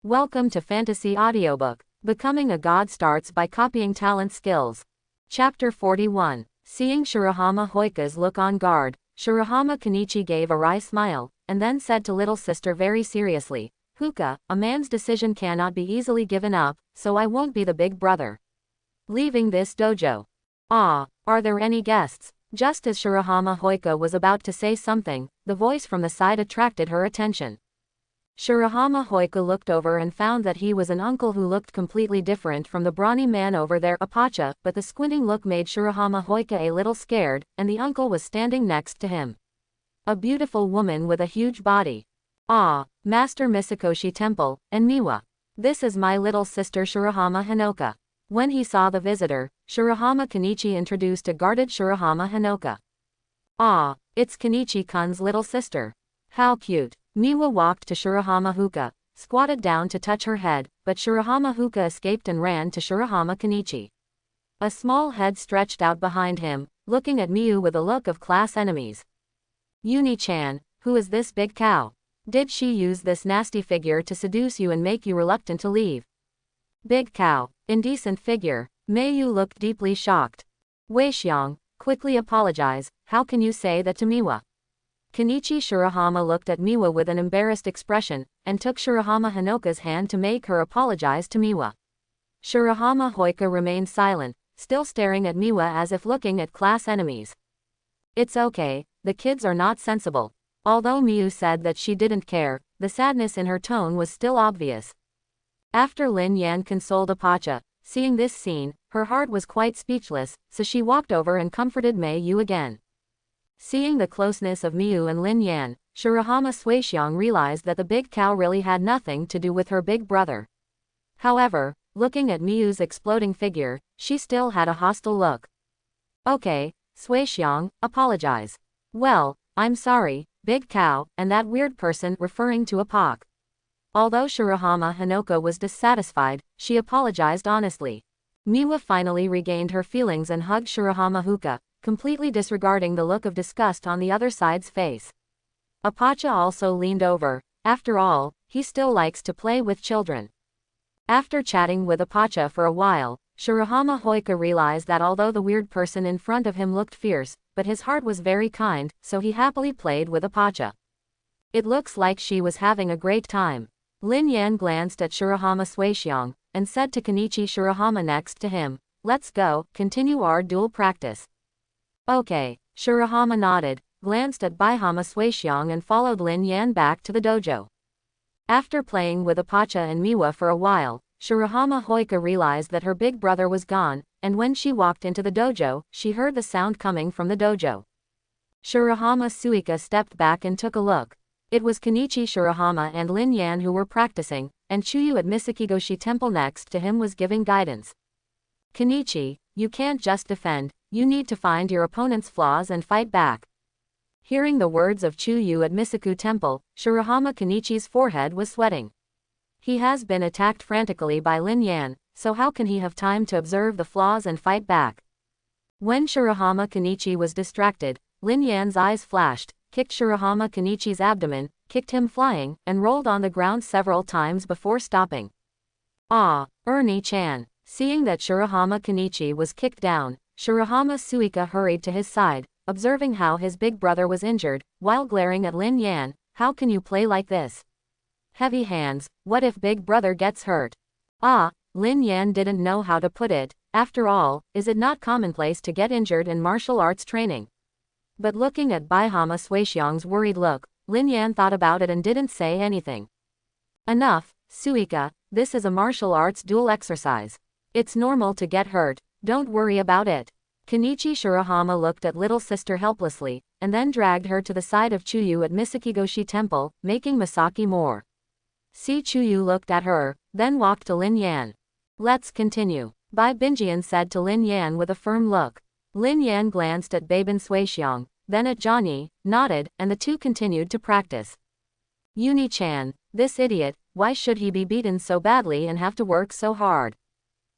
Welcome to Fantasy Audiobook. Becoming a God starts by copying talent skills. Chapter 41. Seeing Shirahama Hoika's look on guard, Shirahama Kenichi gave a wry smile, and then said to little sister very seriously, Huka, a man's decision cannot be easily given up, so I won't be the big brother leaving this dojo. Ah, are there any guests? Just as Shirahama Hoika was about to say something, the voice from the side attracted her attention. Shirahama Hoika looked over and found that he was an uncle who looked completely different from the brawny man over there Apacha, but the squinting look made Shirahama Hoika a little scared, and the uncle was standing next to him. A beautiful woman with a huge body. Ah, Master Misakoshi Temple, and Miwa. This is my little sister Shirahama Hinoka. When he saw the visitor, Shirahama Kenichi introduced a guarded Shirahama Hinoka. Ah, it's Kenichi-kun's little sister. How cute. Miwa walked to Shirahama Huka, squatted down to touch her head, but Shirahama Huka escaped and ran to Shirahama Kenichi. A small head stretched out behind him, looking at Miu with a look of class enemies. Uni-chan, who is this big cow? Did she use this nasty figure to seduce you and make you reluctant to leave? Big cow, indecent figure. Meiyu looked deeply shocked. Weixiang, quickly apologize, how can you say that to Miwa? Kenichi Shirahama looked at Miwa with an embarrassed expression, and took Shirahama Hinoka's hand to make her apologize to Miwa. Shirahama Hoika remained silent, still staring at Miwa as if looking at class enemies. It's okay, the kids are not sensible. Although Miu said that she didn't care, the sadness in her tone was still obvious. After Lin Yan consoled Apacha, seeing this scene, her heart was quite speechless, so she walked over and comforted Mei Yu again. Seeing the closeness of Miu and Lin Yan, Shirahama Suixiang realized that the big cow really had nothing to do with her big brother. However, looking at Miu's exploding figure, she still had a hostile look. Okay, Suixiang, apologize. Well, I'm sorry, big cow, and that weird person, referring to Apak. Although Shirahama Hinoka was dissatisfied, she apologized honestly. Miwa finally regained her feelings and hugged Shirahama Huka, completely disregarding the look of disgust on the other side's face. Apacha also leaned over. After all, he still likes to play with children. After chatting with Apacha for a while, Shirahama Hoika realized that although the weird person in front of him looked fierce, but his heart was very kind, so he happily played with Apacha. It looks like she was having a great time. Lin Yan glanced at Shirahama Suixiang, and said to Kenichi Shirahama next to him, let's go, continue our duel practice. Okay, Shirahama nodded, glanced at Baihama Suixiang and followed Lin Yan back to the dojo. After playing with Apacha and Miwa for a while, Shirahama Hoika realized that her big brother was gone, and when she walked into the dojo, she heard the sound coming from the dojo. Shirahama Suika stepped back and took a look. It was Kenichi Shirahama and Lin Yan who were practicing, and Chuyu at Misakigoshi Temple next to him was giving guidance. Kenichi, you can't just defend, you need to find your opponent's flaws and fight back. Hearing the words of Chuyu at Misaku Temple, Shirahama Kenichi's forehead was sweating. He has been attacked frantically by Lin Yan, so how can he have time to observe the flaws and fight back? When Shirahama Kenichi was distracted, Lin Yan's eyes flashed, kicked Shirahama Kenichi's abdomen, kicked him flying, and rolled on the ground several times before stopping. Ah, Ernie-chan. Seeing that Shirahama Kenichi was kicked down, Shirahama Suika hurried to his side, observing how his big brother was injured, while glaring at Lin Yan, how can you play like this? Heavy hands, what if big brother gets hurt? Ah, Lin Yan didn't know how to put it, after all, is it not commonplace to get injured in martial arts training? But looking at Baihama Suixiang's worried look, Lin Yan thought about it and didn't say anything. Enough, Suika, this is a martial arts duel exercise. It's normal to get hurt, don't worry about it. Kenichi Shirahama looked at little sister helplessly, and then dragged her to the side of Chuyu at Misakigoshi Temple, making Misaki more. See Chuyu looked at her, then walked to Lin Yan. Let's continue. Bai Binjian said to Lin Yan with a firm look. Lin Yan glanced at Babin Suixiang, then at Johnny, nodded, and the two continued to practice. Uni-chan, this idiot, why should he be beaten so badly and have to work so hard?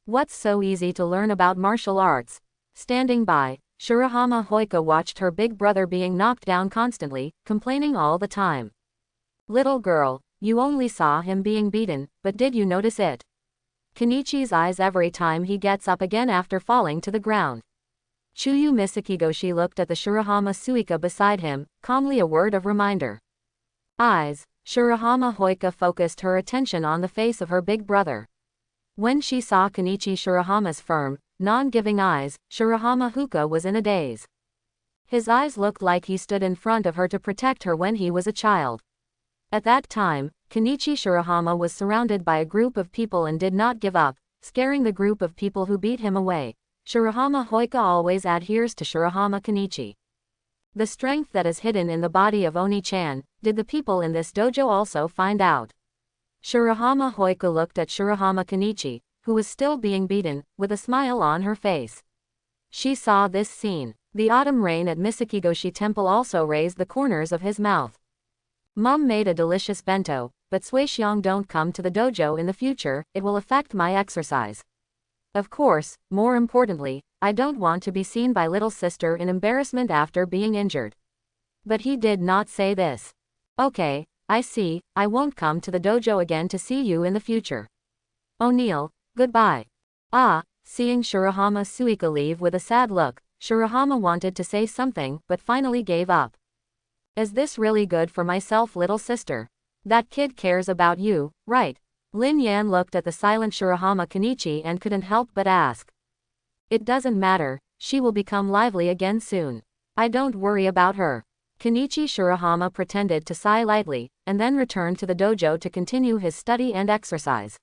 What's so easy to learn about martial arts? Standing by, Shirahama Hoika watched her big brother being knocked down constantly, complaining all the time. Little girl, You only saw him being beaten, but did you notice it? Kenichi's eyes every time he gets up again after falling to the ground. Chuyu Misakigoshi looked at the Shirahama Suika beside him, calmly a word of reminder. Eyes. Shirahama Hoika focused her attention on the face of her big brother. When she saw Kenichi Shirahama's firm, non-giving eyes, Shirahama Huka was in a daze. His eyes looked like he stood in front of her to protect her when he was a child. At that time, Kenichi Shirahama was surrounded by a group of people and did not give up, scaring the group of people who beat him away. Shirahama Hoika always adheres to Shirahama Kenichi. The strength that is hidden in the body of Oni-chan, did the people in this dojo also find out? Shirahama Hoika looked at Shirahama Kenichi, who was still being beaten, with a smile on her face. She saw this scene. The autumn rain at Misakigoshi Temple also raised the corners of his mouth. Mum made a delicious bento, but Suixiong don't come to the dojo in the future, it will affect my exercise. Of course, more importantly, I don't want to be seen by little sister in embarrassment after being injured. But he did not say this. Okay, I see, I won't come to the dojo again to see you in the future. O'Neill, goodbye. Seeing Shirahama Suika leave with a sad look, Shirahama wanted to say something but finally gave up. Is this really good for myself, little sister? That kid cares about you, right? Lin Yan looked at the silent Shirahama Kenichi and couldn't help but ask. It doesn't matter, she will become lively again soon. I don't worry about her. Kenichi Shirahama pretended to sigh lightly, and then returned to the dojo to continue his study and exercise.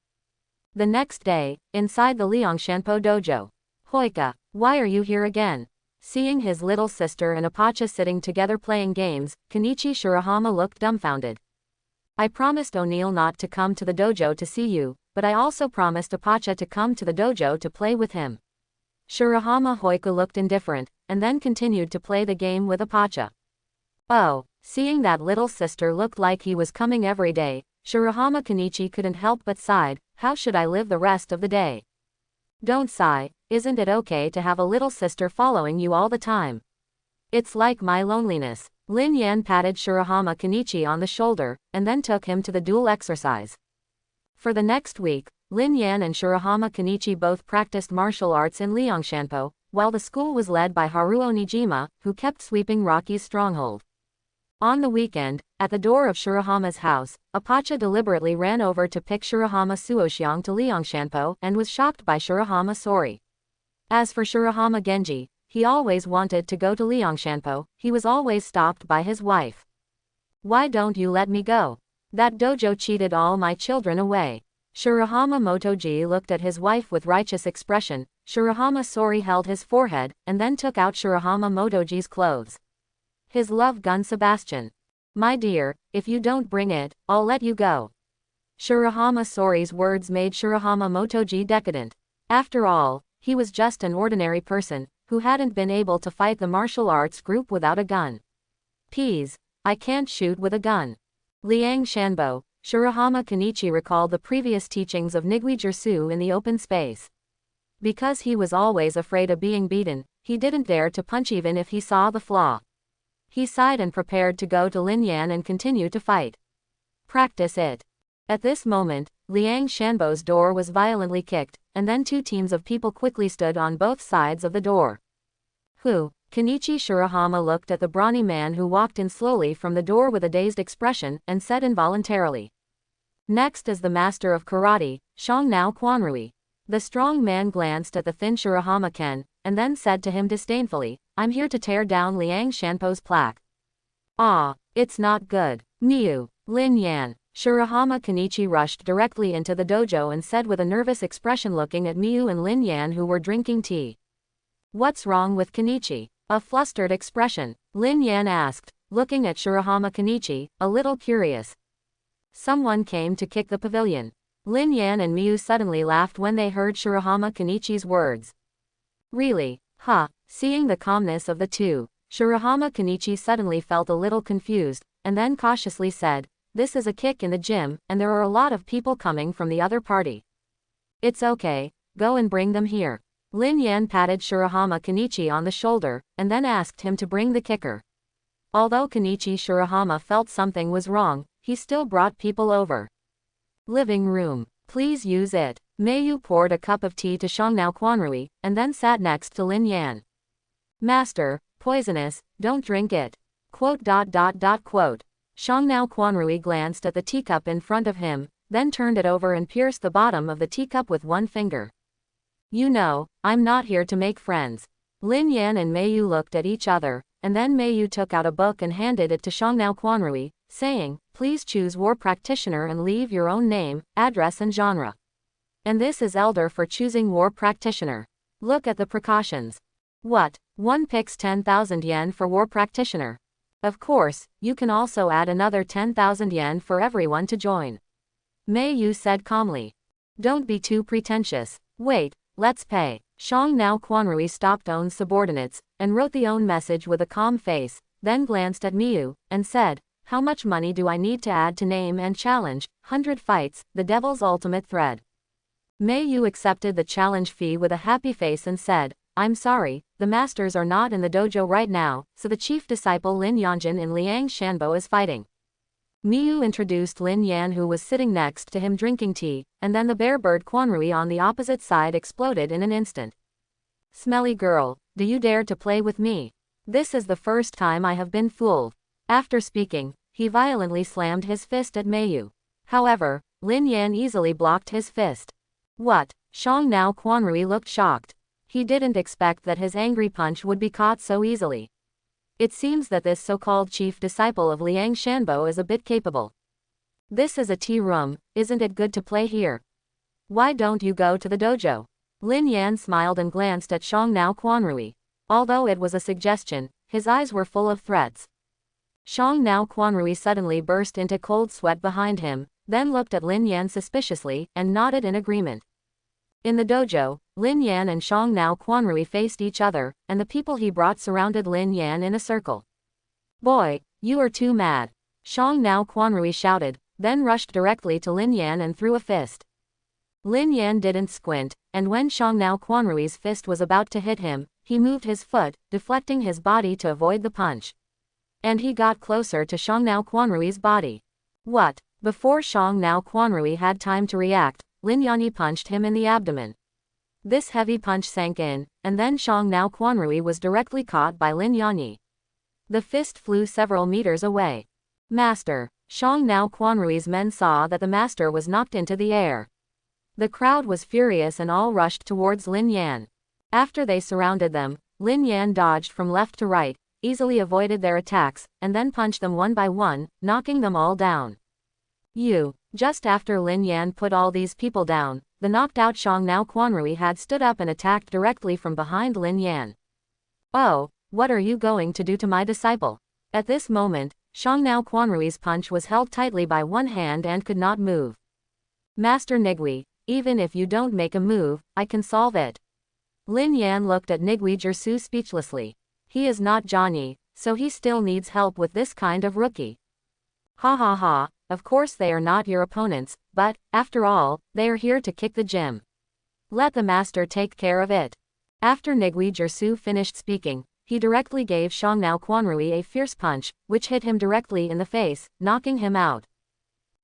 The next day, inside the Liangshanpo dojo. Hoika, why are you here again? Seeing his little sister and Apache sitting together playing games, Kenichi Shirahama looked dumbfounded. I promised O'Neill not to come to the dojo to see you, but I also promised Apache to come to the dojo to play with him. Shirahama Hoika looked indifferent, and then continued to play the game with Apache. Oh, seeing that little sister looked like he was coming every day, Shirahama Kenichi couldn't help but sighed. How should I live the rest of the day? Don't sigh, isn't it okay to have a little sister following you all the time? It's like my loneliness. Lin Yan patted Shirahama Kenichi on the shoulder, and then took him to the duel exercise. For the next week, Lin Yan and Shirahama Kenichi both practiced martial arts in Liangshanpo, while the school was led by Haruo Nijima, who kept sweeping Rocky's stronghold. On the weekend, at the door of Shirahama's house, Apache deliberately ran over to pick Shirahama Suoxiong to Liangshanpo and was shocked by Shirahama Sori. As for Shirahama Genji, he always wanted to go to Liangshanpo, he was always stopped by his wife. Why don't you let me go? That dojo cheated all my children away. Shirahama Motoji looked at his wife with righteous expression. Shirahama Sori held his forehead, and then took out Shirahama Motoji's clothes. His love gun Sebastian. My dear, if you don't bring it, I'll let you go. Shirahama Sori's words made Shirahama Motoji decadent. After all, he was just an ordinary person, who hadn't been able to fight the martial arts group without a gun. Peas, I can't shoot with a gun. Liang Shanbo, Shirahama Kenichi recalled the previous teachings of Nigui Jirsu in the open space. Because he was always afraid of being beaten, he didn't dare to punch even if he saw the flaw. He sighed and prepared to go to Lin Yan and continue to fight. Practice it. At this moment, Liang Shanbo's door was violently kicked, and then two teams of people quickly stood on both sides of the door. Who? Kenichi Shirahama looked at the brawny man who walked in slowly from the door with a dazed expression, and said involuntarily. Next is the master of karate, Shongnao Quanrui. The strong man glanced at the thin Shirahama Ken, and then said to him disdainfully, I'm here to tear down Liang Shanpo's plaque. Ah, it's not good. Miu, Lin Yan. Shirahama Kenichi rushed directly into the dojo and said with a nervous expression looking at Miu and Lin Yan who were drinking tea. What's wrong with Kenichi? A flustered expression, Lin Yan asked, looking at Shirahama Kenichi, a little curious. Someone came to kick the pavilion. Lin Yan and Miu suddenly laughed when they heard Shirahama Kenichi's words. Really? Huh? Seeing the calmness of the two, Shirahama Kenichi suddenly felt a little confused, and then cautiously said, this is a kick in the gym, and there are a lot of people coming from the other party. It's okay, go and bring them here. Lin Yan patted Shirahama Kenichi on the shoulder, and then asked him to bring the kicker. Although Kenichi Shirahama felt something was wrong, he still brought people over. Living room. Please use it. Meiyu poured a cup of tea to Xiangnao Quanrui, and then sat next to Lin Yan. Master, poisonous, don't drink it. Quote. Xiangnao Quanrui glanced at the teacup in front of him, then turned it over and pierced the bottom of the teacup with one finger. You know, I'm not here to make friends. Lin Yan and Meiyu looked at each other, and then Meiyu took out a book and handed it to Xiangnao Quanrui, saying, please choose war practitioner and leave your own name, address and genre. And this is elder for choosing war practitioner. Look at the precautions. What? One picks 10,000 yen for war practitioner. Of course, you can also add another 10,000 yen for everyone to join. Meiyu said calmly. Don't be too pretentious. Wait, let's pay. Xiangnao Quanrui stopped own subordinates, and wrote the own message with a calm face, then glanced at Meiyu, and said, how much money do I need to add to name and challenge, 100 fights, the devil's ultimate thread. Meiyu accepted the challenge fee with a happy face and said, I'm sorry, the masters are not in the dojo right now, so the chief disciple Lin Yanjin in Liang Shanbo is fighting. Meiyu introduced Lin Yan who was sitting next to him drinking tea, and then the bear-bird Quanrui on the opposite side exploded in an instant. Smelly girl, do you dare to play with me? This is the first time I have been fooled. After speaking, he violently slammed his fist at Meiyu. However, Lin Yan easily blocked his fist. What? Xiangnao Quanrui looked shocked. He didn't expect that his angry punch would be caught so easily. It seems that this so-called chief disciple of Liang Shanbo is a bit capable. This is a tea room, isn't it good to play here? Why don't you go to the dojo? Lin Yan smiled and glanced at Xiangnao Quanrui. Although it was a suggestion, his eyes were full of threats. Xiangnao Quanrui suddenly burst into cold sweat behind him, then looked at Lin Yan suspiciously, and nodded in agreement. In the dojo, Lin Yan and Xiangnao Quanrui faced each other, and the people he brought surrounded Lin Yan in a circle. Boy, you are too mad. Xiangnao Quanrui shouted, then rushed directly to Lin Yan and threw a fist. Lin Yan didn't squint, and when Xiangnao Quanrui's fist was about to hit him, he moved his foot, deflecting his body to avoid the punch. And he got closer to Xiangnao Quanrui's body. What? Before Xiangnao Quanrui had time to react, Lin Yanyi punched him in the abdomen. This heavy punch sank in, and then Xiangnao Quanrui was directly caught by Lin Yanyi. The fist flew several meters away. Master! Xiangnao Quanrui's men saw that the master was knocked into the air. The crowd was furious and all rushed towards Lin Yan. After they surrounded them, Lin Yan dodged from left to right, easily avoided their attacks, and then punched them one by one, knocking them all down. Just after Lin Yan put all these people down, the knocked-out Xiangnao Quanrui had stood up and attacked directly from behind Lin Yan. Oh, what are you going to do to my disciple? At this moment, Xiangnao Quanrui's punch was held tightly by one hand and could not move. Master Nigui, even if you don't make a move, I can solve it. Lin Yan looked at Nigui Jersu speechlessly. He is not Johnny, so he still needs help with this kind of rookie. Ha ha ha, of course they are not your opponents, but, after all, they are here to kick the gym. Let the master take care of it. After Nigui Jersu finished speaking, he directly gave Xiangnao Quanrui a fierce punch, which hit him directly in the face, knocking him out.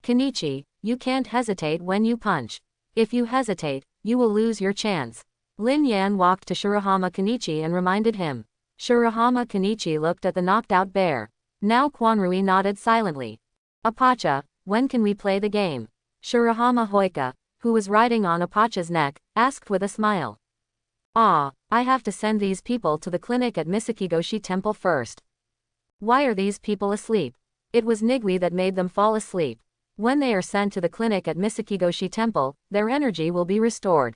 Kenichi, you can't hesitate when you punch. If you hesitate, you will lose your chance. Lin Yan walked to Shirahama Kenichi and reminded him. Shirahama Kenichi looked at the knocked-out bear. Now Quanrui nodded silently. Apacha, when can we play the game? Shirahama Hoika, who was riding on Apacha's neck, asked with a smile. I have to send these people to the clinic at Misakigoshi Temple first. Why are these people asleep? It was Nigui that made them fall asleep. When they are sent to the clinic at Misakigoshi Temple, their energy will be restored.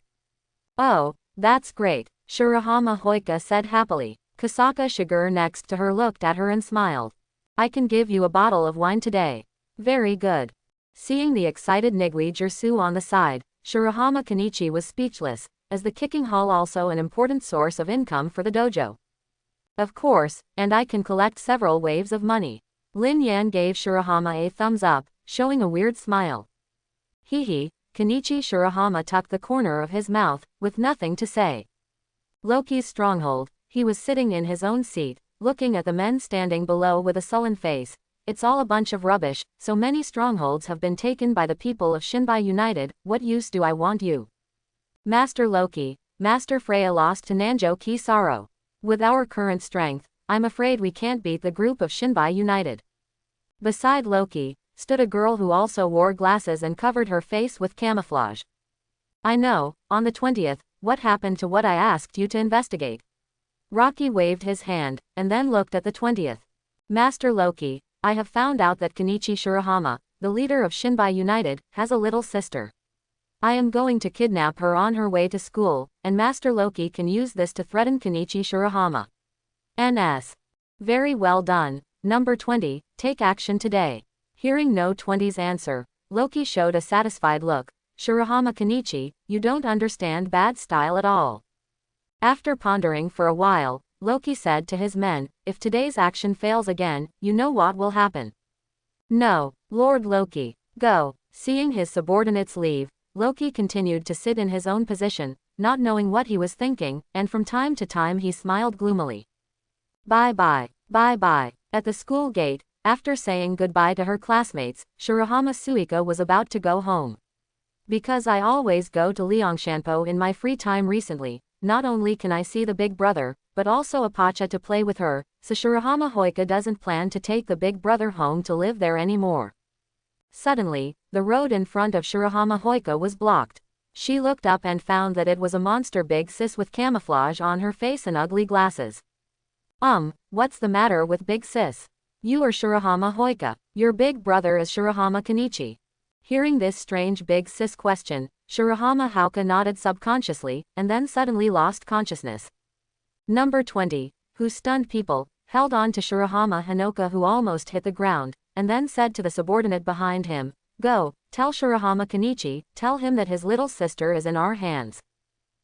Oh, that's great, Shirahama Hoika said happily. Kasaka Shigur next to her looked at her and smiled. I can give you a bottle of wine today. Very good. Seeing the excited Nigui Jersu on the side, Shirahama Kenichi was speechless, as the kicking hall also an important source of income for the dojo. Of course, and I can collect several waves of money. Lin Yan gave Shirahama a thumbs up, showing a weird smile. Hee. Kenichi Shirahama tucked the corner of his mouth, with nothing to say. Loki's stronghold, he was sitting in his own seat, looking at the men standing below with a sullen face. it's all a bunch of rubbish, so many strongholds have been taken by the people of Shinbai United, what use do I want you? Master Loki, Master Freya lost to Nanjo Kisaro. With our current strength, I'm afraid we can't beat the group of Shinbai United. Beside Loki, stood a girl who also wore glasses and covered her face with camouflage. I know, on the 20th, what happened to what I asked you to investigate? Rocky waved his hand, and then looked at the 20th. Master Loki, I have found out that Kenichi Shirahama, the leader of Shinbai United, has a little sister. I am going to kidnap her on her way to school, and Master Loki can use this to threaten Kenichi Shirahama. NS. Very well done, number 20, take action today. Hearing no 20's answer, Loki showed a satisfied look. Shirahama Kenichi, you don't understand bad style at all. After pondering for a while, Loki said to his men, if today's action fails again, you know what will happen. No, Lord Loki, go. Seeing his subordinates leave, Loki continued to sit in his own position, not knowing what he was thinking, and from time to time he smiled gloomily. Bye-bye, bye-bye. At the school gate, after saying goodbye to her classmates, Shirahama Suika was about to go home. Because I always go to Liangshanpo in my free time recently, not only can I see the big brother, but also Apache to play with her, so Shirahama Hoika doesn't plan to take the big brother home to live there anymore. Suddenly, the road in front of Shirahama Hoika was blocked. She looked up and found that it was a monster big sis with camouflage on her face and ugly glasses. What's the matter with big sis? You are Shirahama Hoika. Your big brother is Shirahama Kenichi. Hearing this strange big sis question, Shirahama Hoika nodded subconsciously, and then suddenly lost consciousness. Number 20, who stunned people, held on to Shirahama Hanoka who almost hit the ground, and then said to the subordinate behind him, go, tell Shirahama Kenichi, tell him that his little sister is in our hands.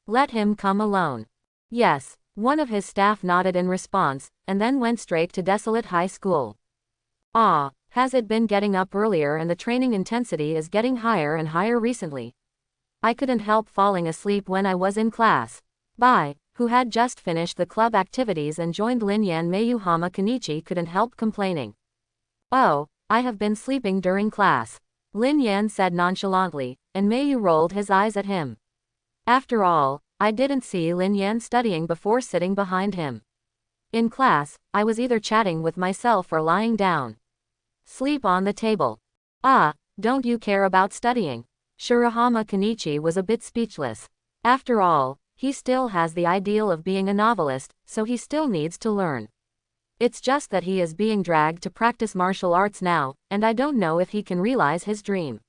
Let him come alone. Yes, one of his staff nodded in response, and then went straight to Desolate High School. Ah, has it been getting up earlier and the training intensity is getting higher and higher recently? I couldn't help falling asleep when I was in class. Bai, who had just finished the club activities and joined Linyan Mayuhama Kenichi couldn't help complaining. Oh, I have been sleeping during class. Linyan said nonchalantly, and Mayu rolled his eyes at him. After all, I didn't see Linyan studying before sitting behind him. In class, I was either chatting with myself or lying down. Sleep on the table. Ah, don't you care about studying? Shirahama Kenichi was a bit speechless. After all, he still has the ideal of being a novelist, so he still needs to learn. It's just that he is being dragged to practice martial arts now, and I don't know if he can realize his dream.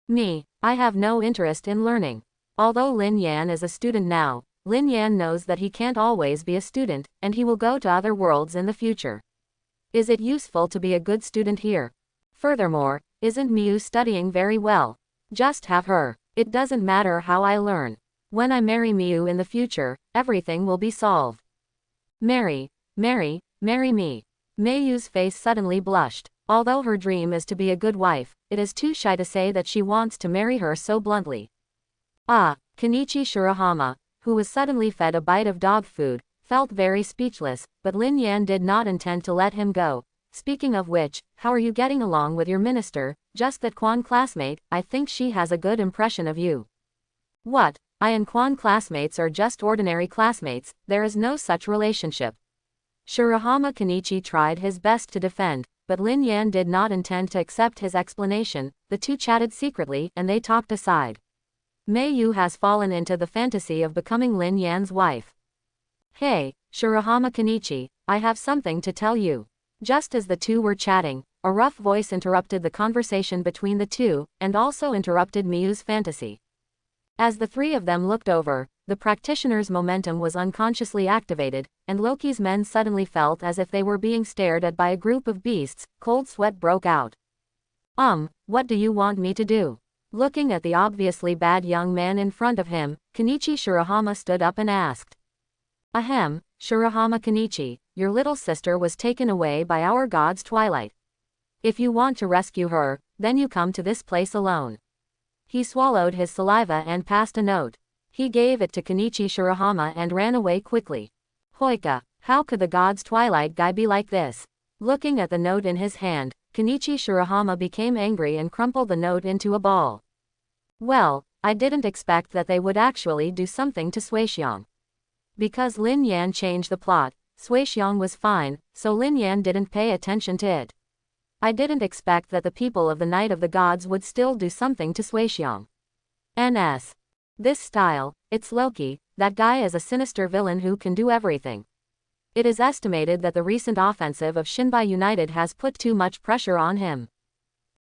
Me, I have no interest in learning. Although Lin Yan is a student now, Lin Yan knows that he can't always be a student, and he will go to other worlds in the future. Is it useful to be a good student here? Furthermore, isn't Miu studying very well? Just have her. It doesn't matter how I learn. When I marry Miu in the future, everything will be solved. Marry me. Mayu's face suddenly blushed. Although her dream is to be a good wife, it is too shy to say that she wants to marry her so bluntly. Ah, Kenichi Shirahama, who was suddenly fed a bite of dog food, felt very speechless, but Lin Yan did not intend to let him go. Speaking of which, how are you getting along with your minister? Just that Quan classmate, I think she has a good impression of you. What? I and Quan classmates are just ordinary classmates, there is no such relationship. Shirahama Kenichi tried his best to defend, but Lin Yan did not intend to accept his explanation. The two chatted secretly and they talked aside. Mayu has fallen into the fantasy of becoming Lin Yan's wife. Hey, Shirahama Kenichi, I have something to tell you. Just as the two were chatting, a rough voice interrupted the conversation between the two, and also interrupted Miyu's fantasy. As the three of them looked over, the practitioner's momentum was unconsciously activated, and Loki's men suddenly felt as if they were being stared at by a group of beasts. Cold sweat broke out. What do you want me to do? Looking at the obviously bad young man in front of him, Kenichi Shirahama stood up and asked. Ahem, Shirahama Kenichi, your little sister was taken away by our god's twilight. If you want to rescue her, then you come to this place alone. He swallowed his saliva and passed a note. He gave it to Kenichi Shirahama and ran away quickly. Hoika, how could the god's twilight guy be like this? Looking at the note in his hand, Kenichi Shirahama became angry and crumpled the note into a ball. Well, I didn't expect that they would actually do something to Suixiang. Because Lin Yan changed the plot, Suixiang was fine, so Lin Yan didn't pay attention to it. I didn't expect that the people of the Night of the Gods would still do something to Suixiang. NS. This style, it's Loki, that guy is a sinister villain who can do everything. It is estimated that the recent offensive of Shinbai United has put too much pressure on him.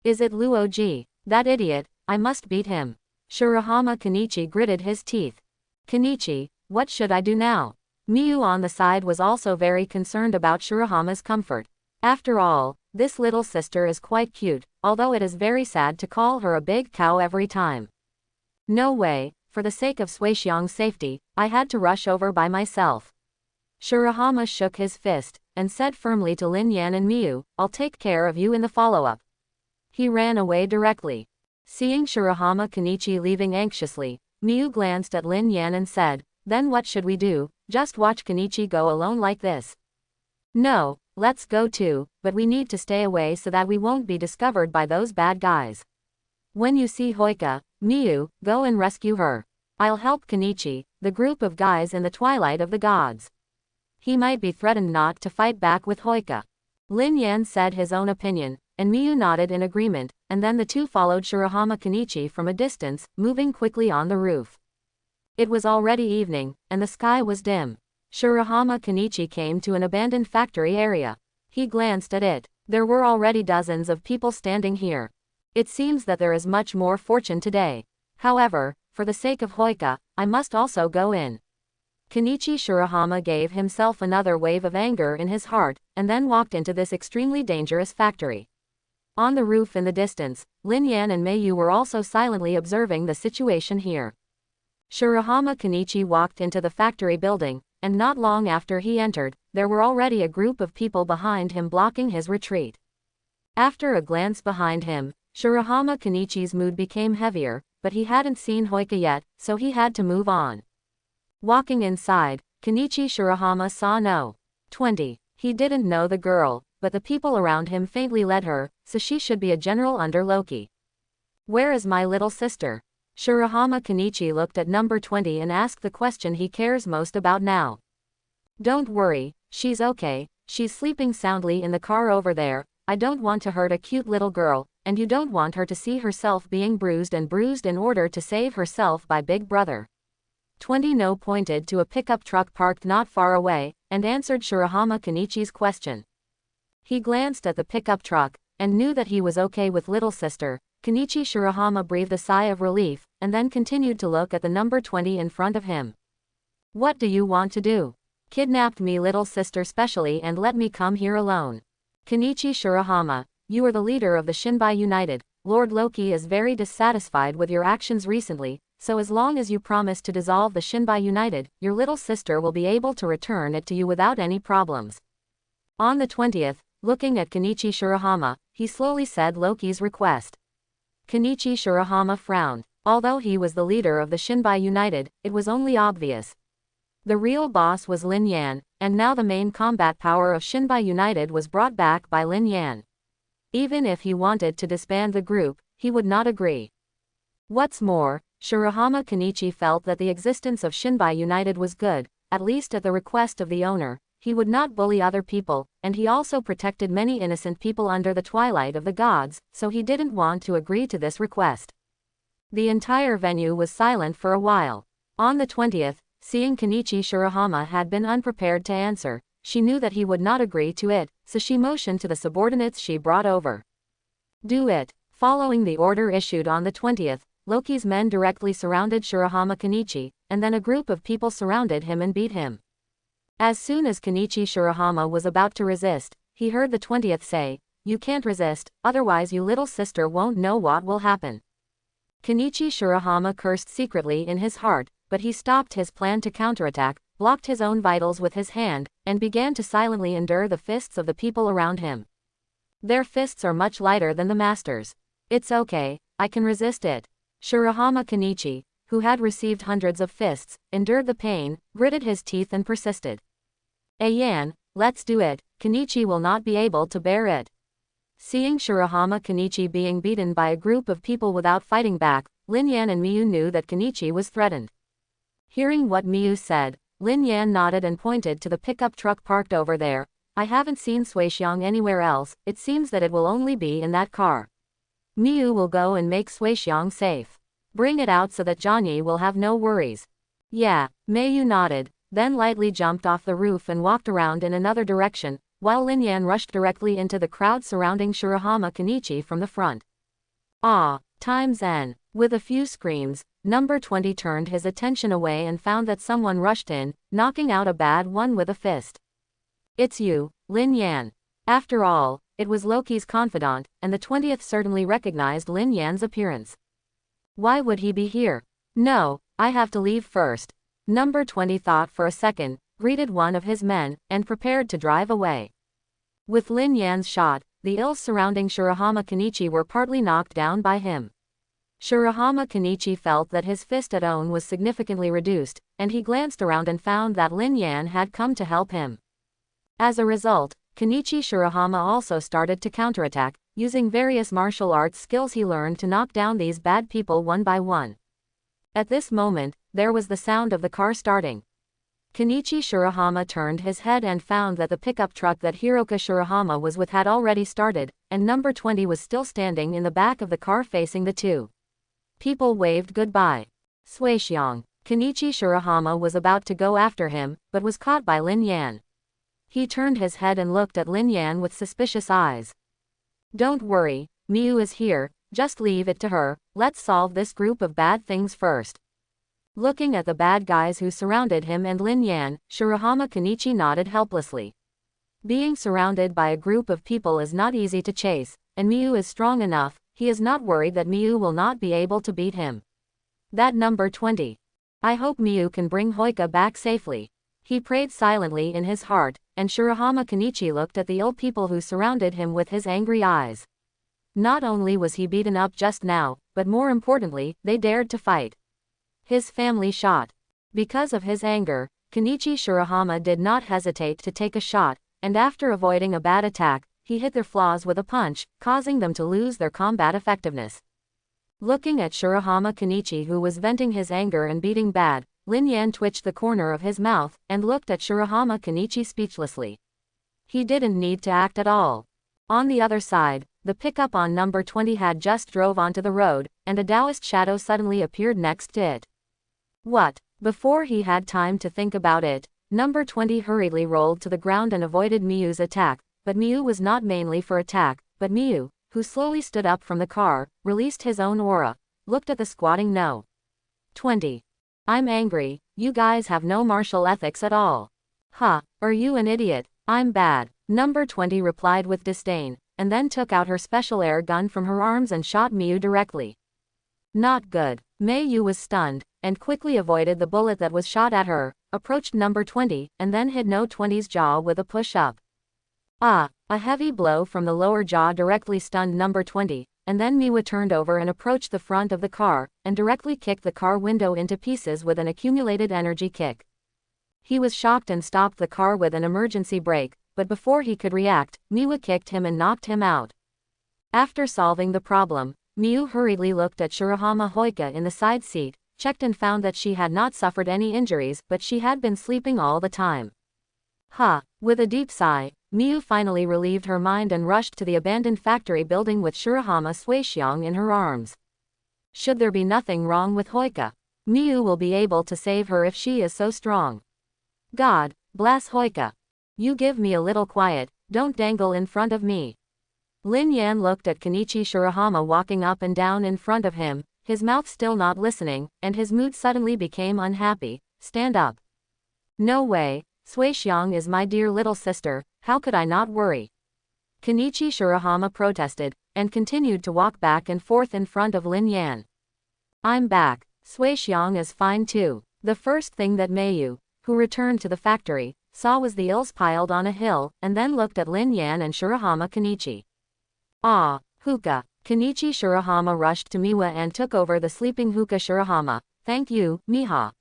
Is it Luoji? That idiot, I must beat him. Shirahama Kenichi gritted his teeth. Kenichi, what should I do now? Miyu on the side was also very concerned about Shirahama's comfort. After all, this little sister is quite cute, although it is very sad to call her a big cow every time. No way, for the sake of Suixiang's safety, I had to rush over by myself. Shirahama shook his fist, and said firmly to Lin Yan and Miyu, I'll take care of you in the follow-up. He ran away directly. Seeing Shirahama Kenichi leaving anxiously, Miyu glanced at Lin Yan and said, then what should we do, just watch Kenichi go alone like this? No, let's go too, but we need to stay away so that we won't be discovered by those bad guys. When you see Hoika, Miyu, go and rescue her. I'll help Kenichi, the group of guys in the Twilight of the Gods. He might be threatened not to fight back with Hoika. Lin Yan said his own opinion, and Miyu nodded in agreement, and then the two followed Shirahama Kenichi from a distance, moving quickly on the roof. It was already evening, and the sky was dim. Shirahama Kenichi came to an abandoned factory area. He glanced at it. There were already dozens of people standing here. It seems that there is much more fortune today. However, for the sake of Hoika, I must also go in. Kenichi Shirahama gave himself another wave of anger in his heart, and then walked into this extremely dangerous factory. On the roof in the distance, Lin Yan and Meiyu were also silently observing the situation here. Shirahama Kenichi walked into the factory building, and not long after he entered, there were already a group of people behind him blocking his retreat. After a glance behind him, Shirahama Kenichi's mood became heavier, but he hadn't seen Hoika yet, so he had to move on. Walking inside, Kenichi Shirahama saw no 20. He didn't know the girl, but the people around him faintly led her, so she should be a general under Loki. Where is my little sister? Shirahama Kenichi looked at number 20 and asked the question he cares most about now. Don't worry, she's okay, she's sleeping soundly in the car over there. I don't want to hurt a cute little girl, and you don't want her to see herself being bruised in order to save herself by Big Brother. 20 No pointed to a pickup truck parked not far away, and answered Shirahama Kenichi's question. He glanced at the pickup truck, and knew that he was okay with little sister. Kenichi Shirahama breathed a sigh of relief, and then continued to look at the number 20 in front of him. What do you want to do? Kidnapped me little sister specially and let me come here alone. Kenichi Shirahama, you are the leader of the Shinbai United. Lord Loki is very dissatisfied with your actions recently, so as long as you promise to dissolve the Shinbai United, your little sister will be able to return it to you without any problems. On the 20th, looking at Kenichi Shirahama, he slowly said Loki's request. Kenichi Shirahama frowned. Although he was the leader of the Shinbai United, it was only obvious. The real boss was Lin Yan, and now the main combat power of Shinbai United was brought back by Lin Yan. Even if he wanted to disband the group, he would not agree. What's more, Shirahama Kenichi felt that the existence of Shinbai United was good, at least at the request of the owner. He would not bully other people, and he also protected many innocent people under the Twilight of the Gods, so he didn't want to agree to this request. The entire venue was silent for a while. On the 20th, seeing Kenichi Shirahama had been unprepared to answer, she knew that he would not agree to it, so she motioned to the subordinates she brought over. Do it. Following the order issued on the 20th, Loki's men directly surrounded Shirahama Kenichi, and then a group of people surrounded him and beat him. As soon as Kenichi Shirahama was about to resist, he heard the 20th say, "You can't resist, otherwise you little sister won't know what will happen." Kenichi Shirahama cursed secretly in his heart, but he stopped his plan to counterattack, blocked his own vitals with his hand, and began to silently endure the fists of the people around him. Their fists are much lighter than the master's. It's okay, I can resist it. Shirahama Kenichi, who had received hundreds of fists, endured the pain, gritted his teeth and persisted. Ayan, let's do it, Kenichi will not be able to bear it. Seeing Shirahama Kenichi being beaten by a group of people without fighting back, Lin Yan and Miyu knew that Kenichi was threatened. Hearing what Miyu said, Lin Yan nodded and pointed to the pickup truck parked over there. I haven't seen Suixiang anywhere else, it seems that it will only be in that car. Miyu will go and make Suixiang safe. Bring it out so that Johnny will have no worries. Yeah, Miyu nodded, then lightly jumped off the roof and walked around in another direction, while Lin Yan rushed directly into the crowd surrounding Shirahama Kenichi from the front. Ah, times N. With a few screams, number 20 turned his attention away and found that someone rushed in, knocking out a bad one with a fist. It's you, Lin Yan. After all, it was Loki's confidant, and the 20th certainly recognized Lin Yan's appearance. Why would he be here? No, I have to leave first. Number 20 thought for a second, greeted one of his men, and prepared to drive away. With Lin Yan's shot, the ills surrounding Shirahama Kenichi were partly knocked down by him. Shirahama Kenichi felt that his fist at own was significantly reduced, and he glanced around and found that Lin Yan had come to help him. As a result, Kenichi Shirahama also started to counterattack, using various martial arts skills he learned to knock down these bad people one by one. At this moment, there was the sound of the car starting. Kenichi Shirahama turned his head and found that the pickup truck that Hiroka Shirahama was with had already started, and number 20 was still standing in the back of the car facing the two. People waved goodbye. Suixiang. Kenichi Shirahama was about to go after him, but was caught by Lin Yan. He turned his head and looked at Lin Yan with suspicious eyes. Don't worry, Miyu is here, just leave it to her, let's solve this group of bad things first. Looking at the bad guys who surrounded him and Lin Yan, Shirahama Kenichi nodded helplessly. Being surrounded by a group of people is not easy to chase, and Miyu is strong enough, he is not worried that Miyu will not be able to beat him. That number 20. I hope Miyu can bring Hoika back safely. He prayed silently in his heart, and Shirahama Kenichi looked at the ill people who surrounded him with his angry eyes. Not only was he beaten up just now, but more importantly, they dared to fight. His family shot. Because of his anger, Kenichi Shirahama did not hesitate to take a shot, and after avoiding a bad attack, he hit their flaws with a punch, causing them to lose their combat effectiveness. Looking at Shirahama Kenichi who was venting his anger and beating bad, Lin Yan twitched the corner of his mouth, and looked at Shirahama Kenichi speechlessly. He didn't need to act at all. On the other side, the pickup on number 20 had just drove onto the road, and a Taoist shadow suddenly appeared next to it. What? Before he had time to think about it, number 20 hurriedly rolled to the ground and avoided Miyu's attack, but Miyu was not mainly for attack, but Miyu, who slowly stood up from the car, released his own aura, looked at the squatting No. 20. I'm angry, you guys have no martial ethics at all. Huh, are you an idiot? I'm bad, number 20 replied with disdain, and then took out her special air gun from her arms and shot Miyu directly. Not good. Miyu was stunned, and quickly avoided the bullet that was shot at her, approached number 20, and then hit No 20's jaw with a push-up. Ah, a heavy blow from the lower jaw directly stunned number 20, and then Miyu turned over and approached the front of the car, and directly kicked the car window into pieces with an accumulated energy kick. He was shocked and stopped the car with an emergency brake, but before he could react, Miyu kicked him and knocked him out. After solving the problem, Miyu hurriedly looked at Shirahama Hoika in the side seat, checked and found that she had not suffered any injuries but she had been sleeping all the time. With a deep sigh, Miyu finally relieved her mind and rushed to the abandoned factory building with Shirahama Suixiang in her arms. Should there be nothing wrong with Hoika, Miyu will be able to save her if she is so strong. God bless Hoika. You give me a little quiet, don't dangle in front of me. Lin Yan looked at Kenichi Shirahama walking up and down in front of him, his mouth still not listening, and his mood suddenly became unhappy. Stand up. No way, Suixiang is my dear little sister, how could I not worry? Kenichi Shirahama protested, and continued to walk back and forth in front of Lin Yan. I'm back, Suixiang is fine too. The first thing that Miyu, who returned to the factory, saw was the ills piled on a hill, and then looked at Lin Yan and Shirahama Kenichi. Ah, Hookah. Kenichi Shirahama rushed to Miwa and took over the sleeping Hookah Shirahama. Thank you, Miha.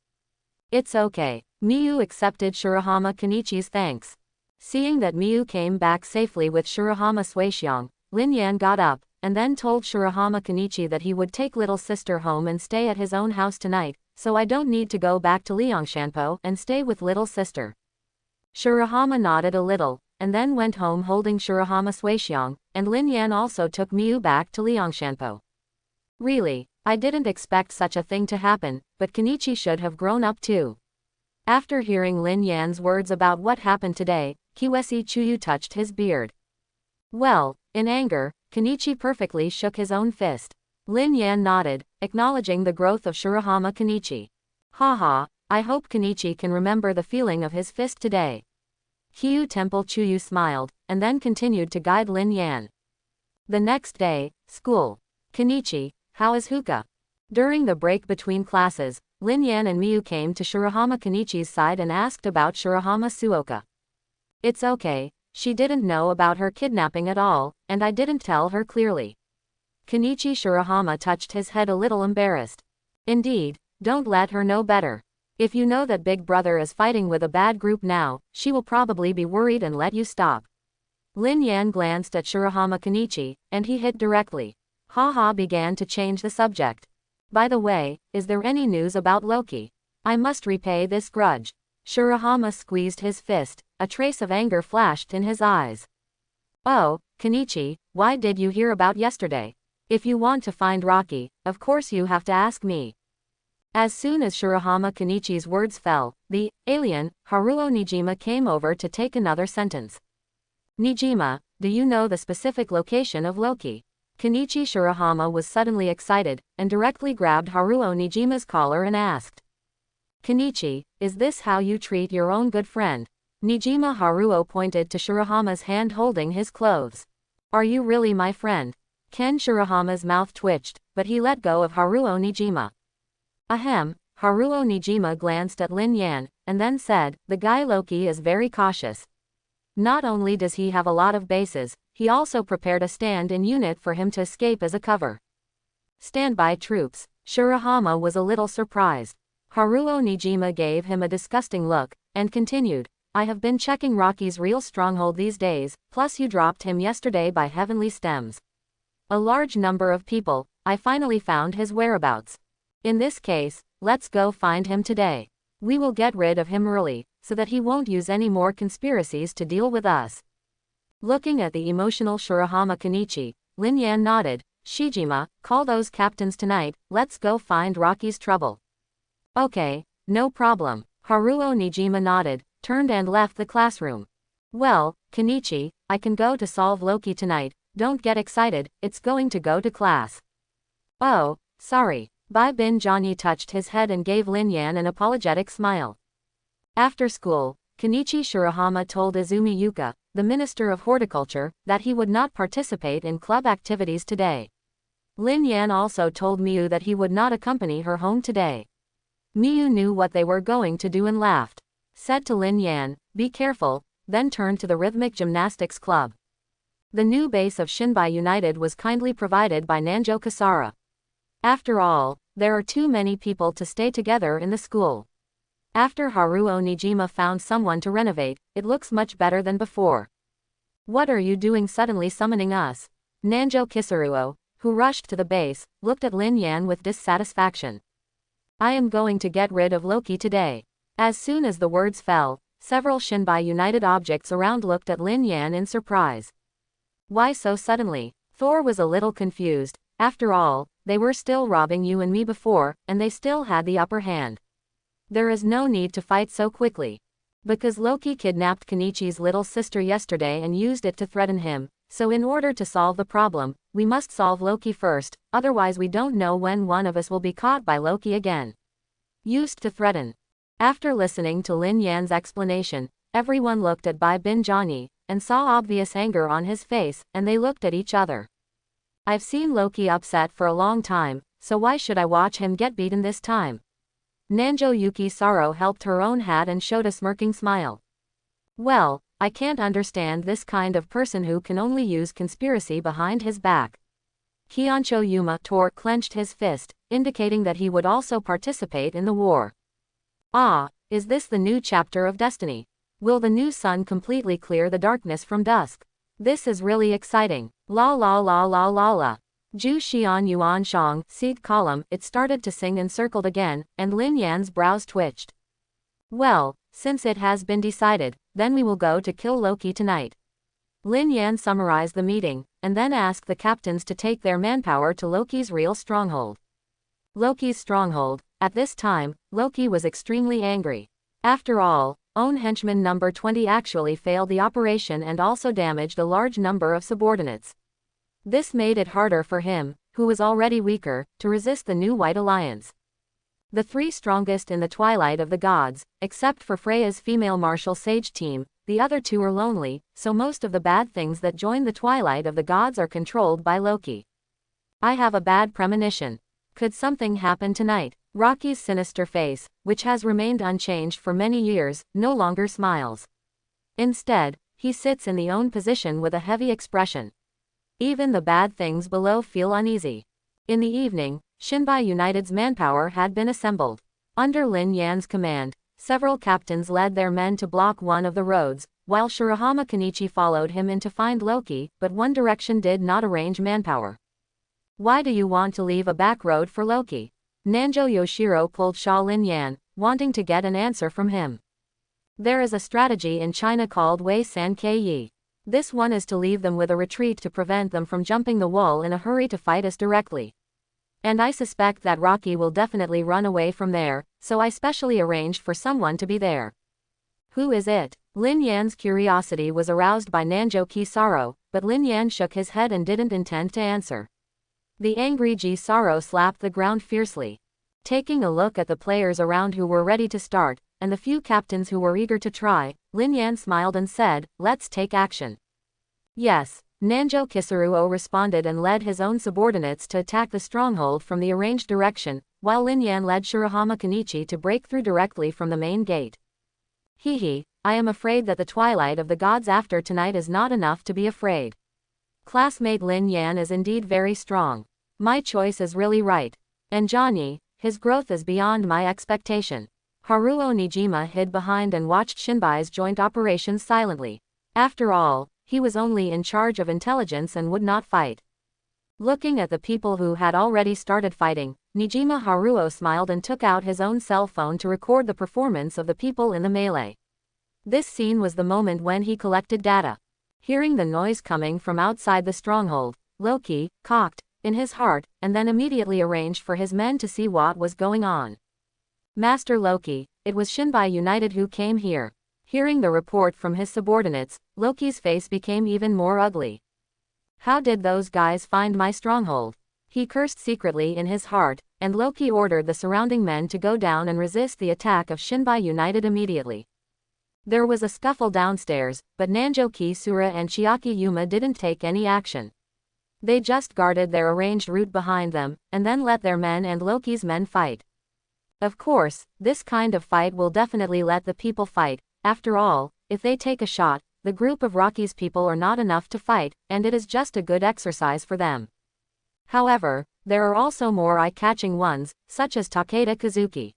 It's okay. Miyu accepted Shirahama Kenichi's thanks. Seeing that Miyu came back safely with Shirahama Suixiang, Lin Yan got up, and then told Shirahama Kenichi that he would take little sister home and stay at his own house tonight, so I don't need to go back to Liangshanpo and stay with little sister. Shirahama nodded a little, and then went home holding Shirahama Suixiang, and Lin Yan also took Miu back to Liangshanpo. Really, I didn't expect such a thing to happen, but Kenichi should have grown up too. After hearing Lin Yan's words about what happened today, Kiwesi Chuyu touched his beard. Well, in anger, Kenichi perfectly shook his own fist. Lin Yan nodded, acknowledging the growth of Shirahama Kenichi. Haha, I hope Kenichi can remember the feeling of his fist today. Hiyu Temple Chuyu smiled, and then continued to guide Lin Yan. The next day, school. Kenichi, how is Huka? During the break between classes, Lin Yan and Miu came to Shirahama Kenichi's side and asked about Shirahama Suoka. It's okay, she didn't know about her kidnapping at all, and I didn't tell her clearly. Kenichi Shirahama touched his head a little embarrassed. Indeed, don't let her know better. If you know that Big Brother is fighting with a bad group now, she will probably be worried and let you stop. Lin Yan glanced at Shirahama Kenichi, and he hit directly. Haha began to change the subject. By the way, is there any news about Loki? I must repay this grudge. Shirahama squeezed his fist, a trace of anger flashed in his eyes. Oh, Kenichi, why did you hear about yesterday? If you want to find Rocky, of course you have to ask me. As soon as Shirahama Kenichi's words fell, the alien, Haruo Nijima, came over to take another sentence. Nijima, do you know the specific location of Loki? Kenichi Shirahama was suddenly excited, and directly grabbed Haruo Nijima's collar and asked. Kenichi, is this how you treat your own good friend? Nijima Haruo pointed to Shirahama's hand holding his clothes. Are you really my friend? Ken Shirahama's mouth twitched, but he let go of Haruo Nijima. Ahem, Haruo Nijima glanced at Lin Yan, and then said, the guy Loki is very cautious. Not only does he have a lot of bases, he also prepared a stand-in unit for him to escape as a cover. Standby troops. Shirahama was a little surprised. Haruo Nijima gave him a disgusting look, and continued, I have been checking Rocky's real stronghold these days, plus you dropped him yesterday by Heavenly Stems. A large number of people, I finally found his whereabouts. In this case, let's go find him today. We will get rid of him early, so that he won't use any more conspiracies to deal with us. Looking at the emotional Shirahama Kenichi, Lin Yan nodded. Shijima, call those captains tonight, let's go find Rocky's trouble. Okay, no problem. Haruo Nijima nodded, turned and left the classroom. Well, Kenichi, I can go to solve Loki tonight, don't get excited, it's going to go to class. Oh, sorry. Bai Bin Johnny touched his head and gave Lin Yan an apologetic smile. After school, Kenichi Shirahama told Izumi Yuka, the Minister of Horticulture, that he would not participate in club activities today. Lin Yan also told Miu that he would not accompany her home today. Miu knew what they were going to do and laughed. Said to Lin Yan, be careful, then turned to the Rhythmic Gymnastics Club. The new base of Shinbai United was kindly provided by Nanjo Kasara. After all, there are too many people to stay together in the school. After Haruo Nijima found someone to renovate, it looks much better than before. What are you doing suddenly summoning us? Nanjo Kisaruo, who rushed to the base, looked at Lin Yan with dissatisfaction. I am going to get rid of Loki today. As soon as the words fell, several Shinbai United objects around looked at Lin Yan in surprise. Why so suddenly? Thor was a little confused. After all, they were still robbing you and me before, and they still had the upper hand. There is no need to fight so quickly. Because Loki kidnapped Kenichi's little sister yesterday and used it to threaten him, so in order to solve the problem, we must solve Loki first, otherwise we don't know when one of us will be caught by Loki again. Used to threaten. After listening to Lin Yan's explanation, everyone looked at Bai Bin Johnny, and saw obvious anger on his face, and they looked at each other. I've seen Loki upset for a long time, so why should I watch him get beaten this time? Nanjo Yuki Saro helped her own hat and showed a smirking smile. Well, I can't understand this kind of person who can only use conspiracy behind his back. Hyuncho Yuma Tor clenched his fist, indicating that he would also participate in the war. Ah, is this the new chapter of destiny? Will the new sun completely clear the darkness from dusk? This is really exciting. La la la la la la. Zhu Xian Yuan Shang, seed column, it started to sing and circled again, and Lin Yan's brows twitched. Well, since it has been decided, then we will go to kill Loki tonight. Lin Yan summarized the meeting, and then asked the captains to take their manpower to Loki's real stronghold. Loki's stronghold. At this time, Loki was extremely angry. After all, own henchman number 20 actually failed the operation and also damaged a large number of subordinates. This made it harder for him, who was already weaker, to resist the new White Alliance. The three strongest in the Twilight of the Gods, except for Freya's female martial sage team, the other two are lonely, so most of the bad things that join the Twilight of the Gods are controlled by Loki. I have a bad premonition. Could something happen tonight? Rocky's sinister face, which has remained unchanged for many years, no longer smiles. Instead, he sits in the own position with a heavy expression. Even the bad things below feel uneasy. In the evening, Shinbai United's manpower had been assembled. Under Lin Yan's command, several captains led their men to block one of the roads, while Shirahama Kenichi followed him in to find Loki, but one direction did not arrange manpower. Why do you want to leave a back road for Loki? Nanjo Yoshiro pulled Sha Lin Yan, wanting to get an answer from him. There is a strategy in China called Wei San Kei Yi. This one is to leave them with a retreat to prevent them from jumping the wall in a hurry to fight us directly. And I suspect that Rocky will definitely run away from there, so I specially arranged for someone to be there. Who is it? Lin Yan's curiosity was aroused by Nanjo Kisaro, but Lin Yan shook his head and didn't intend to answer. The angry Kisaro slapped the ground fiercely. Taking a look at the players around who were ready to start, and the few captains who were eager to try, Lin Yan smiled and said, "Let's take action." Yes, Nanjo Kisaruo responded and led his own subordinates to attack the stronghold from the arranged direction, while Lin Yan led Shirahama Kenichi to break through directly from the main gate. Hehe, I am afraid that the Twilight of the Gods after tonight is not enough to be afraid. Classmate Lin Yan is indeed very strong. My choice is really right. And Johnny, his growth is beyond my expectation. Haruo Nijima hid behind and watched Shinbai's joint operations silently. After all, he was only in charge of intelligence and would not fight. Looking at the people who had already started fighting, Nijima Haruo smiled and took out his own cell phone to record the performance of the people in the melee. This scene was the moment when he collected data. Hearing the noise coming from outside the stronghold, Loki cocked in his heart, and then immediately arranged for his men to see what was going on. Master Loki, it was Shinbai United who came here. Hearing the report from his subordinates, Loki's face became even more ugly. How did those guys find my stronghold? He cursed secretly in his heart, and Loki ordered the surrounding men to go down and resist the attack of Shinbai United immediately. There was a scuffle downstairs, but Nanjo Kisura and Chiaki Yuma didn't take any action. They just guarded their arranged route behind them, and then let their men and Loki's men fight. Of course, this kind of fight will definitely let the people fight. After all, if they take a shot, the group of Rocky's people are not enough to fight, and it is just a good exercise for them. However, there are also more eye-catching ones, such as Takeda Kazuki.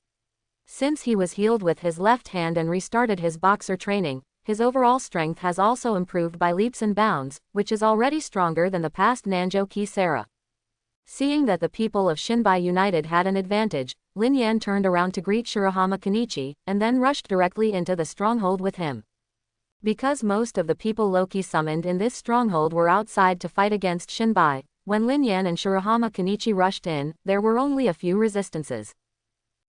Since he was healed with his left hand and restarted his boxer training, his overall strength has also improved by leaps and bounds, which is already stronger than the past Nanjo Kisara. Seeing that the people of Shinbai United had an advantage, Lin Yan turned around to greet Shirahama Kenichi, and then rushed directly into the stronghold with him. Because most of the people Loki summoned in this stronghold were outside to fight against Shinbai, when Lin Yan and Shirahama Kenichi rushed in, there were only a few resistances.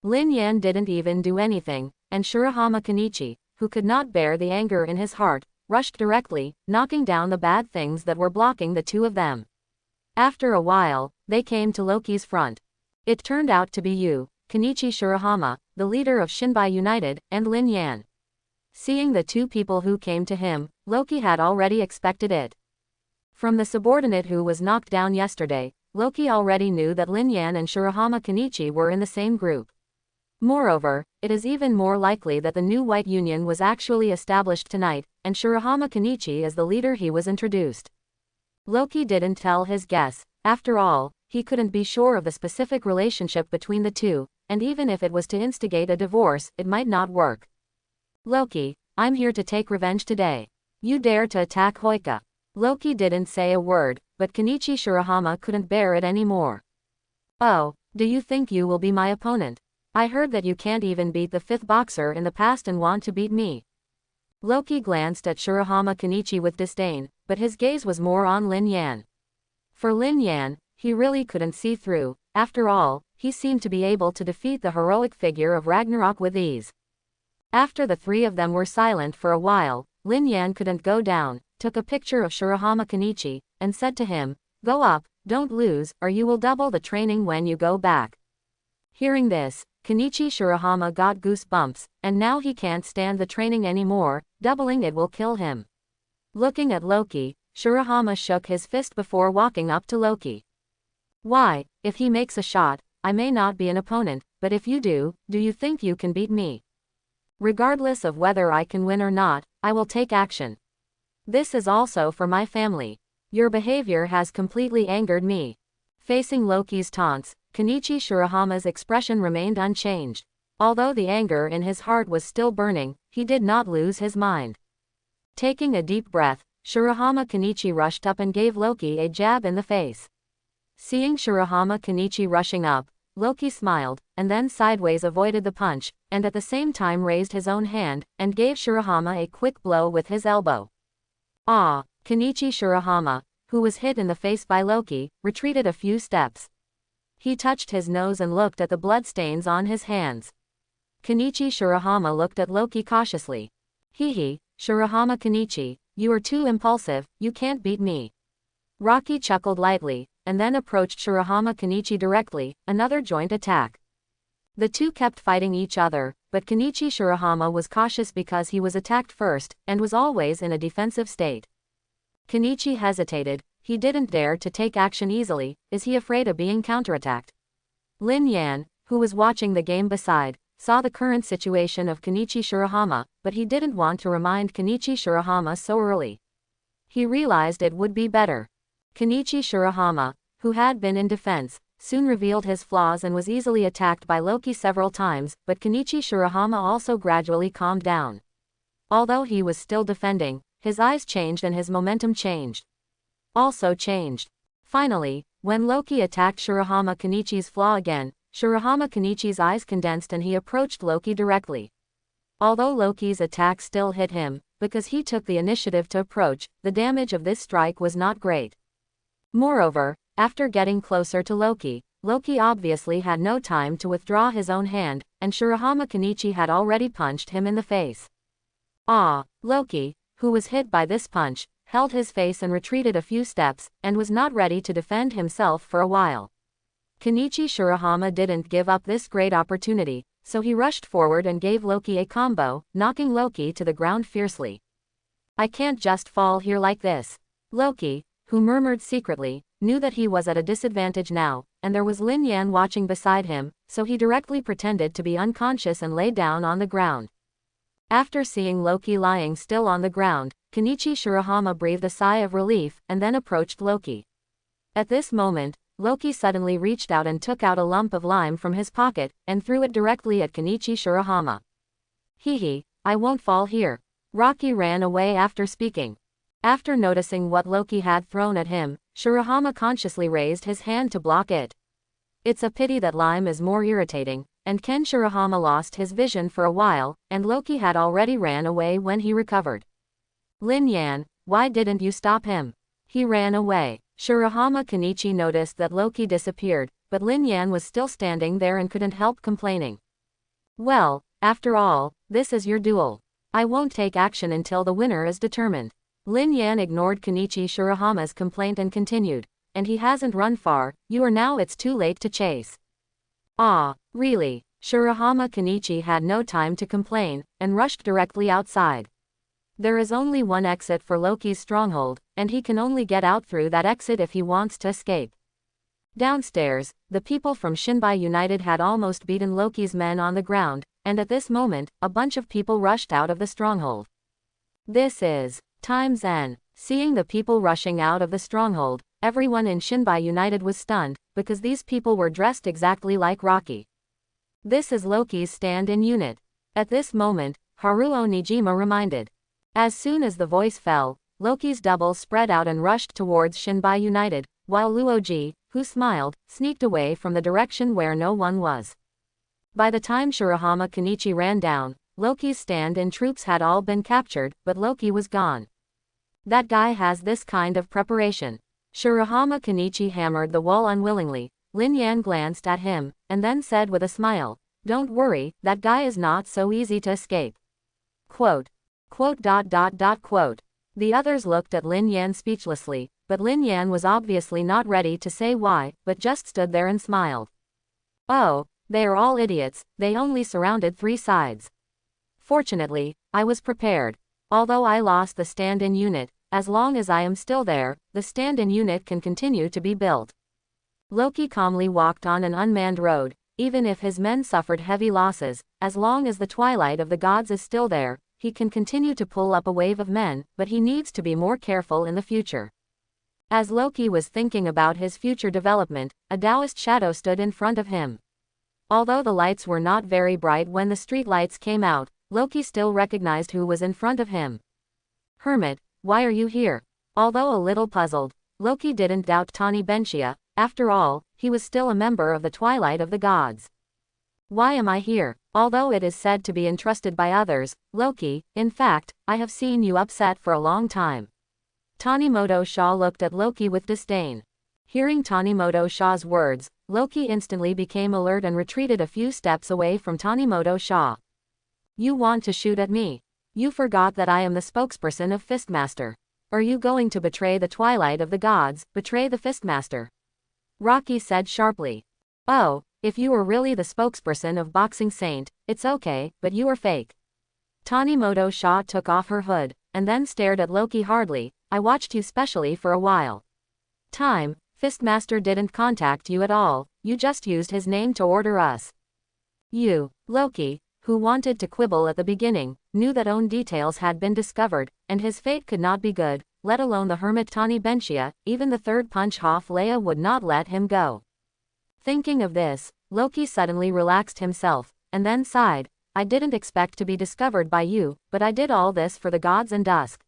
Lin Yan didn't even do anything, and Shirahama Kenichi, who could not bear the anger in his heart, rushed directly, knocking down the bad things that were blocking the two of them. After a while, they came to Loki's front. It turned out to be you, Kenichi Shirahama, the leader of Shinbai United, and Lin Yan. Seeing the two people who came to him, Loki had already expected it. From the subordinate who was knocked down yesterday, Loki already knew that Lin Yan and Shirahama Kenichi were in the same group. Moreover, it is even more likely that the new White Union was actually established tonight, and Shirahama Kenichi is the leader he was introduced. Loki didn't tell his guess. After all, he couldn't be sure of the specific relationship between the two, and even if it was to instigate a divorce, it might not work. Loki, I'm here to take revenge today. You dare to attack Hoika. Loki didn't say a word, but Kenichi Shirahama couldn't bear it anymore. Oh, do you think you will be my opponent? I heard that you can't even beat the 5th boxer in the past and want to beat me. Loki glanced at Shirahama Kenichi with disdain, but his gaze was more on Lin Yan. For Lin Yan, he really couldn't see through. After all, he seemed to be able to defeat the heroic figure of Ragnarok with ease. After the three of them were silent for a while, Lin Yan couldn't go down, took a picture of Shirahama Kenichi, and said to him, "Go up, don't lose, or you will double the training when you go back." Hearing this, Kenichi Shirahama got goosebumps, and now he can't stand the training anymore, doubling it will kill him. Looking at Loki, Shirahama shook his fist before walking up to Loki. "Why, if he makes a shot, I may not be an opponent, but if you do you think you can beat me? Regardless of whether I can win or not, I will take action. This is also for my family. Your behavior has completely angered me." Facing Loki's taunts, Kenichi Shirahama's expression remained unchanged. Although the anger in his heart was still burning, he did not lose his mind. Taking a deep breath, Shirahama Kenichi rushed up and gave Loki a jab in the face. Seeing Shirahama Kenichi rushing up, Loki smiled, and then sideways avoided the punch, and at the same time raised his own hand, and gave Shirahama a quick blow with his elbow. Ah! Kenichi Shirahama, who was hit in the face by Loki, retreated a few steps. He touched his nose and looked at the bloodstains on his hands. Kenichi Shirahama looked at Loki cautiously. "Hehe, Shirahama Kenichi, you are too impulsive, you can't beat me." Rocky chuckled lightly, and then approached Shirahama Kenichi directly, another joint attack. The two kept fighting each other, but Kenichi Shirahama was cautious because he was attacked first, and was always in a defensive state. Kenichi hesitated, he didn't dare to take action easily, is he afraid of being counterattacked? Lin Yan, who was watching the game beside, saw the current situation of Kenichi Shirahama, but he didn't want to remind Kenichi Shirahama so early. He realized it would be better. Kenichi Shirahama, who had been in defense, soon revealed his flaws and was easily attacked by Loki several times, but Kenichi Shirahama also gradually calmed down. Although he was still defending, his eyes changed and his momentum also changed. Finally, when Loki attacked Shirahama Kenichi's flaw again, Shirahama Kenichi's eyes condensed and he approached Loki directly. Although Loki's attack still hit him, because he took the initiative to approach, the damage of this strike was not great. Moreover, after getting closer to Loki, Loki obviously had no time to withdraw his own hand, and Shirahama Kenichi had already punched him in the face. Ah! Loki, who was hit by this punch, held his face and retreated a few steps, and was not ready to defend himself for a while. Kenichi Shirahama didn't give up this great opportunity, so he rushed forward and gave Loki a combo, knocking Loki to the ground fiercely. "I can't just fall here like this." Loki, who murmured secretly, knew that he was at a disadvantage now, and there was Lin Yan watching beside him, so he directly pretended to be unconscious and lay down on the ground. After seeing Loki lying still on the ground, Kenichi Shirahama breathed a sigh of relief, and then approached Loki. At this moment, Loki suddenly reached out and took out a lump of lime from his pocket, and threw it directly at Kenichi Shirahama. "Hehe, I won't fall here." Rocky ran away after speaking. After noticing what Loki had thrown at him, Shirahama consciously raised his hand to block it. It's a pity that lime is more irritating, and Ken Shirahama lost his vision for a while, and Loki had already ran away when he recovered. "Lin Yan, why didn't you stop him? He ran away." Shirahama Kenichi noticed that Loki disappeared, but Lin Yan was still standing there and couldn't help complaining. "Well, after all, this is your duel. I won't take action until the winner is determined." Lin Yan ignored Kenichi Shirahama's complaint and continued, "And he hasn't run far, it's too late to chase." "Ah, really?" Shirahama Kenichi had no time to complain, and rushed directly outside. There is only one exit for Loki's stronghold, and he can only get out through that exit if he wants to escape. Downstairs, the people from Shinbai United had almost beaten Loki's men on the ground, and at this moment, a bunch of people rushed out of the stronghold. This is times N. Seeing the people rushing out of the stronghold, everyone in Shinbai United was stunned, because these people were dressed exactly like Rocky. This is Loki's stand-in unit. At this moment, Haruo Nijima reminded. As soon as the voice fell, Loki's double spread out and rushed towards Shinbai United, while Luoji, who smiled, sneaked away from the direction where no one was. By the time Shirahama Kenichi ran down, Loki's stand-in troops had all been captured, but Loki was gone. That guy has this kind of preparation. Shirahama Kenichi hammered the wall unwillingly. Lin Yan glanced at him, and then said with a smile, "Don't worry, that guy is not so easy to escape." Quote. Quote. The others looked at Lin Yan speechlessly, but Lin Yan was obviously not ready to say why, but just stood there and smiled. Oh, they are all idiots, they only surrounded 3 sides. Fortunately, I was prepared. Although I lost the stand-in unit, as long as I am still there, the stand-in unit can continue to be built. Loki calmly walked on an unmanned road. Even if his men suffered heavy losses, as long as the twilight of the gods is still there, he can continue to pull up a wave of men, but he needs to be more careful in the future. As Loki was thinking about his future development, a Taoist shadow stood in front of him. Although the lights were not very bright when the street lights came out, Loki still recognized who was in front of him. "Hermit, why are you here?" Although a little puzzled, Loki didn't doubt Tani Benshia. After all, he was still a member of the Twilight of the Gods. "Why am I here?" Although it is said to be entrusted by others, Loki, in fact, I have seen you upset for a long time. Tanimoto Shaw looked at Loki with disdain. Hearing Tanimoto Shaw's words, Loki instantly became alert and retreated a few steps away from Tanimoto Shaw. "You want to shoot at me? You forgot that I am the spokesperson of Fistmaster. Are you going to betray the Twilight of the Gods, betray the Fistmaster?" Rocky said sharply. "Oh, if you were really the spokesperson of Boxing Saint, it's okay, but you are fake." Tanimoto Shaw took off her hood, and then stared at Loki hardly. "I watched you specially for a while. Fistmaster didn't contact you at all, you just used his name to order us." You, Loki, who wanted to quibble at the beginning, knew that own details had been discovered, and his fate could not be good, let alone the hermit Tani Benshia. Even the third punch Hoff Leia would not let him go. Thinking of this, Loki suddenly relaxed himself, and then sighed. "I didn't expect to be discovered by you, but I did all this for the gods and dusk."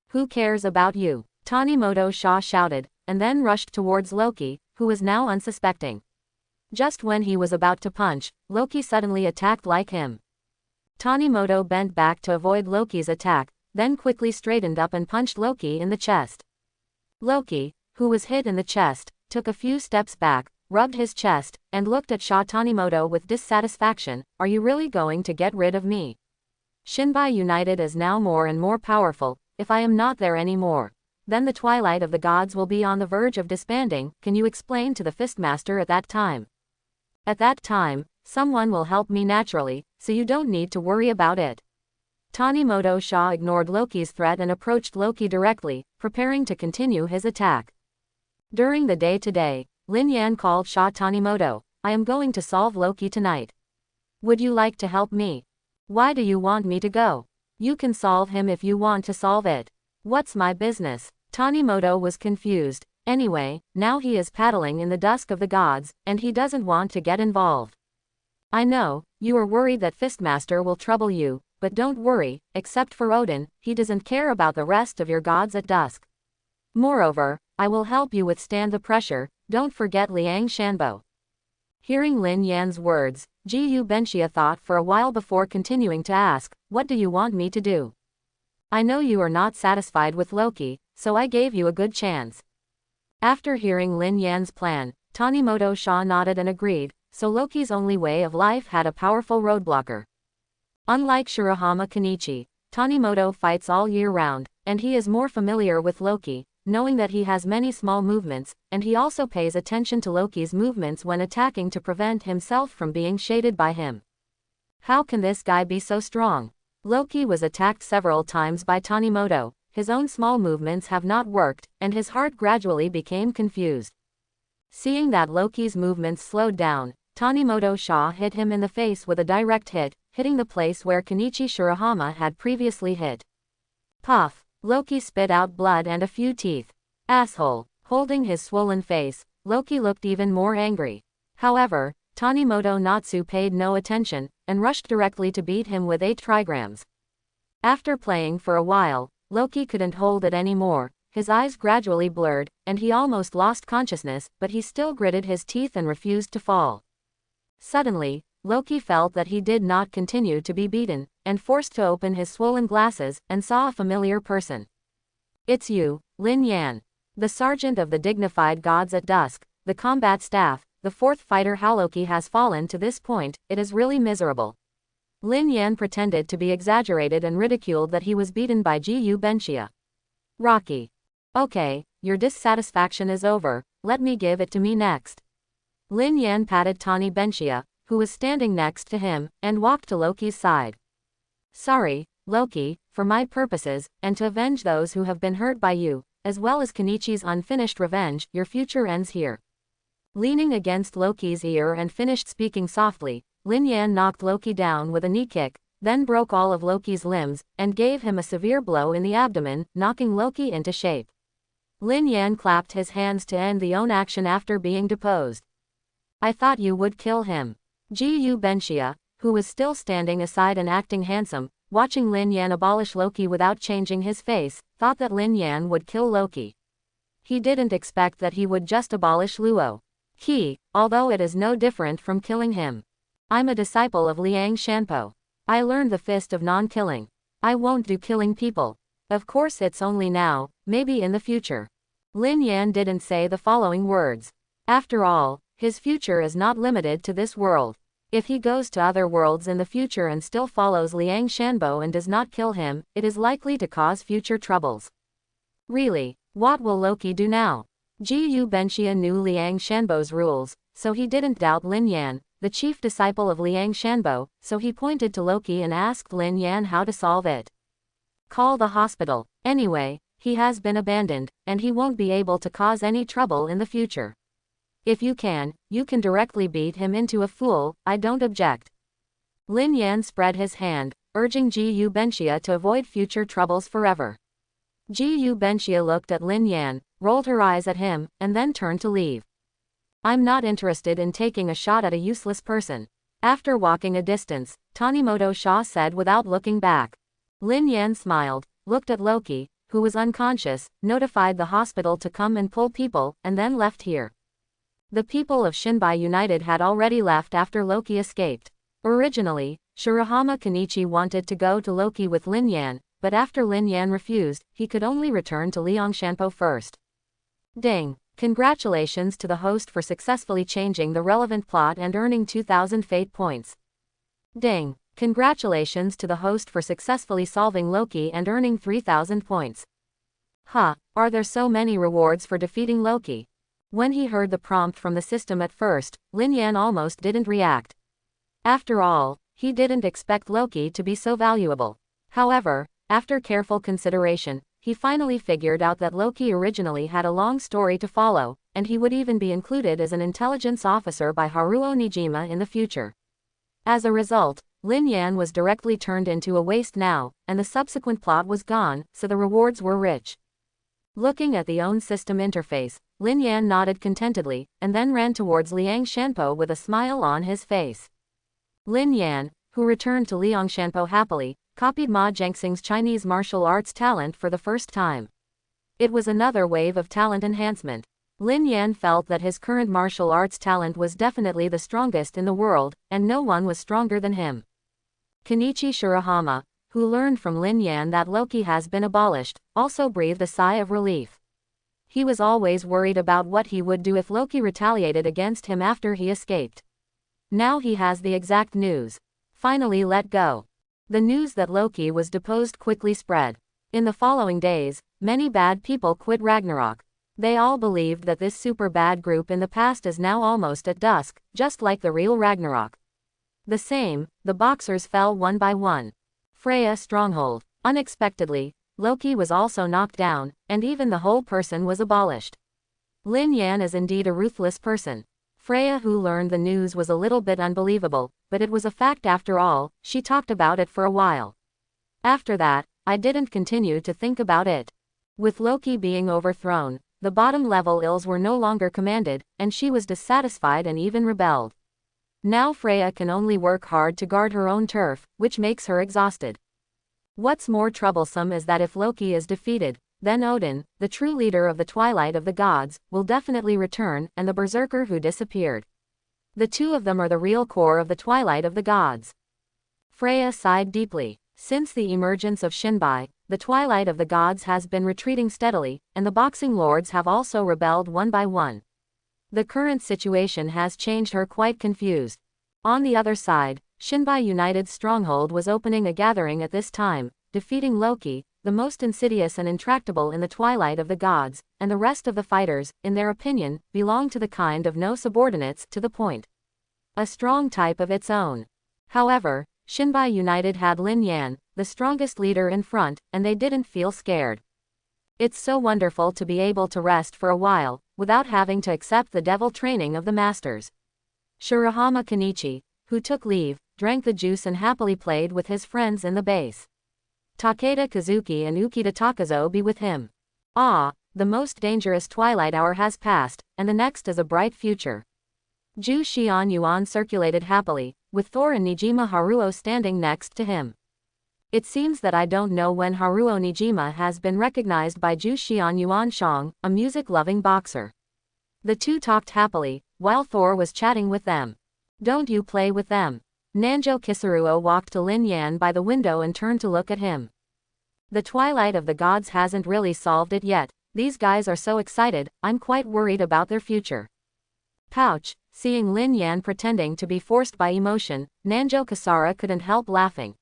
"Who cares about you?" Tanimoto Shaw shouted, and then rushed towards Loki, who was now unsuspecting. Just when he was about to punch, Loki suddenly attacked like him. Tanimoto bent back to avoid Loki's attack, then quickly straightened up and punched Loki in the chest. Loki, who was hit in the chest, took a few steps back, rubbed his chest, and looked at Shaw Tanimoto with dissatisfaction. "Are you really going to get rid of me? Shinbai United is now more and more powerful. If I am not there anymore, then the Twilight of the Gods will be on the verge of disbanding. Can you explain to the Fistmaster at that time? At that time, someone will help me naturally, so you don't need to worry about it." Tanimoto Shaw ignored Loki's threat and approached Loki directly, preparing to continue his attack. During the day today, Lin Yan called Shaw Tanimoto. "I am going to solve Loki tonight. Would you like to help me?" "Why do you want me to go? You can solve him if you want to solve it. What's my business?" Tanimoto was confused. Anyway, now he is paddling in the dusk of the gods, and he doesn't want to get involved. "I know, you are worried that Fistmaster will trouble you, but don't worry, except for Odin, he doesn't care about the rest of your gods at dusk. Moreover, I will help you withstand the pressure. Don't forget Liang Shanbo." Hearing Lin Yan's words, Gu Benshia thought for a while before continuing to ask, "What do you want me to do? I know you are not satisfied with Loki, so I gave you a good chance." After hearing Lin Yan's plan, Tanimoto Shaw nodded and agreed, so Loki's only way of life had a powerful roadblocker. Unlike Shirahama Kenichi, Tanimoto fights all year round, and he is more familiar with Loki, knowing that he has many small movements, and he also pays attention to Loki's movements when attacking to prevent himself from being shaded by him. How can this guy be so strong? Loki was attacked several times by Tanimoto. His own small movements have not worked, and his heart gradually became confused. Seeing that Loki's movements slowed down, Tanimoto Shaw hit him in the face with a direct hit, hitting the place where Kenichi Shirahama had previously hit. Puff! Loki spit out blood and a few teeth. Asshole! Holding his swollen face, Loki looked even more angry. However, Tanimoto Natsu paid no attention, and rushed directly to beat him with 8 trigrams. After playing for a while, Loki couldn't hold it anymore. His eyes gradually blurred, and he almost lost consciousness, but he still gritted his teeth and refused to fall. Suddenly, Loki felt that he did not continue to be beaten, and forced to open his swollen glasses, and saw a familiar person. "It's you, Lin Yan. The sergeant of the dignified gods at dusk, the combat staff, the fourth fighter. How Loki has fallen to this point, it is really miserable." Lin Yan pretended to be exaggerated and ridiculed that he was beaten by Gu Benxia. "Rocky. Okay, your dissatisfaction is over, let me give it to me next." Lin Yan patted Tani Benxia, who was standing next to him, and walked to Loki's side. "Sorry, Loki, for my purposes, and to avenge those who have been hurt by you, as well as Kenichi's unfinished revenge, your future ends here." Leaning against Loki's ear and finished speaking softly, Lin Yan knocked Loki down with a knee kick, then broke all of Loki's limbs, and gave him a severe blow in the abdomen, knocking Loki into shape. Lin Yan clapped his hands to end the own action after being deposed. "I thought you would kill him." Gu Benxia, who was still standing aside and acting handsome, watching Lin Yan abolish Loki without changing his face, thought that Lin Yan would kill Loki. He didn't expect that he would just abolish Luo Qi, although it is no different from killing him. "I'm a disciple of Liang Shanpo. I learned the fist of non-killing. I won't do killing people. Of course it's only now, maybe in the future." Lin Yan didn't say the following words. After all, his future is not limited to this world. If he goes to other worlds in the future and still follows Liang Shanbo and does not kill him, it is likely to cause future troubles. Really, what will Loki do now? Gu Benxia knew Liang Shanbo's rules, so he didn't doubt Lin Yan, the chief disciple of Liang Shanbo, so he pointed to Loki and asked Lin Yan how to solve it. "Call the hospital. Anyway, he has been abandoned, and he won't be able to cause any trouble in the future. If you can directly beat him into a fool, I don't object." Lin Yan spread his hand, urging Gu Benxia to avoid future troubles forever. Gu Benxia looked at Lin Yan, rolled her eyes at him, and then turned to leave. "I'm not interested in taking a shot at a useless person." After walking a distance, Tanimoto Shaw said without looking back. Lin Yan smiled, looked at Loki, who was unconscious, notified the hospital to come and pull people, and then left here. The people of Shinbai United had already left after Loki escaped. Originally, Shirahama Kenichi wanted to go to Loki with Lin Yan, but after Lin Yan refused, he could only return to Liangshanpo first. Ding! Congratulations to the host for successfully changing the relevant plot and earning 2000 fate points. Ding! Congratulations to the host for successfully solving Loki and earning 3000 points. Are there so many rewards for defeating Loki? When he heard the prompt from the system at first, Lin Yan almost didn't react. After all, he didn't expect Loki to be so valuable. However, after careful consideration, he finally figured out that Loki originally had a long story to follow, and he would even be included as an intelligence officer by Haruo Nijima in the future. As a result, Lin Yan was directly turned into a waste now, and the subsequent plot was gone, so the rewards were rich. Looking at the own system interface, Lin Yan nodded contentedly, and then ran towards Liang Shanpo with a smile on his face. Lin Yan, who returned to Liangshanpo happily, copied Ma Zhengxing's Chinese martial arts talent for the first time. It was another wave of talent enhancement. Lin Yan felt that his current martial arts talent was definitely the strongest in the world, and no one was stronger than him. Kenichi Shirahama, who learned from Lin Yan that Loki has been abolished, also breathed a sigh of relief. He was always worried about what he would do if Loki retaliated against him after he escaped. Now he has the exact news. Finally let go. The news that Loki was deposed quickly spread. In the following days, many bad people quit Ragnarok. They all believed that this super bad group in the past is now almost at dusk, just like the real Ragnarok. The boxers fell one by one. Freya stronghold. Unexpectedly, Loki was also knocked down, and even the whole person was abolished. Lin Yan is indeed a ruthless person. Freya, who learned the news, was a little bit unbelievable, but it was a fact after all. She talked about it for a while. After that, I didn't continue to think about it. With Loki being overthrown, the bottom-level ills were no longer commanded, and she was dissatisfied and even rebelled. Now Freya can only work hard to guard her own turf, which makes her exhausted. What's more troublesome is that if Loki is defeated, then Odin, the true leader of the twilight of the gods, will definitely return, and the berserker who disappeared. The two of them are the real core of the twilight of the gods. Freya sighed deeply. Since the emergence of Shinbai, the twilight of the gods has been retreating steadily, and the boxing lords have also rebelled one by one. The current situation has changed her quite confused. On the other side, Shinbai United's stronghold was opening a gathering at this time, defeating Loki, the most insidious and intractable in the twilight of the gods, and the rest of the fighters, in their opinion, belong to the kind of no subordinates to the point. A strong type of its own. However, Shinbai United had Lin Yan, the strongest leader in front, and they didn't feel scared. It's so wonderful to be able to rest for a while, without having to accept the devil training of the masters. Shirahama Kenichi, who took leave, drank the juice and happily played with his friends in the base. Takeda Kazuki and Ukita Takazo be with him. Ah, the most dangerous twilight hour has passed, and the next is a bright future. Ju Xian Yuan circulated happily, with Thor and Nijima Haruo standing next to him. It seems that I don't know when Haruo Nijima has been recognized by Ju Xian Yuan Shang, a music-loving boxer. The two talked happily, while Thor was chatting with them. Don't you play with them. Nanjo Kisaruo walked to Lin Yan by the window and turned to look at him. The twilight of the gods hasn't really solved it yet. These guys are so excited, I'm quite worried about their future. Pouch, seeing Lin Yan pretending to be forced by emotion, Nanjo Kisara couldn't help laughing.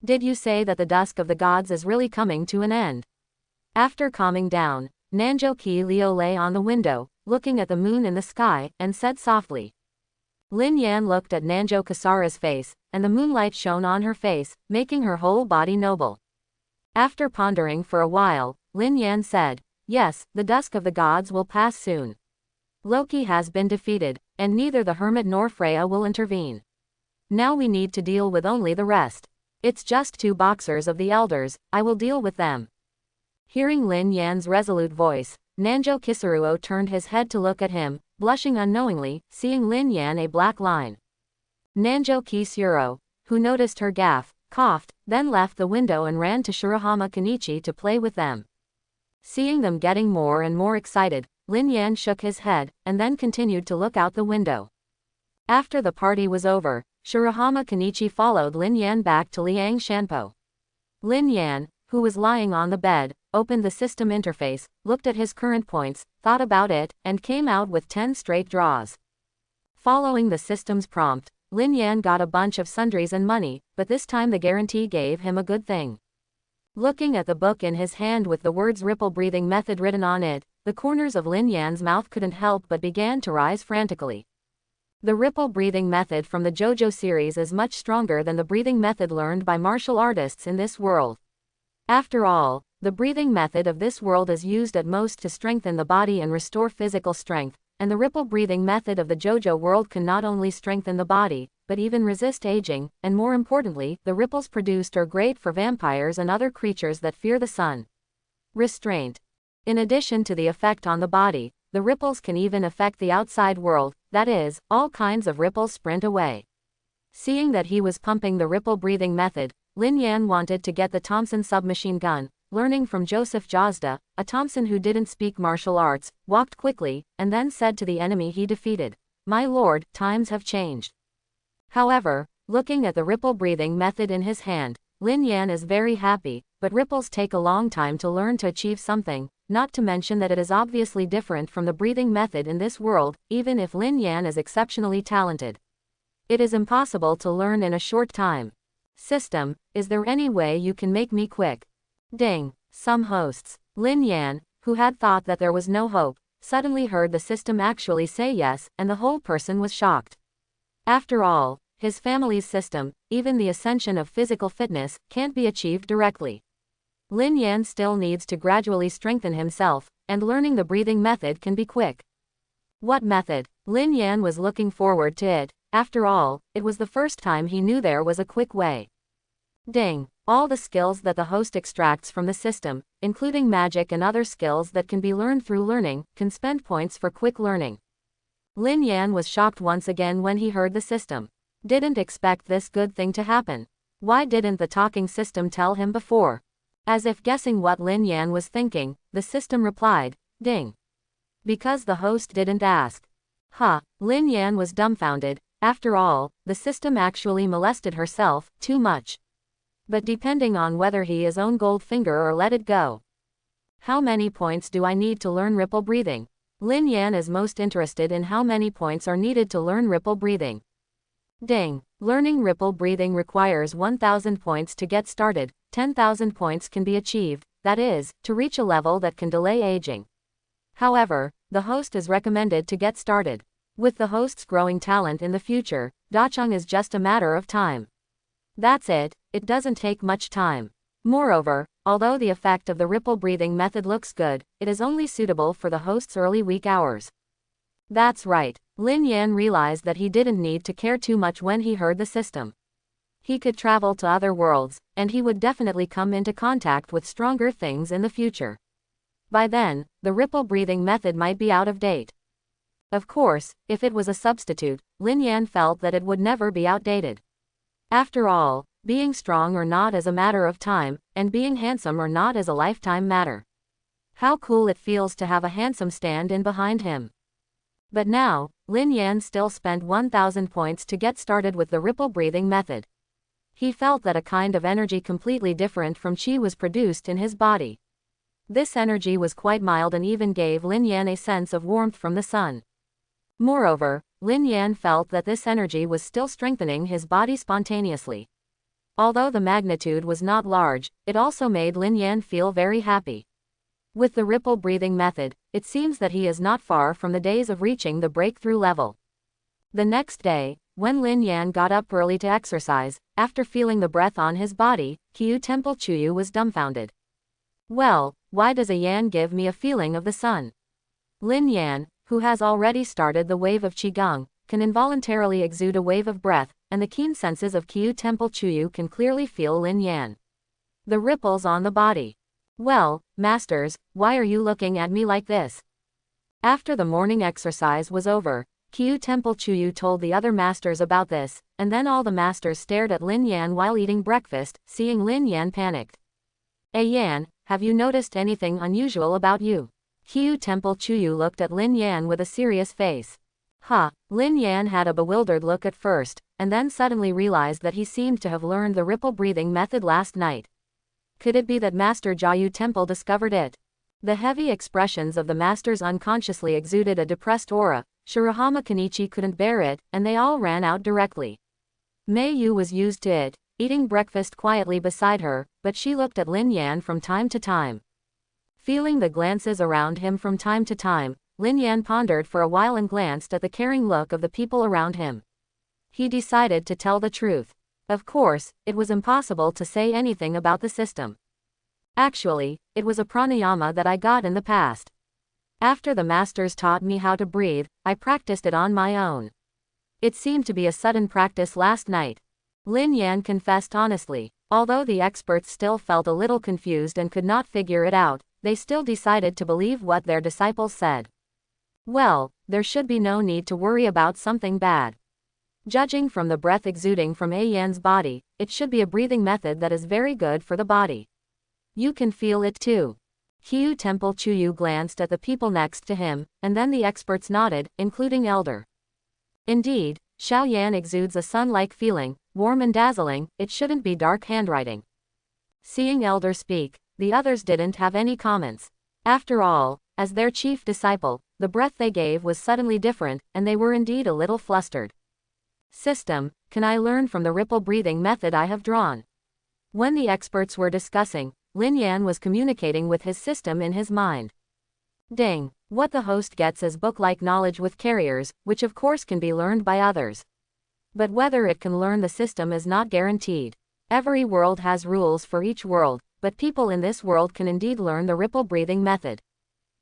Did you say that the dusk of the gods is really coming to an end? After calming down, Nanjo Ki Leo lay on the window, looking at the moon in the sky, and said softly. Lin Yan looked at Nanjo Kisara's face, and the moonlight shone on her face, making her whole body noble. After pondering for a while, Lin Yan said, yes, the dusk of the gods will pass soon. Loki has been defeated, and neither the hermit nor Freya will intervene. Now we need to deal with only the rest. It's just two boxers of the elders, I will deal with them. Hearing Lin Yan's resolute voice, Nanjo Kisaruo turned his head to look at him, blushing unknowingly, seeing Lin Yan a black line. Nanjo Kisuro, who noticed her gaffe, coughed, then left the window and ran to Shirahama Kenichi to play with them. Seeing them getting more and more excited, Lin Yan shook his head, and then continued to look out the window. After the party was over, Shirahama Kenichi followed Lin Yan back to Liang Shanpo. Lin Yan, who was lying on the bed, opened the system interface, looked at his current points, thought about it, and came out with 10 straight draws. Following the system's prompt, Lin Yan got a bunch of sundries and money, but this time the guarantee gave him a good thing. Looking at the book in his hand with the words ripple breathing method written on it, the corners of Lin Yan's mouth couldn't help but began to rise frantically. The ripple breathing method from the JoJo series is much stronger than the breathing method learned by martial artists in this world. After all, the breathing method of this world is used at most to strengthen the body and restore physical strength, and the ripple breathing method of the JoJo world can not only strengthen the body, but even resist aging, and more importantly, the ripples produced are great for vampires and other creatures that fear the sun. Restraint. In addition to the effect on the body, the ripples can even affect the outside world, that is, all kinds of ripples sprint away. Seeing that he was pumping the ripple breathing method, Lin Yan wanted to get the Thompson submachine gun, learning from Joseph Jazda, a Thompson who didn't speak martial arts, walked quickly, and then said to the enemy he defeated, "My lord, times have changed." However, looking at the ripple breathing method in his hand, Lin Yan is very happy, but ripples take a long time to learn to achieve something, not to mention that it is obviously different from the breathing method in this world, even if Lin Yan is exceptionally talented. It is impossible to learn in a short time. System, is there any way you can make me quick? Ding. Some hosts. Lin Yan, who had thought that there was no hope, suddenly heard the system actually say yes, and the whole person was shocked. After all, his family's system, even the ascension of physical fitness, can't be achieved directly. Lin Yan still needs to gradually strengthen himself, and learning the breathing method can be quick. What method? Lin Yan was looking forward to it. After all, it was the first time he knew there was a quick way. Ding. All the skills that the host extracts from the system, including magic and other skills that can be learned through learning, can spend points for quick learning. Lin Yan was shocked once again when he heard the system. Didn't expect this good thing to happen. Why didn't the talking system tell him before? As if guessing what Lin Yan was thinking, the system replied, "Ding." Because the host didn't ask. Lin Yan was dumbfounded. After all, the system actually molested herself, too much. But depending on whether he is own Goldfinger or let it go. How many points do I need to learn ripple breathing? Lin Yan is most interested in how many points are needed to learn ripple breathing. Ding. Learning ripple breathing requires 1,000 points to get started. 10,000 points can be achieved, that is, to reach a level that can delay aging. However, the host is recommended to get started. With the host's growing talent in the future, Dacheng is just a matter of time. That's it doesn't take much time. Moreover, although the effect of the ripple breathing method looks good, it is only suitable for the host's early weak hours. That's right, Lin Yan realized that he didn't need to care too much when he heard the system. He could travel to other worlds, and he would definitely come into contact with stronger things in the future. By then, the ripple breathing method might be out of date. Of course, if it was a substitute, Lin Yan felt that it would never be outdated. After all, being strong or not is a matter of time, and being handsome or not is a lifetime matter. How cool it feels to have a handsome stand-in behind him. But now, Lin Yan still spent 1,000 points to get started with the ripple breathing method. He felt that a kind of energy completely different from qi was produced in his body. This energy was quite mild and even gave Lin Yan a sense of warmth from the sun. Moreover, Lin Yan felt that this energy was still strengthening his body spontaneously. Although the magnitude was not large, it also made Lin Yan feel very happy. With the ripple breathing method, it seems that he is not far from the days of reaching the breakthrough level. The next day, when Lin Yan got up early to exercise, after feeling the breath on his body, Qiu Temple Chuyu was dumbfounded. Well, why does a yan give me a feeling of the sun? Lin Yan, who has already started the wave of Qigong, can involuntarily exude a wave of breath, and the keen senses of Qiu Temple Chuyu can clearly feel Lin Yan. The ripples on the body. Well, masters, why are you looking at me like this? After the morning exercise was over, Qiu Temple Chuyu told the other masters about this, and then all the masters stared at Lin Yan while eating breakfast, seeing Lin Yan panicked. Yan, have you noticed anything unusual about you? Qiu Temple Chuyu looked at Lin Yan with a serious face. Lin Yan had a bewildered look at first, and then suddenly realized that he seemed to have learned the ripple breathing method last night. Could it be that Master Jiayu Temple discovered it? The heavy expressions of the masters unconsciously exuded a depressed aura. Shirahama Kenichi couldn't bear it, and they all ran out directly. Mei Yu was used to it, eating breakfast quietly beside her, but she looked at Lin Yan from time to time. Feeling the glances around him from time to time, Lin Yan pondered for a while and glanced at the caring look of the people around him. He decided to tell the truth. Of course, it was impossible to say anything about the system. Actually, it was a pranayama that I got in the past. After the masters taught me how to breathe, I practiced it on my own. It seemed to be a sudden practice last night. Lin Yan confessed honestly. Although the experts still felt a little confused and could not figure it out, they still decided to believe what their disciples said. Well, there should be no need to worry about something bad. Judging from the breath exuding from Yan's body, it should be a breathing method that is very good for the body. You can feel it too. Qiu Temple Chuyu glanced at the people next to him, and then the experts nodded, including Elder. Indeed, Xiao Yan exudes a sun-like feeling, warm and dazzling. It shouldn't be dark handwriting. Seeing Elder speak, the others didn't have any comments. After all, as their chief disciple, the breath they gave was suddenly different, and they were indeed a little flustered. System, can I learn from the ripple breathing method I have drawn? When the experts were discussing, Lin Yan was communicating with his system in his mind. Ding. What the host gets is book-like knowledge with carriers, which of course can be learned by others. But whether it can learn the system is not guaranteed. Every world has rules for each world, but people in this world can indeed learn the ripple breathing method.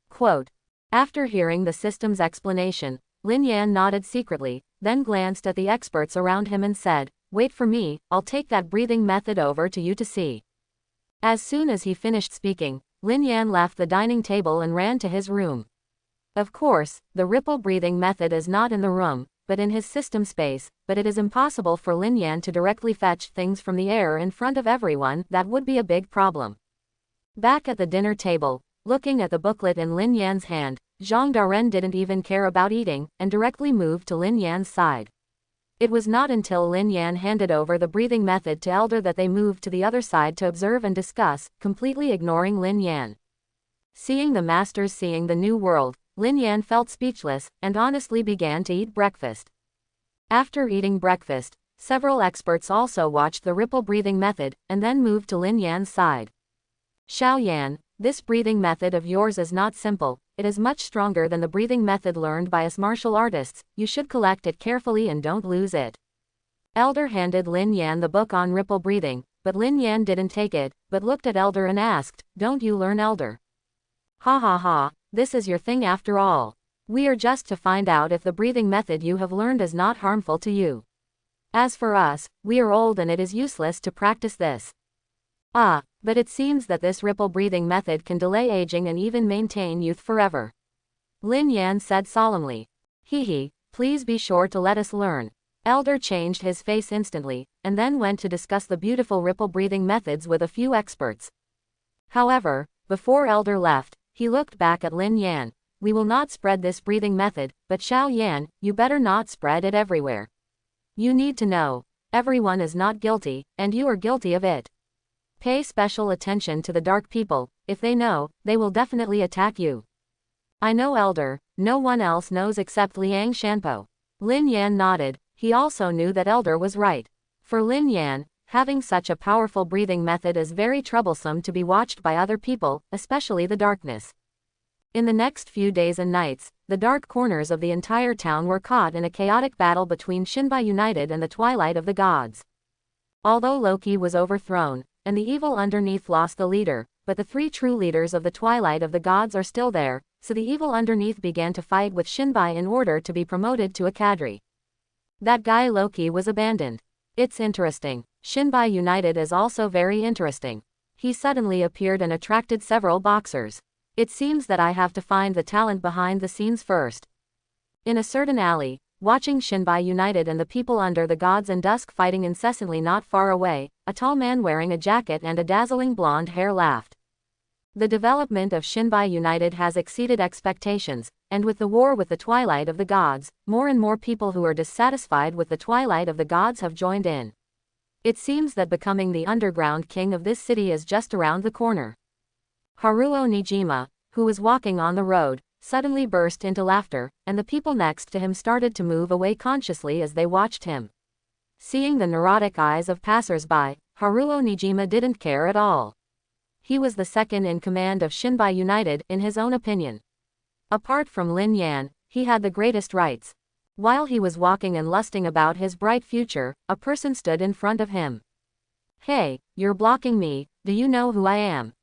Quote. After hearing the system's explanation, Lin Yan nodded secretly, then glanced at the experts around him and said, "Wait for me, I'll take that breathing method over to you to see." As soon as he finished speaking, Lin Yan left the dining table and ran to his room. Of course, the ripple breathing method is not in the room, but in his system space, but it is impossible for Lin Yan to directly fetch things from the air in front of everyone. That would be a big problem. Back at the dinner table, looking at the booklet in Lin Yan's hand, Zhang Daren didn't even care about eating, and directly moved to Lin Yan's side. It was not until Lin Yan handed over the breathing method to Elder that they moved to the other side to observe and discuss, completely ignoring Lin Yan. Seeing the masters seeing the new world, Lin Yan felt speechless, and honestly began to eat breakfast. After eating breakfast, several experts also watched the ripple breathing method, and then moved to Lin Yan's side. Xiao Yan, this breathing method of yours is not simple, it is much stronger than the breathing method learned by us martial artists, you should collect it carefully and don't lose it. Elder handed Lin Yan the book on ripple breathing, but Lin Yan didn't take it, but looked at Elder and asked, "Don't you learn, Elder?" "Ha ha ha, this is your thing after all. We are just to find out if the breathing method you have learned is not harmful to you. As for us, we are old and it is useless to practice this." "Ah, but it seems that this ripple breathing method can delay aging and even maintain youth forever," Lin Yan said solemnly. "Hee, please be sure to let us learn." Elder changed his face instantly, and then went to discuss the beautiful ripple breathing methods with a few experts. However, before Elder left, he looked back at Lin Yan. "We will not spread this breathing method, but Xiao Yan, you better not spread it everywhere. You need to know, everyone is not guilty, and you are guilty of it. Pay special attention to the dark people, if they know, they will definitely attack you." "I know, Elder, no one else knows except Liang Shanpo." Lin Yan nodded, he also knew that Elder was right. For Lin Yan, having such a powerful breathing method is very troublesome to be watched by other people, especially the darkness. In the next few days and nights, the dark corners of the entire town were caught in a chaotic battle between Shinbai United and the Twilight of the Gods. Although Loki was overthrown, and the evil underneath lost the leader, but the three true leaders of the Twilight of the Gods are still there, so the evil underneath began to fight with Shinbai in order to be promoted to a cadre. That guy Loki was abandoned. It's interesting. Shinbai United is also very interesting. He suddenly appeared and attracted several boxers. It seems that I have to find the talent behind the scenes first. In a certain alley, watching Shinbai United and the people under the gods and dusk fighting incessantly not far away, a tall man wearing a jacket and a dazzling blonde hair laughed. The development of Shinbai United has exceeded expectations, and with the war with the Twilight of the Gods, more and more people who are dissatisfied with the Twilight of the Gods have joined in. It seems that becoming the underground king of this city is just around the corner. Haruo Nijima, who was walking on the road, suddenly burst into laughter, and the people next to him started to move away consciously as they watched him. Seeing the neurotic eyes of passers-by, Haruo Nijima didn't care at all. He was the second in command of Shinbai United, in his own opinion. Apart from Lin Yan, he had the greatest rights. While he was walking and lusting about his bright future, a person stood in front of him. "Hey, you're blocking me, do you know who I am?"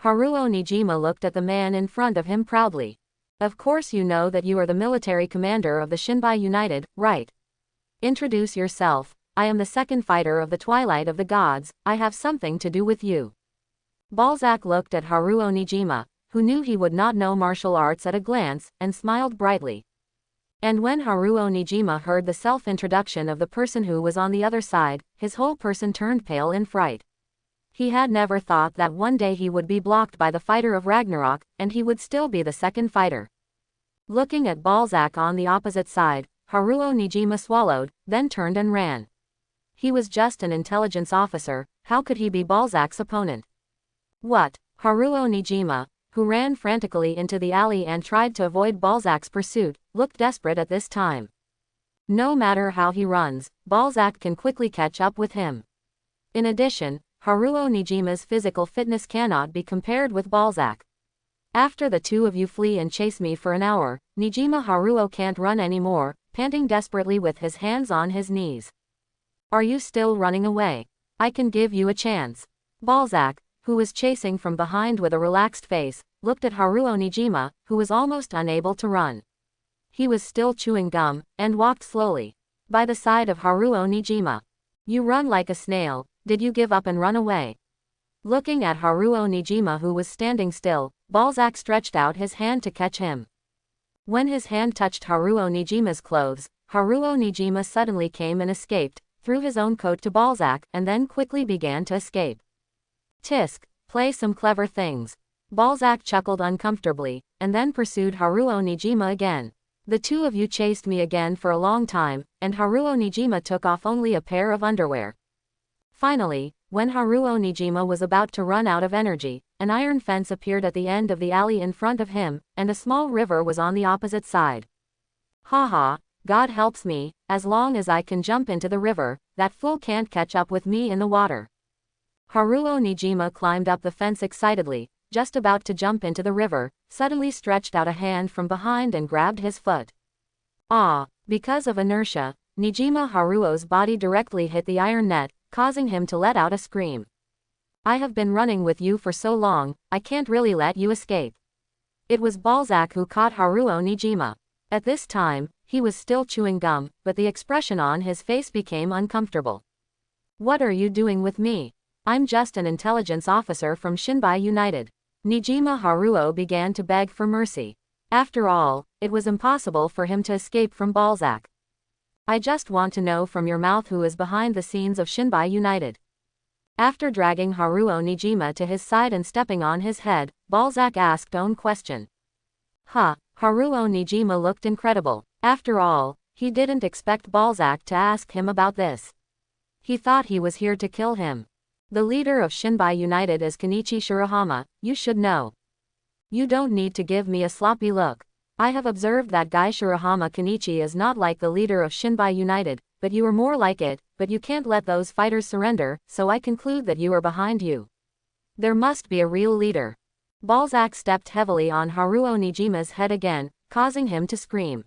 Haruo Nijima looked at the man in front of him proudly. "Of course you know that you are the military commander of the Shinbai United, right? Introduce yourself. I am the second fighter of the Twilight of the Gods, I have something to do with you." Balzac looked at Haruo Nijima, who knew he would not know martial arts at a glance, and smiled brightly. And when Haruo Nijima heard the self-introduction of the person who was on the other side, his whole person turned pale in fright. He had never thought that one day he would be blocked by the fighter of Ragnarok, and he would still be the second fighter. Looking at Balzac on the opposite side, Haruo Nijima swallowed, then turned and ran. He was just an intelligence officer, how could he be Balzac's opponent? What? Haruo Nijima, who ran frantically into the alley and tried to avoid Balzac's pursuit, looked desperate at this time. No matter how he runs, Balzac can quickly catch up with him. In addition, Haruo Nijima's physical fitness cannot be compared with Balzac. After the two of you flee and chase me for an hour, Nijima Haruo can't run anymore, panting desperately with his hands on his knees. "Are you still running away? I can give you a chance." Balzac, who was chasing from behind with a relaxed face, looked at Haruo Nijima, who was almost unable to run. He was still chewing gum, and walked slowly by the side of Haruo Nijima. "You run like a snail, did you give up and run away?" Looking at Haruo Nijima, who was standing still, Balzac stretched out his hand to catch him. When his hand touched Haruo Nijima's clothes, Haruo Nijima suddenly came and escaped, threw his own coat to Balzac, and then quickly began to escape. Tisk, play some clever things. Balzac chuckled uncomfortably, and then pursued Haruo Nijima again. The two of you chased me again for a long time, and Haruo Nijima took off only a pair of underwear. Finally, when Haruo Nijima was about to run out of energy, an iron fence appeared at the end of the alley in front of him, and a small river was on the opposite side. Haha, God helps me, as long as I can jump into the river, that fool can't catch up with me in the water. Haruo Nijima climbed up the fence excitedly, just about to jump into the river, suddenly stretched out a hand from behind and grabbed his foot. Ah! Because of inertia, Nijima Haruo's body directly hit the iron net, causing him to let out a scream. I have been running with you for so long, I can't really let you escape. It was Balzac who caught Haruo Nijima. At this time, he was still chewing gum, but the expression on his face became uncomfortable. What are you doing with me? I'm just an intelligence officer from Shinbai United. Nijima Haruo began to beg for mercy. After all, it was impossible for him to escape from Balzac. I just want to know from your mouth who is behind the scenes of Shinbai United. After dragging Haruo Nijima to his side and stepping on his head, Balzac asked own question. Huh, Haruo Nijima looked incredible. After all, he didn't expect Balzac to ask him about this. He thought he was here to kill him. The leader of Shinbai United is Kenichi Shirahama, you should know. You don't need to give me a sloppy look. I have observed that guy Shirahama Kenichi is not like the leader of Shinbai United, but you are more like it, but you can't let those fighters surrender, so I conclude that you are behind you. There must be a real leader. Balzac stepped heavily on Haruo Nijima's head again, causing him to scream.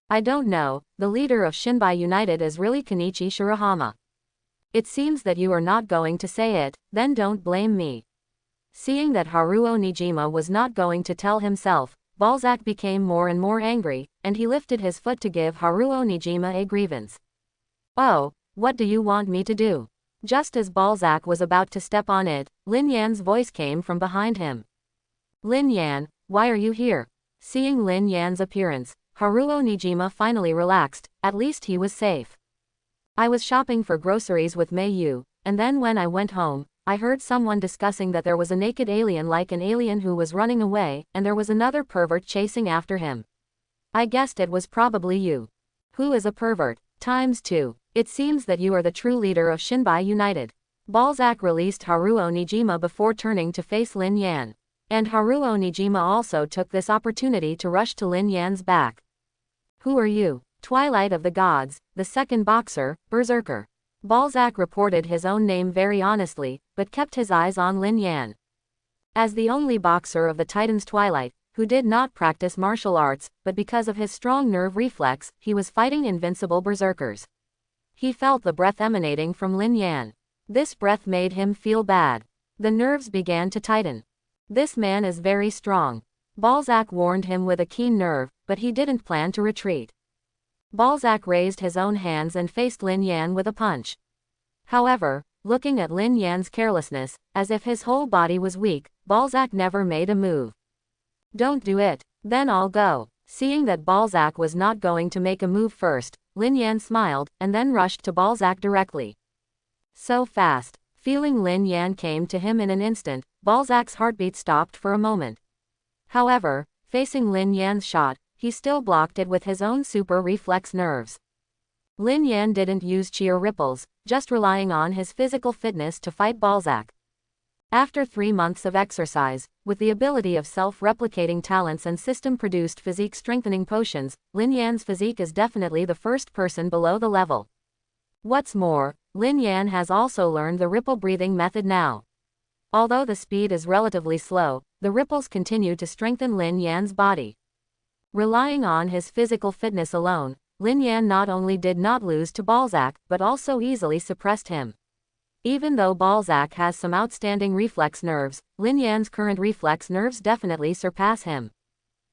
I don't know, the leader of Shinbai United is really Kenichi Shirahama. It seems that you are not going to say it, then don't blame me. Seeing that Haruo Nijima was not going to tell himself, Balzac became more and more angry, and he lifted his foot to give Haruo Nijima a grievance. Oh, what do you want me to do? Just as Balzac was about to step on it, Lin Yan's voice came from behind him. Lin Yan, why are you here? Seeing Lin Yan's appearance, Haruo Nijima finally relaxed, at least he was safe. I was shopping for groceries with Mei Yu, and then when I went home, I heard someone discussing that there was a naked alien like an alien who was running away, and there was another pervert chasing after him. I guessed it was probably you. Who is a pervert? ×2. It seems that you are the true leader of Shinbai United. Balzac released Haruo Nijima before turning to face Lin Yan. And Haruo Nijima also took this opportunity to rush to Lin Yan's back. Who are you? Twilight of the Gods, the second boxer, Berserker. Balzac reported his own name very honestly, but kept his eyes on Lin Yan. As the only boxer of the Titans Twilight, who did not practice martial arts, but because of his strong nerve reflex, he was fighting invincible berserkers. He felt the breath emanating from Lin Yan. This breath made him feel bad. The nerves began to tighten. This man is very strong. Balzac warned him with a keen nerve, but he didn't plan to retreat. Balzac raised his own hands and faced Lin Yan with a punch. However, looking at Lin Yan's carelessness, as if his whole body was weak, Balzac never made a move. Don't do it, then I'll go. Seeing that Balzac was not going to make a move first, Lin Yan smiled, and then rushed to Balzac directly. So fast. Feeling Lin Yan came to him in an instant, Balzac's heartbeat stopped for a moment. However, facing Lin Yan's shot, he still blocked it with his own super reflex nerves. Lin Yan didn't use cheer ripples, just relying on his physical fitness to fight Balzac. After 3 months of exercise, with the ability of self-replicating talents and system-produced physique-strengthening potions, Lin Yan's physique is definitely the first person below the level. What's more, Lin Yan has also learned the ripple breathing method now. Although the speed is relatively slow, the ripples continue to strengthen Lin Yan's body. Relying on his physical fitness alone, Lin Yan not only did not lose to Balzac, but also easily suppressed him. Even though Balzac has some outstanding reflex nerves, Lin Yan's current reflex nerves definitely surpass him.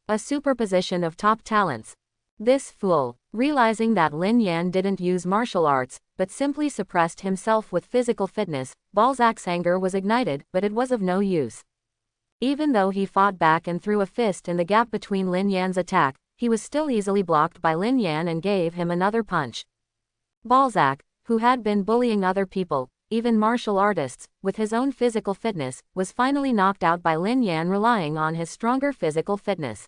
A superposition of top talents. This fool, realizing that Lin Yan didn't use martial arts, but simply suppressed himself with physical fitness, Balzac's anger was ignited, but it was of no use. Even though he fought back and threw a fist in the gap between Lin Yan's attack, he was still easily blocked by Lin Yan and gave him another punch. Balzac, who had been bullying other people, even martial artists, with his own physical fitness, was finally knocked out by Lin Yan relying on his stronger physical fitness.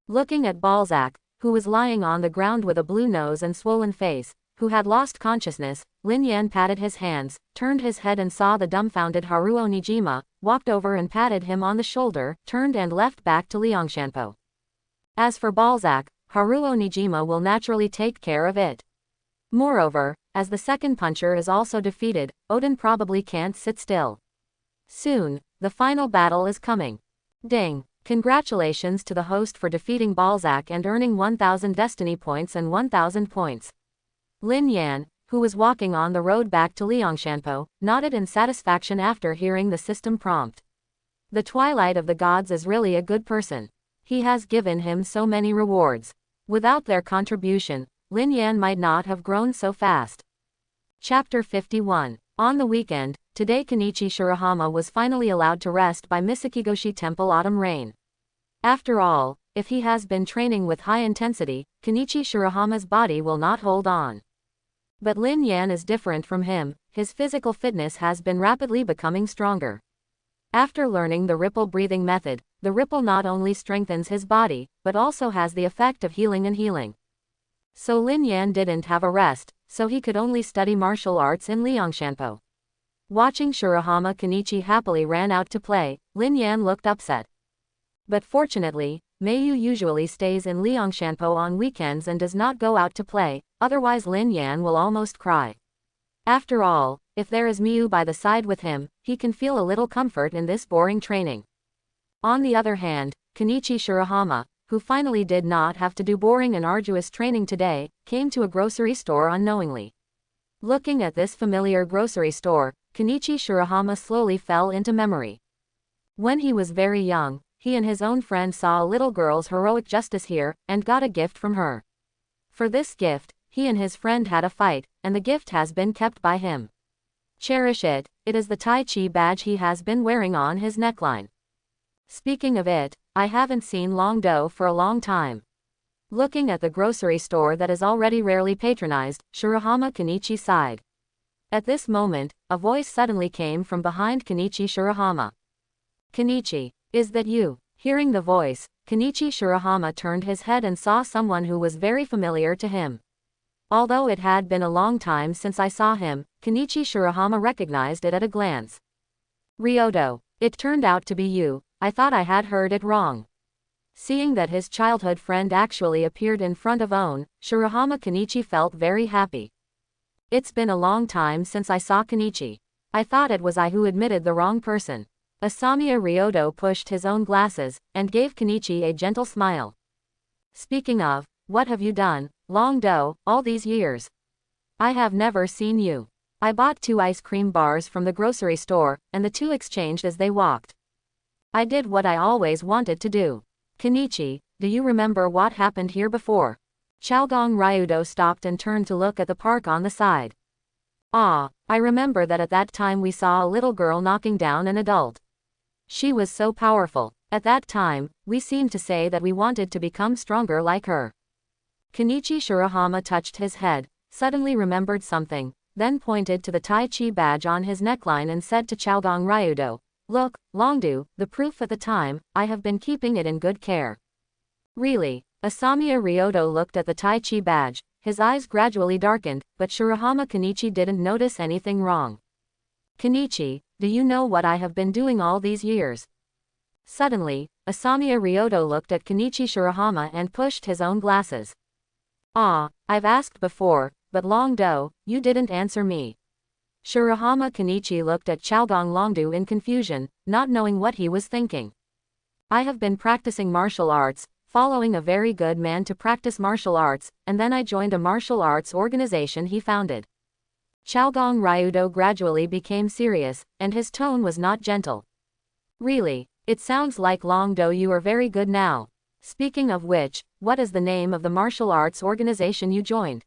Looking at Balzac, who was lying on the ground with a blue nose and swollen face, who had lost consciousness, Lin Yan patted his hands, turned his head and saw the dumbfounded Haruo Nijima, walked over and patted him on the shoulder, turned and left back to Liangshanpo. As for Balzac, Haruo Nijima will naturally take care of it. Moreover, as the second puncher is also defeated, Odin probably can't sit still. Soon, the final battle is coming. Ding! Congratulations to the host for defeating Balzac and earning 1000 destiny points and 1000 points. Lin Yan, who was walking on the road back to Liangshanpo, nodded in satisfaction after hearing the system prompt. The Twilight of the Gods is really a good person. He has given him so many rewards. Without their contribution, Lin Yan might not have grown so fast. Chapter 51. On the weekend, today Kenichi Shirahama was finally allowed to rest by Misakigoshi Temple Autumn Rain. After all, if he has been training with high intensity, Kenichi Shirahama's body will not hold on. But Lin Yan is different from him, his physical fitness has been rapidly becoming stronger. After learning the ripple breathing method, the ripple not only strengthens his body, but also has the effect of healing and healing. So Lin Yan didn't have a rest, so he could only study martial arts in Liangshanpo. Watching Shirahama Kenichi happily ran out to play, Lin Yan looked upset. But fortunately, Mayu usually stays in Liangshanpo on weekends and does not go out to play, otherwise Lin Yan will almost cry. After all, if there is Miyu by the side with him, he can feel a little comfort in this boring training. On the other hand, Kenichi Shirahama, who finally did not have to do boring and arduous training today, came to a grocery store unknowingly. Looking at this familiar grocery store, Kenichi Shirahama slowly fell into memory. When he was very young, he and his own friend saw a little girl's heroic justice here, and got a gift from her. For this gift, he and his friend had a fight, and the gift has been kept by him. Cherish it, it is the Tai Chi badge he has been wearing on his neckline. Speaking of it, I haven't seen Long Do for a long time. Looking at the grocery store that is already rarely patronized, Shirahama Kenichi sighed. At this moment, a voice suddenly came from behind Kenichi Shirahama. Kenichi, is that you? Hearing the voice, Kenichi Shirahama turned his head and saw someone who was very familiar to him. Although it had been a long time since I saw him, Kenichi Shirahama recognized it at a glance. Ryodo, it turned out to be you, I thought I had heard it wrong. Seeing that his childhood friend actually appeared in front of Own, Shirahama Kenichi felt very happy. It's been a long time since I saw Kenichi. I thought it was I who admitted the wrong person. Asamiya Ryodo pushed his own glasses, and gave Kenichi a gentle smile. Speaking of, what have you done, Long Do, all these years? I have never seen you. I bought 2 ice cream bars from the grocery store, and the two exchanged as they walked. I did what I always wanted to do. Kenichi, do you remember what happened here before? Chaogong Ryudo stopped and turned to look at the park on the side. Ah, I remember that at that time we saw a little girl knocking down an adult. She was so powerful. At that time, we seemed to say that we wanted to become stronger like her. Kenichi Shirahama touched his head, suddenly remembered something, then pointed to the Tai Chi badge on his neckline and said to Chaogong Ryudo, "Look, Longdu, the proof at the time, I have been keeping it in good care." Really? Asamiya Ryodo looked at the Tai Chi badge, his eyes gradually darkened, but Shirahama Kenichi didn't notice anything wrong. Kenichi, do you know what I have been doing all these years? Suddenly, Asamiya Ryodo looked at Kenichi Shirahama and pushed his own glasses. Ah, I've asked before, but Longdo, you didn't answer me. Shirahama Kenichi looked at Chaogong Longdu in confusion, not knowing what he was thinking. I have been practicing martial arts, following a very good man to practice martial arts, and then I joined a martial arts organization he founded. Chaogong Ryudo gradually became serious, and his tone was not gentle. Really, it sounds like Longdo you are very good now. Speaking of which, what is the name of the martial arts organization you joined?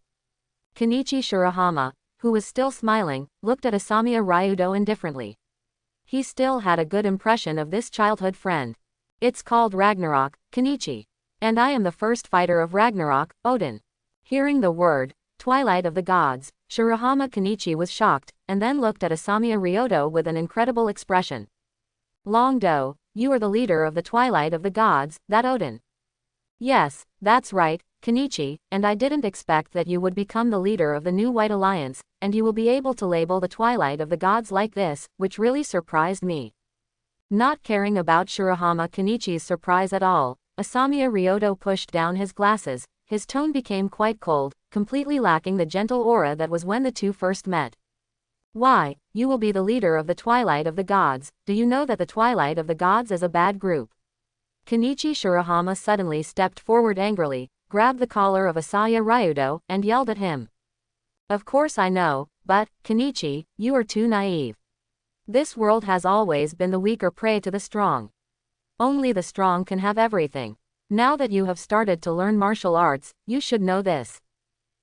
Kenichi Shirahama, who was still smiling, looked at Asamiya Ryudo indifferently. He still had a good impression of this childhood friend. It's called Ragnarok, Kenichi. And I am the first fighter of Ragnarok, Odin. Hearing the word, Twilight of the Gods, Shirahama Kenichi was shocked, and then looked at Asamiya Ryodo with an incredible expression. Long Do, you are the leader of the Twilight of the Gods, that Odin. Yes, that's right, Kenichi, and I didn't expect that you would become the leader of the new White Alliance, and you will be able to label the Twilight of the Gods like this, which really surprised me. Not caring about Shirahama Kenichi's surprise at all, Asamiya Ryodo pushed down his glasses. His tone became quite cold, completely lacking the gentle aura that was when the two first met. Why, you will be the leader of the Twilight of the Gods. Do you know that the Twilight of the Gods is a bad group? Kenichi Shirahama suddenly stepped forward angrily, grabbed the collar of Asamiya Ryodo, and yelled at him. Of course I know, but, Kenichi, you are too naive. This world has always been the weak or prey to the strong. Only the strong can have everything. Now that you have started to learn martial arts, you should know this.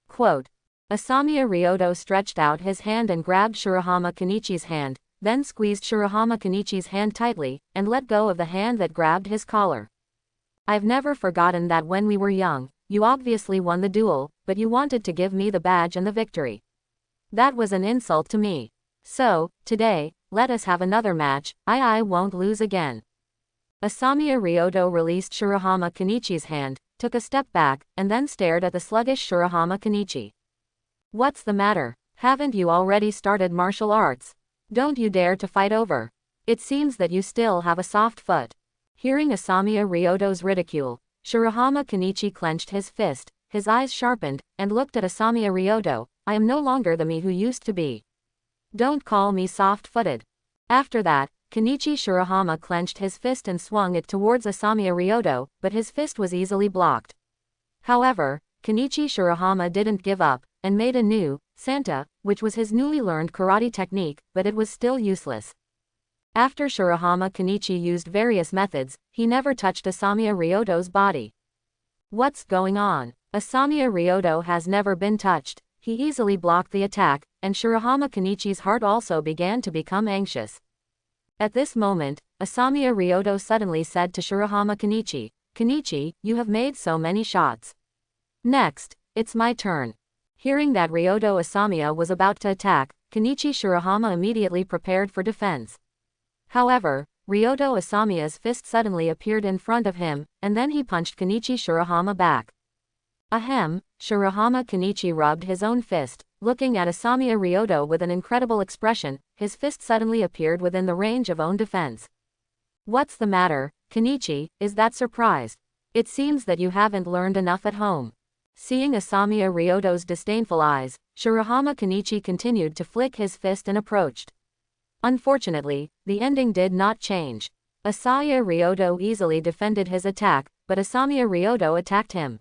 Quote. Asamiya Ryodo stretched out his hand and grabbed Shirahama Kenichi's hand, then squeezed Shirahama Kenichi's hand tightly, and let go of the hand that grabbed his collar. I've never forgotten that when we were young, you obviously won the duel, but you wanted to give me the badge and the victory. That was an insult to me. So, today, let us have another match. I won't lose again. Asamiya Ryodo released Shirahama Kenichi's hand, took a step back, and then stared at the sluggish Shirahama Kenichi. What's the matter? Haven't you already started martial arts? Don't you dare to fight over. It seems that you still have a soft foot. Hearing Asamiya Ryodo's ridicule, Shirahama Kenichi clenched his fist, his eyes sharpened, and looked at Asamiya Ryodo. I am no longer the me who used to be. Don't call me soft-footed. After that, Kenichi Shirahama clenched his fist and swung it towards Asamiya Ryodo, but his fist was easily blocked. However, Kenichi Shirahama didn't give up, and made a new, Santa, which was his newly learned karate technique, but it was still useless. After Shirahama Kenichi used various methods, he never touched Asamiya Ryodo's body. What's going on? Asamiya Ryodo has never been touched. He easily blocked the attack, and Shirahama Kenichi's heart also began to become anxious. At this moment, Asamiya Ryodo suddenly said to Shirahama Kenichi, Kenichi, you have made so many shots. Next, it's my turn. Hearing that Ryodo Asamiya was about to attack, Kenichi Shirahama immediately prepared for defense. However, Ryodo Asamiya's fist suddenly appeared in front of him, and then he punched Kenichi Shirahama back. Ahem, Shirahama Kenichi rubbed his own fist, looking at Asamiya Ryodo with an incredible expression. His fist suddenly appeared within the range of own defense. What's the matter, Kenichi, is that surprised? It seems that you haven't learned enough at home. Seeing Asamiya Ryodo's disdainful eyes, Shirahama Kenichi continued to flick his fist and approached. Unfortunately, the ending did not change. Asamiya Ryodo easily defended his attack, but Asamiya Ryodo attacked him.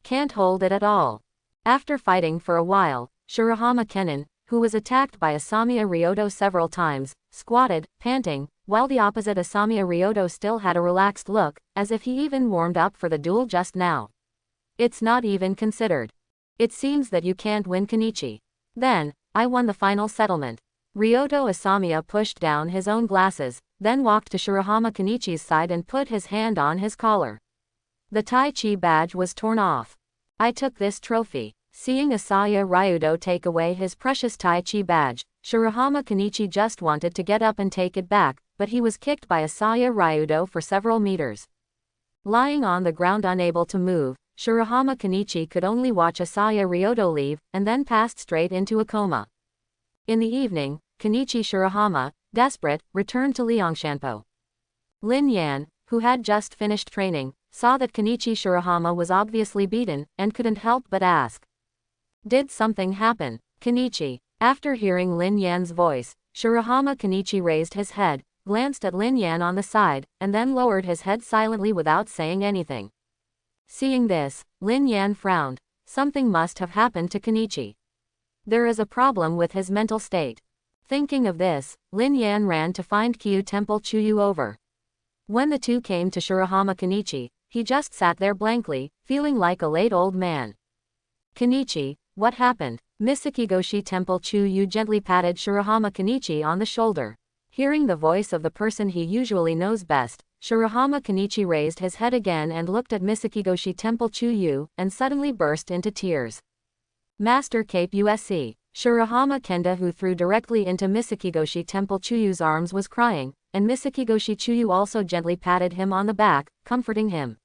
Can't hold it at all. After fighting for a while, Shirahama Kenin, who was attacked by Asamiya Ryodo several times, squatted, panting, while the opposite Asamiya Ryodo still had a relaxed look, as if he even warmed up for the duel just now. It's not even considered. It seems that you can't win, Kenichi. Then, I won the final settlement. Ryodo Asamiya pushed down his own glasses, then walked to Shirahama Kenichi's side and put his hand on his collar. The Tai Chi badge was torn off. I took this trophy. Seeing Asamiya Ryodo take away his precious Tai Chi badge, Shirahama Kenichi just wanted to get up and take it back, but he was kicked by Asamiya Ryodo for several meters. Lying on the ground unable to move, Shirahama Kenichi could only watch Asamiya Ryodo leave, and then passed straight into a coma. In the evening, Kenichi Shirahama, desperate, returned to Liangshanpo. Lin Yan, who had just finished training, saw that Kenichi Shirahama was obviously beaten, and couldn't help but ask. Did something happen, Kenichi? After hearing Lin Yan's voice, Shirahama Kenichi raised his head, glanced at Lin Yan on the side, and then lowered his head silently without saying anything. Seeing this, Lin Yan frowned. Something must have happened to Kenichi. There is a problem with his mental state. Thinking of this, Lin Yan ran to find Kyu Temple Chuyu over. When the two came to Shirahama Kenichi, he just sat there blankly, feeling like a late old man. Kenichi, what happened? Misakigoshi Temple Chuyu gently patted Shirahama Kenichi on the shoulder. Hearing the voice of the person he usually knows best, Shirahama Kenichi raised his head again and looked at Misakigoshi Temple Chuyu, and suddenly burst into tears. Master Cape USC. Shirahama Kenda, who threw directly into Misakigoshi Temple Chuyu's arms, was crying, and Misakigoshi Chuyu also gently patted him on the back, comforting him.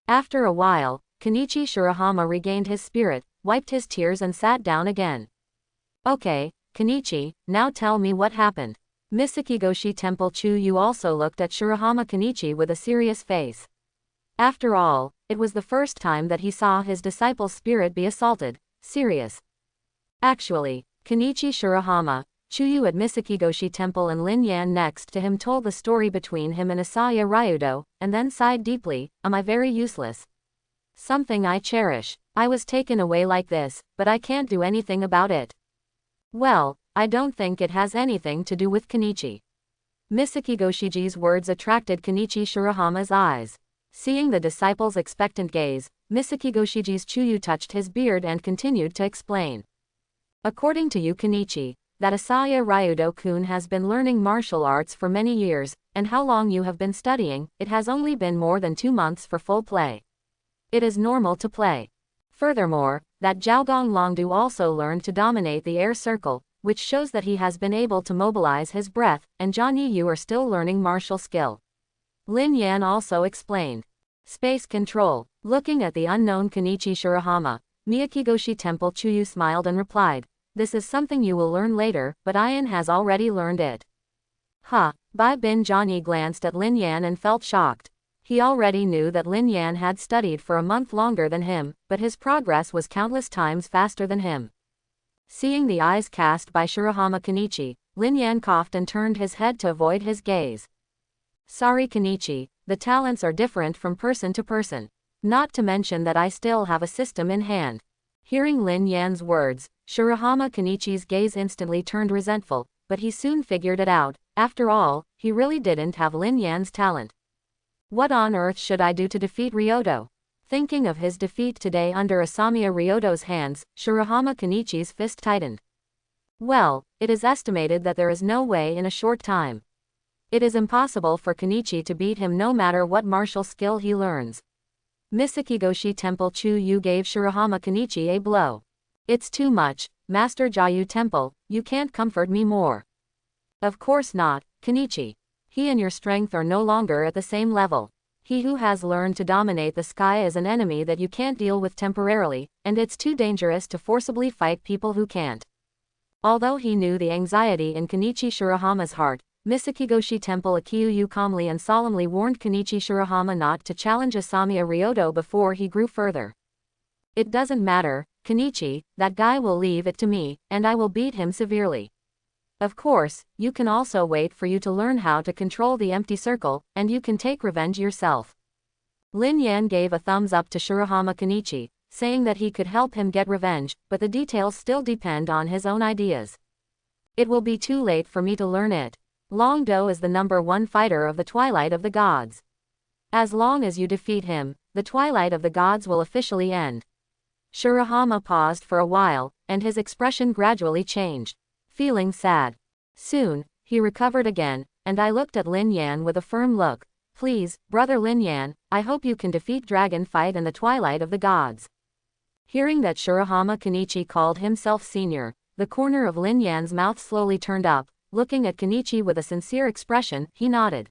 After a while, Kenichi Shirahama regained his spirit, wiped his tears and sat down again. Okay, Kenichi, now tell me what happened. Misakigoshi Temple Chuyu also looked at Shirahama Kenichi with a serious face. After all, it was the first time that he saw his disciple's spirit be assaulted. Serious. Actually, Kenichi Shirahama, Chuyu at Misakigoshi Temple and Lin Yan next to him told the story between him and Asaya Ryudo, and then sighed deeply. Am I very useless? Something I cherish. I was taken away like this, but I can't do anything about it. Well, I don't think it has anything to do with Kenichi. Misakigoshi's words attracted Kenichi Shirahama's eyes. Seeing the disciple's expectant gaze, Misakigoshi's Chuyu touched his beard and continued to explain. According to you, Kenichi, that Asaya Ryudo-kun has been learning martial arts for many years, and how long you have been studying, it has only been more than 2 months for full play. It is normal to play. Furthermore, that Zhaogong Longdu also learned to dominate the air circle, which shows that he has been able to mobilize his breath, and Zhang Yiyu are still learning martial skill. Lin Yan also explained. Space control. Looking at the unknown Kenichi Shirahama, Miyakigoshi Temple Chuyu smiled and replied, this is something you will learn later, but Ian has already learned it. Bai Bin Zhangyi glanced at Lin Yan and felt shocked. He already knew that Lin Yan had studied for a month longer than him, but his progress was countless times faster than him. Seeing the eyes cast by Shirahama Kenichi, Lin Yan coughed and turned his head to avoid his gaze. Sorry Kenichi, the talents are different from person to person. Not to mention that I still have a system in hand. Hearing Lin Yan's words, Shirahama Kenichi's gaze instantly turned resentful, but he soon figured it out. After all, he really didn't have Lin Yan's talent. What on earth should I do to defeat Ryodo? Thinking of his defeat today under Asamiya Ryodo's hands, Shirahama Kenichi's fist tightened. Well, it is estimated that there is no way in a short time. It is impossible for Kenichi to beat him no matter what martial skill he learns. Misakigoshi Temple Chuyu gave Shirahama Kenichi a blow. It's too much, Master Jayu Temple, you can't comfort me more. Of course not, Kenichi. He and your strength are no longer at the same level. He who has learned to dominate the sky is an enemy that you can't deal with temporarily, and it's too dangerous to forcibly fight people who can't. Although he knew the anxiety in Kenichi Shirahama's heart, Misakigoshi Temple Akiuyu calmly and solemnly warned Kenichi Shirahama not to challenge Asamiya Ryodo before he grew further. It doesn't matter, Kenichi, that guy will leave it to me, and I will beat him severely. Of course, you can also wait for you to learn how to control the empty circle, and you can take revenge yourself. Lin Yan gave a thumbs up to Shirahama Kenichi, saying that he could help him get revenge, but the details still depend on his own ideas. It will be too late for me to learn it. Long Do is the #1 fighter of the Twilight of the Gods. As long as you defeat him, the Twilight of the Gods will officially end. Shirahama paused for a while, and his expression gradually changed. Feeling sad. Soon, he recovered again, and I looked at Lin Yan with a firm look. Please, brother Lin Yan, I hope you can defeat Dragon Fight and the Twilight of the Gods. Hearing that Shirahama Kenichi called himself senior, the corner of Lin Yan's mouth slowly turned up. Looking at Kenichi with a sincere expression, he nodded.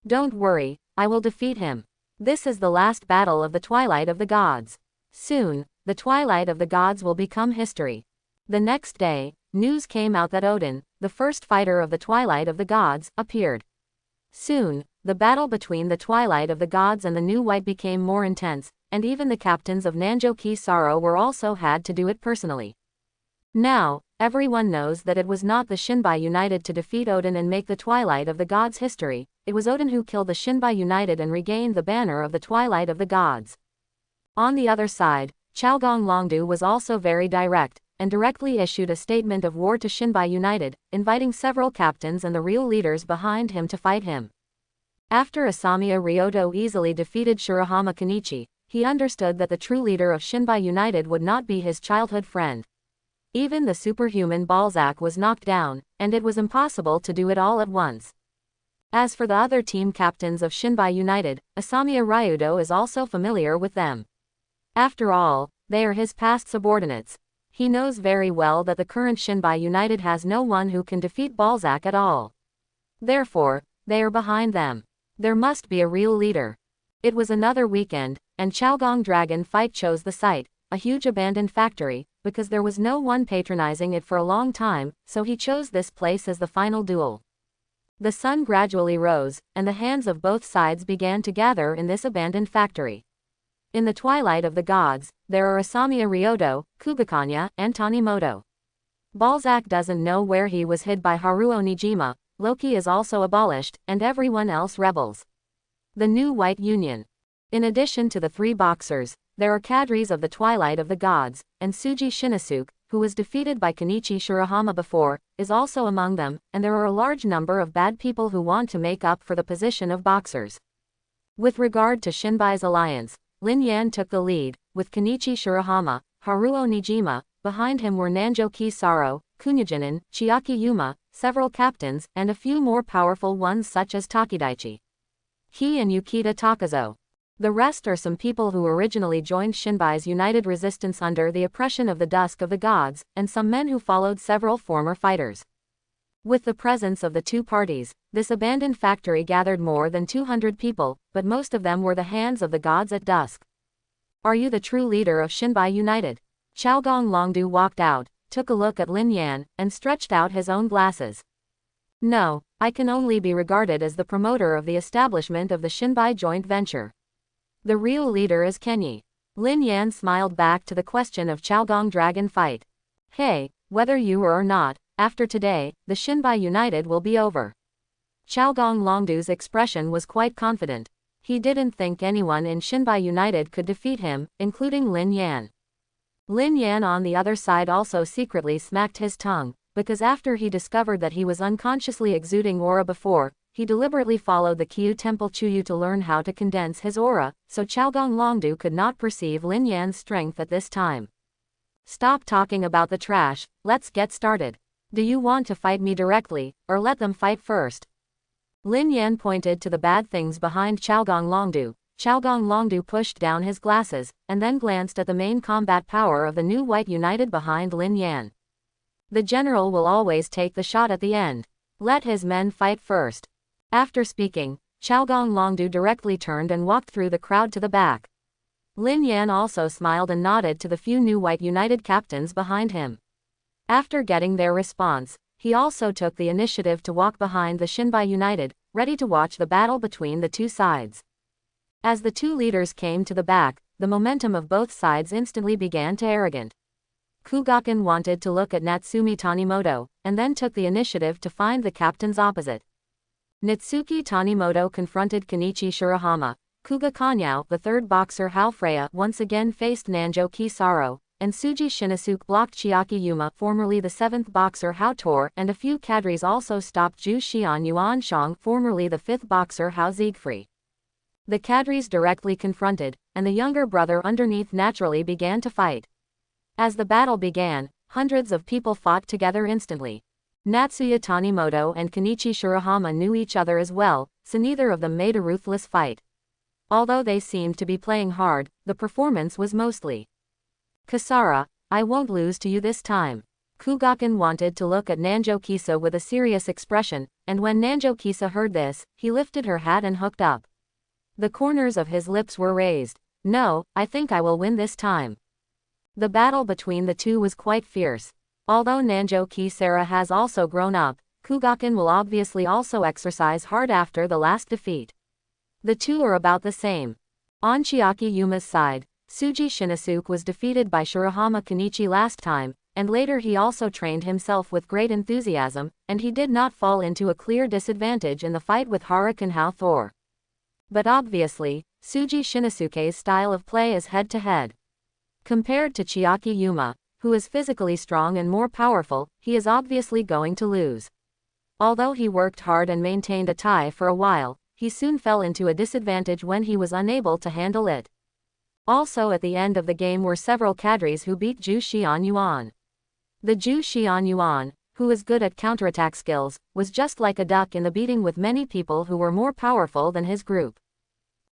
Don't worry, I will defeat him. This is the last battle of the Twilight of the Gods. Soon, the Twilight of the Gods will become history. The next day, news came out that Odin, the first fighter of the Twilight of the Gods, appeared. Soon, the battle between the Twilight of the Gods and the New White became more intense, and even the captains of Nanjoki Saro were also had to do it personally. Now, everyone knows that it was not the Shinbai United to defeat Odin and make the Twilight of the Gods history, it was Odin who killed the Shinbai United and regained the banner of the Twilight of the Gods. On the other side, Zhaogong Longdu was also very direct, and directly issued a statement of war to Shinbai United, inviting several captains and the real leaders behind him to fight him. After Asamiya Ryodo easily defeated Shirahama Kenichi, he understood that the true leader of Shinbai United would not be his childhood friend. Even the superhuman Balzac was knocked down, and it was impossible to do it all at once. As for the other team captains of Shinbai United, Asamiya Ryudo is also familiar with them. After all, they are his past subordinates. He knows very well that the current Shinbai United has no one who can defeat Balzac at all. Therefore, they are behind them. There must be a real leader. It was another weekend, and Chaogong Dragon Fight chose the site, a huge abandoned factory, because there was no one patronizing it for a long time, so he chose this place as the final duel. The sun gradually rose, and the hands of both sides began to gather in this abandoned factory. In the twilight of the gods, there are Asamiya Ryodo, Kugakanya, and Tanimoto. Balzac doesn't know where he was hid by Haruo Nijima, Loki is also abolished, and everyone else rebels. The new White Union. In addition to the three boxers, there are cadres of the Twilight of the Gods, and Tsuji Shinosuke, who was defeated by Kenichi Shirahama before, is also among them, and there are a large number of bad people who want to make up for the position of boxers. With regard to Shinbai's alliance, Lin Yan took the lead, with Kenichi Shirahama, Haruo Nijima, behind him were Nanjo Kisaro, Kunyajinen, Chiaki Yuma, several captains, and a few more powerful ones such as Takidaichi. He and Yukita Takazo. The rest are some people who originally joined Shinbai's united resistance under the oppression of the Dusk of the Gods, and some men who followed several former fighters. With the presence of the two parties, this abandoned factory gathered more than 200 people, but most of them were the hands of the gods at dusk. Are you the true leader of Shinbai United? Chaogong Longdu walked out, took a look at Lin Yan, and stretched out his own glasses. No, I can only be regarded as the promoter of the establishment of the Shinbai joint venture. The real leader is Kenyi. Lin Yan smiled back to the question of Chaogong Dragon Fight. Hey, whether you are or not, after today, the Shinbai United will be over. Chaogong Longdu's expression was quite confident. He didn't think anyone in Shinbai United could defeat him, including Lin Yan. Lin Yan on the other side also secretly smacked his tongue, because after he discovered that he was unconsciously exuding aura before, he deliberately followed the Kyu Temple Chuyu to learn how to condense his aura, so Chaogong Longdu could not perceive Lin Yan's strength at this time. Stop talking about the trash, let's get started. Do you want to fight me directly, or let them fight first? Lin Yan pointed to the bad things behind Chaogong Longdu. Chaogong Longdu pushed down his glasses, and then glanced at the main combat power of the new White United behind Lin Yan. The general will always take the shot at the end. Let his men fight first. After speaking, Chaogong Longdu directly turned and walked through the crowd to the back. Lin Yan also smiled and nodded to the few new White United captains behind him. After getting their response, he also took the initiative to walk behind the Shinbai United, ready to watch the battle between the two sides. As the two leaders came to the back, the momentum of both sides instantly began to arrogant. Kugaken wanted to look at Natsumi Tanimoto, and then took the initiative to find the captains opposite. Natsuki Tanimoto confronted Kenichi Shirahama. Kugakanyao, the third boxer Hao Freya, once again faced Nanjo Kisaro, and Tsuji Shinosuke blocked Chiaki Yuma, formerly the seventh boxer Hao Tor, and a few cadres also stopped Zhu Xian Yuanshang, formerly the fifth boxer Hao Siegfried. The cadres directly confronted, and the younger brother underneath naturally began to fight. As the battle began, hundreds of people fought together instantly. Natsuya Tanimoto and Kenichi Shirahama knew each other as well, so neither of them made a ruthless fight. Although they seemed to be playing hard, the performance was mostly Kasara, I won't lose to you this time. Kugaken wanted to look at Nanjo Kisa with a serious expression, and when Nanjo Kisa heard this, he lifted her hat and hooked up. The corners of his lips were raised. No, I think I will win this time. The battle between the two was quite fierce. Although Nanjo Kisara has also grown up, Kugaken will obviously also exercise hard after the last defeat. The two are about the same. On Chiaki Yuma's side, Tsuji Shinosuke was defeated by Shirahama Kenichi last time, and later he also trained himself with great enthusiasm, and he did not fall into a clear disadvantage in the fight with Harakan Hao Thor. But obviously, Tsuji Shinosuke's style of play is head-to-head. Compared to Chiaki Yuma, who is physically strong and more powerful, he is obviously going to lose. Although he worked hard and maintained a tie for a while, he soon fell into a disadvantage when he was unable to handle it. Also at the end of the game were several cadres who beat Zhu Xian Yuan. The Zhu Xian Yuan, who is good at counterattack skills, was just like a duck in the beating with many people who were more powerful than his group.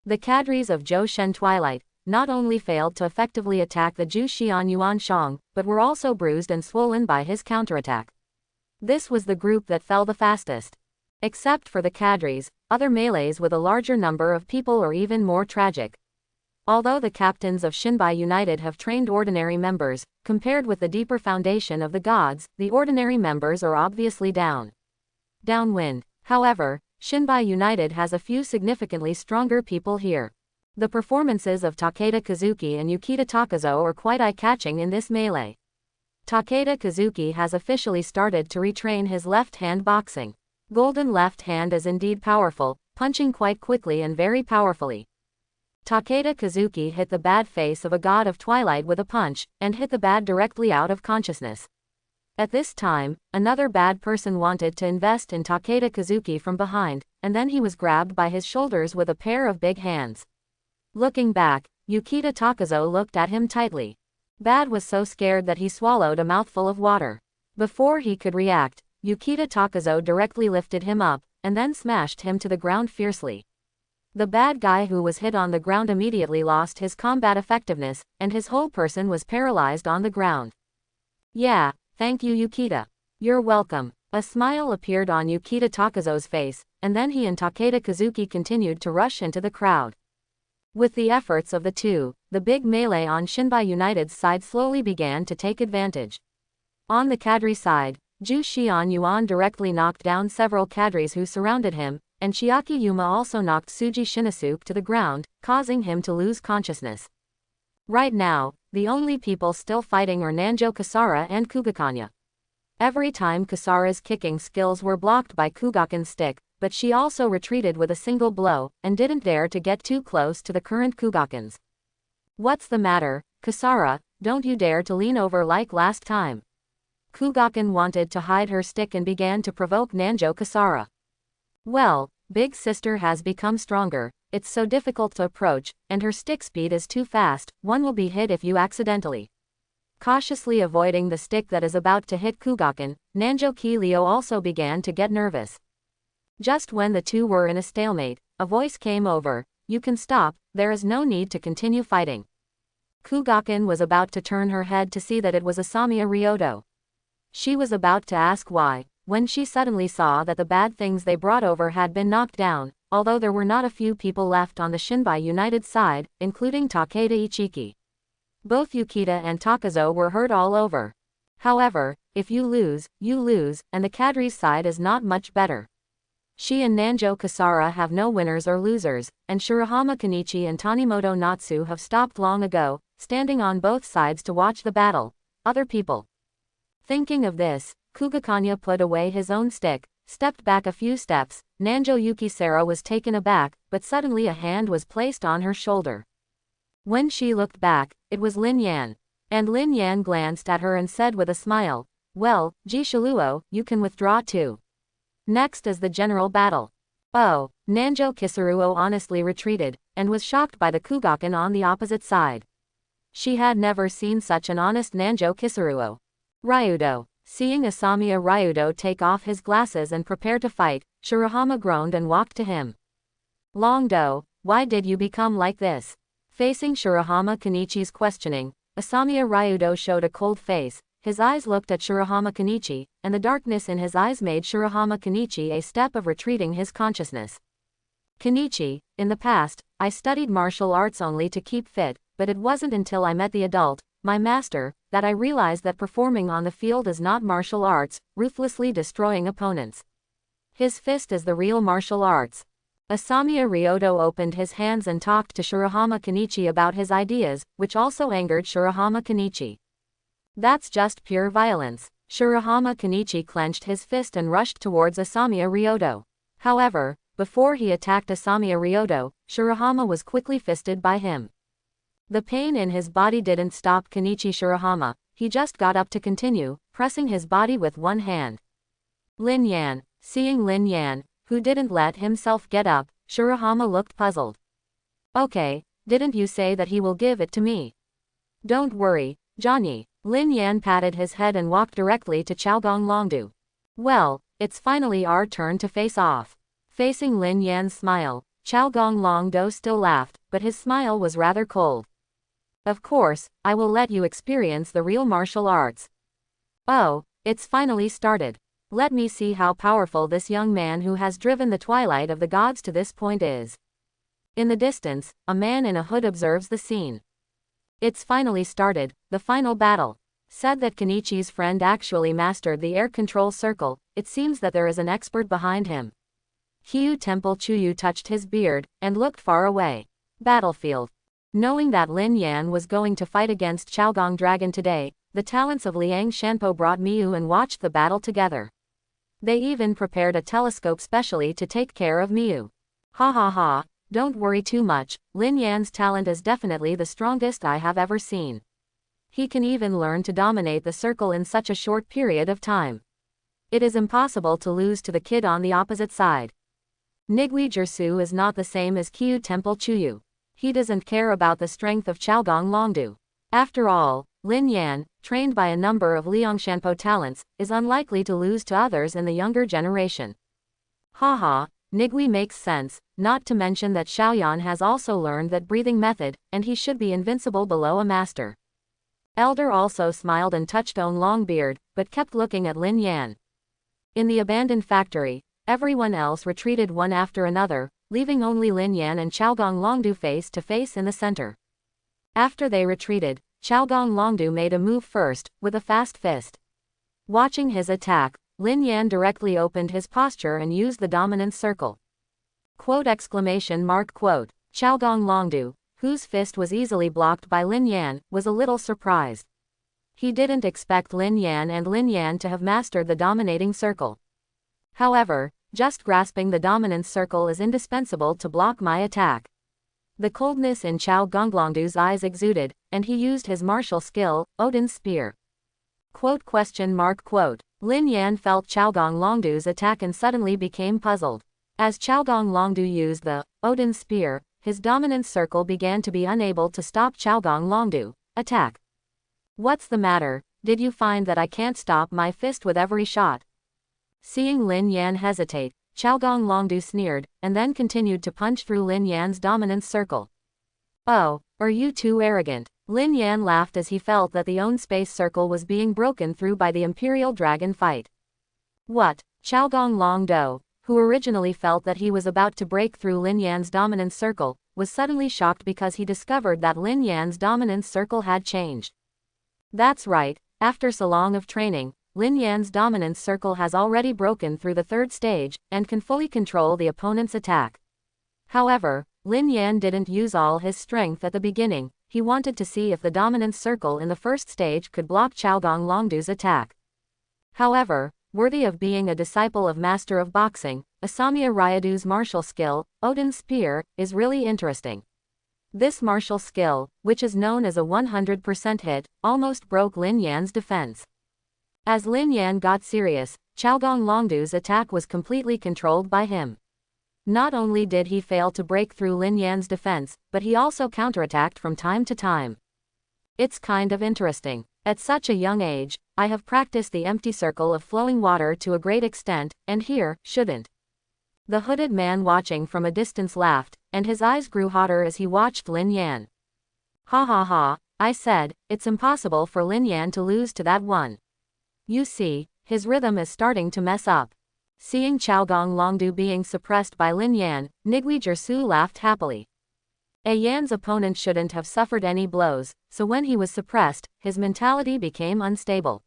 The cadres of Zhou Shen Twilight not only failed to effectively attack the Zhu Xian Yuan Shang, but were also bruised and swollen by his counterattack. This was the group that fell the fastest. Except for the cadres, other melees with a larger number of people are even more tragic. Although the captains of Xinbai United have trained ordinary members, compared with the deeper foundation of the gods, the ordinary members are obviously downwind. However, Xinbai United has a few significantly stronger people here. The performances of Takeda Kazuki and Yukita Takazo are quite eye-catching in this melee. Takeda Kazuki has officially started to retrain his left-hand boxing. Golden left hand is indeed powerful, punching quite quickly and very powerfully. Takeda Kazuki hit the bad face of a god of Twilight with a punch, and hit the bad directly out of consciousness. At this time, another bad person wanted to invest in Takeda Kazuki from behind, and then he was grabbed by his shoulders with a pair of big hands. Looking back, Yukita Takazo looked at him tightly. Bad was so scared that he swallowed a mouthful of water. Before he could react, Yukita Takazo directly lifted him up, and then smashed him to the ground fiercely. The bad guy who was hit on the ground immediately lost his combat effectiveness, and his whole person was paralyzed on the ground. Yeah, thank you Yukita. You're welcome. A smile appeared on Yukita Takazo's face, and then he and Takeda Kazuki continued to rush into the crowd. With the efforts of the two, the big melee on Xinbai United's side slowly began to take advantage. On the cadre side, Zhu Xian Yuan directly knocked down several cadres who surrounded him, and Chiaki Yuma also knocked Suji Shinasuke to the ground, causing him to lose consciousness. Right now, the only people still fighting are Nanjo Kasara and Kugakanya. Every time Kasara's kicking skills were blocked by Kugaken's stick, but she also retreated with a single blow, and didn't dare to get too close to the current Kugakens. What's the matter, Kasara, don't you dare to lean over like last time. Kugaken wanted to hide her stick and began to provoke Nanjo Kasara. Well, big sister has become stronger, it's so difficult to approach, and her stick speed is too fast, one will be hit if you accidentally. Cautiously avoiding the stick that is about to hit Kugaken, Nanjo Ki-Leo also began to get nervous. Just when the two were in a stalemate, a voice came over, you can stop, there is no need to continue fighting. Kugaken was about to turn her head to see that it was Asamiya Ryodo. She was about to ask why, when she suddenly saw that the bad things they brought over had been knocked down, although there were not a few people left on the Xinbai United side, including Takeda Ichiki. Both Yukita and Takazo were hurt all over. However, if you lose, and the cadre's side is not much better. She and Nanjo Kasara have no winners or losers, and Shirahama Kenichi and Tanimoto Natsu have stopped long ago, standing on both sides to watch the battle. Other people. Thinking of this, Kugakanya put away his own stick, stepped back a few steps. Nanjo Yukisara was taken aback, but suddenly a hand was placed on her shoulder. When she looked back, it was Lin Yan. And Lin Yan glanced at her and said with a smile, well, Jishiluo, you can withdraw too. Next is the general battle. Oh, Nanjo Kisaruo honestly retreated, and was shocked by the Kugaken on the opposite side. She had never seen such an honest Nanjo Kisaruo. Ryudo. Seeing Asamiya Ryudo take off his glasses and prepare to fight, Shirahama groaned and walked to him. Longdo, why did you become like this? Facing Shirahama Kenichi's questioning, Asamiya Ryudo showed a cold face. His eyes looked at Shirahama Kenichi, and the darkness in his eyes made Shirahama Kenichi a step of retreating his consciousness. Kenichi, in the past, I studied martial arts only to keep fit, but it wasn't until I met the adult, my master, that I realized that performing on the field is not martial arts, ruthlessly destroying opponents. His fist is the real martial arts. Asamiya Ryodo opened his hands and talked to Shirahama Kenichi about his ideas, which also angered Shirahama Kenichi. That's just pure violence. Shirahama Kenichi clenched his fist and rushed towards Asamiya Ryodo. However, before he attacked Asamiya Ryodo, Shirahama was quickly fisted by him. The pain in his body didn't stop Kenichi Shirahama, he just got up to continue, pressing his body with one hand. Lin Yan. Seeing Lin Yan, who didn't let himself get up, Shirahama looked puzzled. Okay, didn't you say that he will give it to me? Don't worry, Johnny. Lin Yan patted his head and walked directly to Chaogong Longdu. Well, it's finally our turn to face off. Facing Lin Yan's smile, Chaogong Longdu still laughed, but his smile was rather cold. Of course, I will let you experience the real martial arts. Oh, it's finally started. Let me see how powerful this young man who has driven the twilight of the gods to this point is. In the distance, a man in a hood observes the scene. It's finally started, the final battle. Said that Kenichi's friend actually mastered the air control circle, it seems that there is an expert behind him. Kyu Temple Chuyu touched his beard, and looked far away. Battlefield. Knowing that Lin Yan was going to fight against Chaogong Dragon today, the talents of Liang Shanpo brought Miu and watched the battle together. They even prepared a telescope specially to take care of Miu. Ha ha ha, don't worry too much, Lin Yan's talent is definitely the strongest I have ever seen. He can even learn to dominate the circle in such a short period of time. It is impossible to lose to the kid on the opposite side. Nigui Jersu is not the same as Kyu Temple Chuyu. He doesn't care about the strength of Chaogong Longdu. After all, Lin Yan, trained by a number of Liangshanpo talents, is unlikely to lose to others in the younger generation. Haha, Nigui makes sense, not to mention that Xiaoyan has also learned that breathing method, and he should be invincible below a master. Elder also smiled and touched Own Longbeard, but kept looking at Lin Yan. In the abandoned factory, everyone else retreated one after another, leaving only Lin Yan and Chaogong Longdu face to face in the center. After they retreated, Chaogong Longdu made a move first, with a fast fist. Watching his attack, Lin Yan directly opened his posture and used the dominance circle. Quote exclamation mark quote. Chaogong Longdu, whose fist was easily blocked by Lin Yan, was a little surprised. He didn't expect Lin Yan to have mastered the dominating circle. However, just grasping the dominance circle is indispensable to block my attack. The coldness in Chaogong Longdu's eyes exuded, and he used his martial skill, Odin's Spear. Quote question mark quote. Lin Yan felt Chaogong Longdu's attack and suddenly became puzzled. As Chaogong Longdu used the Odin's Spear, his dominance circle began to be unable to stop Chaogong Longdu. Attack. What's the matter? Did you find that I can't stop my fist with every shot? Seeing Lin Yan hesitate, Chaogong Longdu sneered, and then continued to punch through Lin Yan's dominance circle. Oh, are you too arrogant? Lin Yan laughed as he felt that the own space circle was being broken through by the Imperial Dragon fight. What? Chaogong Longdu, who originally felt that he was about to break through Lin Yan's dominance circle, was suddenly shocked because he discovered that Lin Yan's dominance circle had changed. That's right, after so long of training, Lin Yan's dominance circle has already broken through the third stage, and can fully control the opponent's attack. However, Lin Yan didn't use all his strength at the beginning. He wanted to see if the dominance circle in the first stage could block Chaogong Longdu's attack. However, worthy of being a disciple of Master of Boxing, Asamiya Ryadu's martial skill, Odin's Spear, is really interesting. This martial skill, which is known as a 100% hit, almost broke Lin Yan's defense. As Lin Yan got serious, Chaogong Longdu's attack was completely controlled by him. Not only did he fail to break through Lin Yan's defense, but he also counterattacked from time to time. It's kind of interesting. At such a young age, I have practiced the empty circle of flowing water to a great extent, and here, shouldn't. The hooded man watching from a distance laughed, and his eyes grew hotter as he watched Lin Yan. Ha ha ha, I said, it's impossible for Lin Yan to lose to that one. You see, his rhythm is starting to mess up. Seeing Chaogong Longdu being suppressed by Lin Yan, Nigui Jersu laughed happily. Yan's opponent shouldn't have suffered any blows, so when he was suppressed, his mentality became unstable.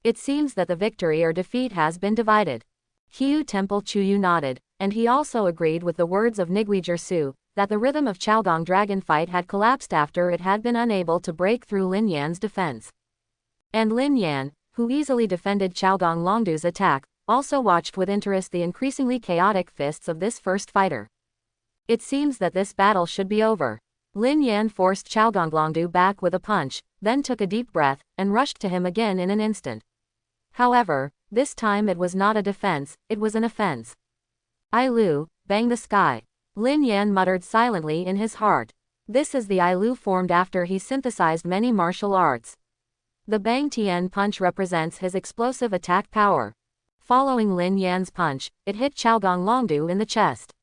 It seems that the victory or defeat has been divided. Kyu Temple Chuyu nodded, and he also agreed with the words of Nigui Jersu, that the rhythm of Chaogong Dragon fight had collapsed after it had been unable to break through Lin Yan's defense. And Lin Yan, who easily defended Chaogong Longdu's attack, also watched with interest the increasingly chaotic fists of this first fighter. It seems that this battle should be over. Lin Yan forced Chaogong Longdu back with a punch, then took a deep breath, and rushed to him again in an instant. However, this time it was not a defense, it was an offense. Ailu, bang the sky. Lin Yan muttered silently in his heart. This is the Ailu formed after he synthesized many martial arts. The Bang Tian punch represents his explosive attack power. Following Lin Yan's punch, it hit Xiaogong Longdu in the chest.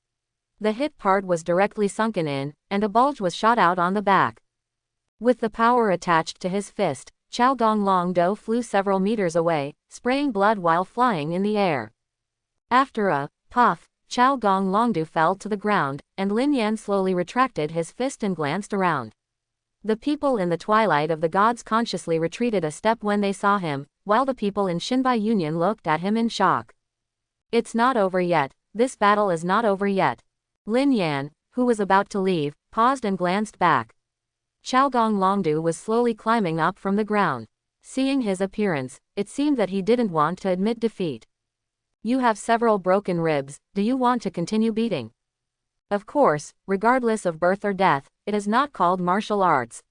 The hit part was directly sunken in, and a bulge was shot out on the back. With the power attached to his fist, Xiaogong Longdu flew several meters away, spraying blood while flying in the air. After a puff, Xiaogong Longdu fell to the ground, and Lin Yan slowly retracted his fist and glanced around. The people in the twilight of the gods consciously retreated a step when they saw him, while the people in Xinbai Union looked at him in shock. It's not over yet. This battle is not over yet. Lin Yan, who was about to leave, paused and glanced back. Xiaogong Longdu was slowly climbing up from the ground. Seeing his appearance, it seemed that he didn't want to admit defeat. You have several broken ribs, do you want to continue beating? Of course, regardless of birth or death, it is not called martial arts.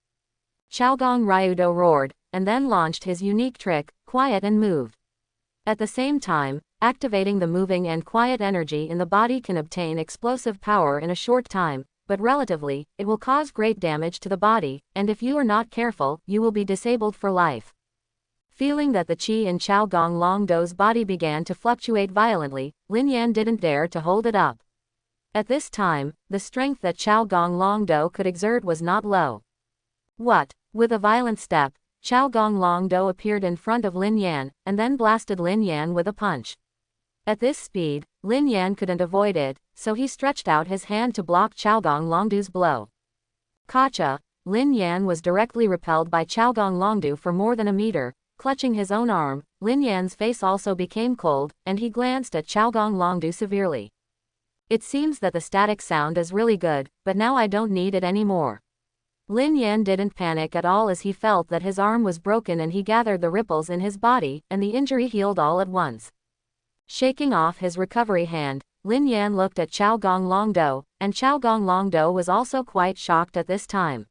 Xiaogong Ryudo roared, and then launched his unique trick, quiet and moved. At the same time, activating the moving and quiet energy in the body can obtain explosive power in a short time, but relatively, it will cause great damage to the body, and if you are not careful, you will be disabled for life. Feeling that the qi in Xiaogong Longdu's body began to fluctuate violently, Lin Yan didn't dare to hold it up. At this time, the strength that Xiaogong Longdu could exert was not low. What? With a violent step, Xiaogong Longdu appeared in front of Lin Yan, and then blasted Lin Yan with a punch. At this speed, Lin Yan couldn't avoid it, so he stretched out his hand to block Xiaogong Longdu's blow. Kacha, Lin Yan was directly repelled by Xiaogong Longdu for more than a meter. Clutching his own arm, Lin Yan's face also became cold, and he glanced at Xiaogong Longdu severely. It seems that the static sound is really good, but now I don't need it anymore. Lin Yan didn't panic at all as he felt that his arm was broken and he gathered the ripples in his body, and the injury healed all at once. Shaking off his recovery hand, Lin Yan looked at Xiaogong Longdu, and Xiaogong Longdu was also quite shocked at this time.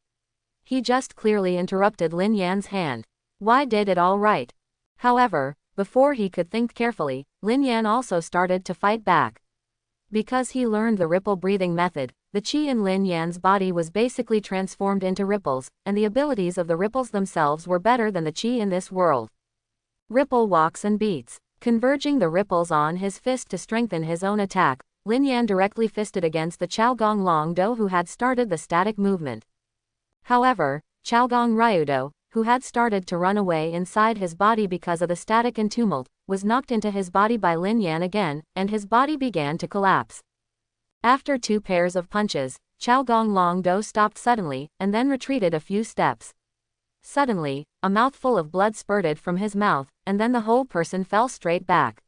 He just clearly interrupted Lin Yan's hand. Why did it all right? However, before he could think carefully, Lin Yan also started to fight back. Because he learned the ripple breathing method, the qi in Lin Yan's body was basically transformed into ripples, and the abilities of the ripples themselves were better than the qi in this world. Ripple walks and beats. Converging the ripples on his fist to strengthen his own attack, Lin Yan directly fisted against the Xiaogong Longdu who had started the static movement. However, Xiaogong Ryudo, who had started to run away inside his body because of the static and tumult, was knocked into his body by Lin Yan again, and his body began to collapse. After two pairs of punches, Xiaogong Longdu stopped suddenly, and then retreated a few steps. Suddenly, a mouthful of blood spurted from his mouth, and then the whole person fell straight back.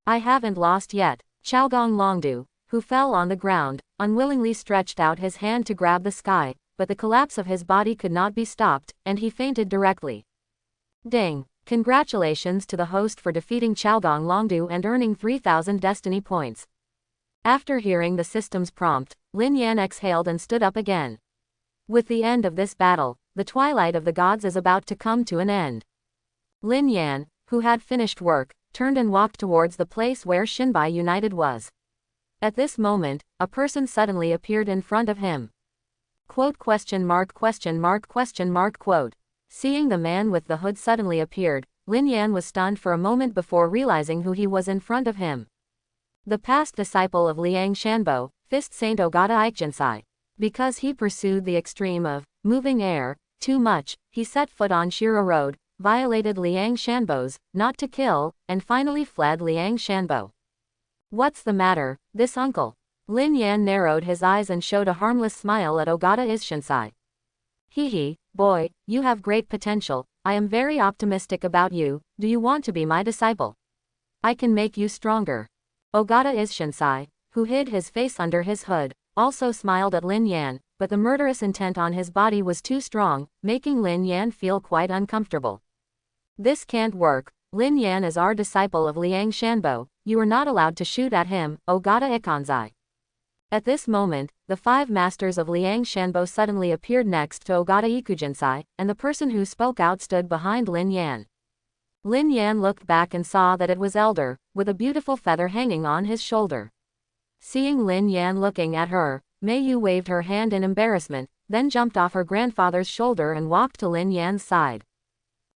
I haven't lost yet. Xiaogong Longdu, who fell on the ground, unwillingly stretched out his hand to grab the sky, but the collapse of his body could not be stopped, and he fainted directly. Ding! Congratulations to the host for defeating Xiaogong Longdu and earning 3,000 destiny points. After hearing the system's prompt, Lin Yan exhaled and stood up again. With the end of this battle, the twilight of the gods is about to come to an end. Lin Yan, who had finished work, turned and walked towards the place where Xinbai United was. At this moment, a person suddenly appeared in front of him. Quote question mark question mark question mark quote. Seeing the man with the hood suddenly appeared, Lin Yan was stunned for a moment before realizing who he was in front of him. The past disciple of Liang Shanbo, Fist Saint Ogata Ikensai. Because he pursued the extreme of moving air too much, he set foot on Shira Road, violated Liang Shanbo's not to kill, and finally fled Liang Shanbo. What's the matter, this uncle? Lin Yan narrowed his eyes and showed a harmless smile at Ogata Ikensai. Hee, boy, you have great potential. I am very optimistic about you. Do you want to be my disciple? I can make you stronger. Ogata Ikensai, who hid his face under his hood, also smiled at Lin Yan, but the murderous intent on his body was too strong, making Lin Yan feel quite uncomfortable. This can't work. Lin Yan is our disciple of Liang Shanbo. You are not allowed to shoot at him, Ogata Ikensai. At this moment, the five masters of Liang Shanbo suddenly appeared next to Ogata Ikujensai, and the person who spoke out stood behind Lin Yan. Lin Yan looked back and saw that it was Elder, with a beautiful feather hanging on his shoulder. Seeing Lin Yan looking at her, Mei Yu waved her hand in embarrassment, then jumped off her grandfather's shoulder and walked to Lin Yan's side.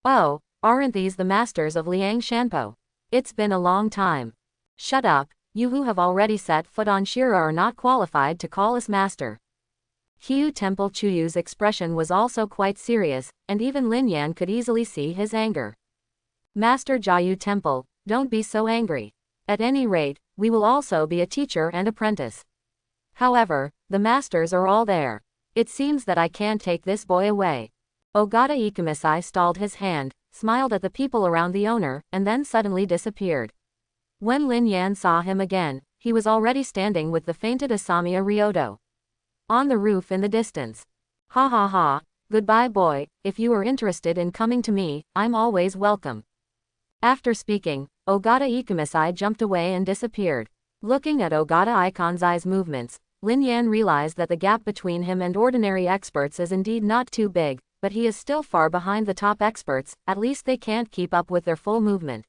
Oh, aren't these the masters of Liang Shanpo? It's been a long time. Shut up, you who have already set foot on Shira are not qualified to call us master. Qiu Temple Chuyu's expression was also quite serious, and even Lin Yan could easily see his anger. Master Jiayu Temple, don't be so angry. At any rate, we will also be a teacher and apprentice. However, the masters are all there. It seems that I can't take this boy away. Ogata Ikemisai stalled his hand, smiled at the people around the owner, and then suddenly disappeared. When Lin Yan saw him again, he was already standing with the fainted Asamiya Ryoto on the roof in the distance. Ha ha ha, goodbye boy, if you are interested in coming to me, I'm always welcome. After speaking, Ogata Ikemisai jumped away and disappeared. Looking at Ogata Ikonzai's movements, Lin Yan realized that the gap between him and ordinary experts is indeed not too big, but he is still far behind the top experts, at least they can't keep up with their full movement.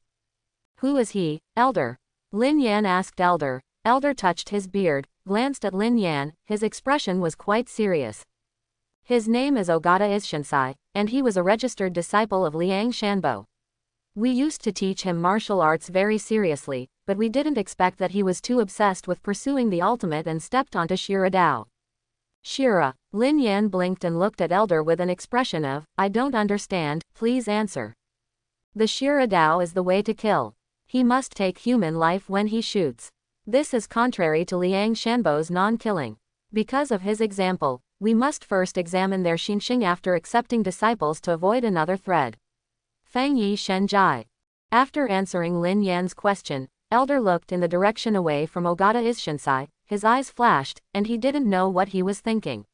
Who is he, Elder? Lin Yan asked Elder. Elder touched his beard, glanced at Lin Yan, his expression was quite serious. His name is Ogata Isshinsai, and he was a registered disciple of Liang Shanbo. We used to teach him martial arts very seriously, but we didn't expect that he was too obsessed with pursuing the ultimate and stepped onto Shira Dao. Shira, Lin Yan blinked and looked at Elder with an expression of, I don't understand, please answer. The Shira Dao is the way to kill. He must take human life when he shoots. This is contrary to Liang Shanbo's non-killing. Because of his example, we must first examine their Xinxing after accepting disciples to avoid another thread. Fang Yi Shenjai. After answering Lin Yan's question, Elder looked in the direction away from Ogata Isshinsai, his eyes flashed, and he didn't know what he was thinking.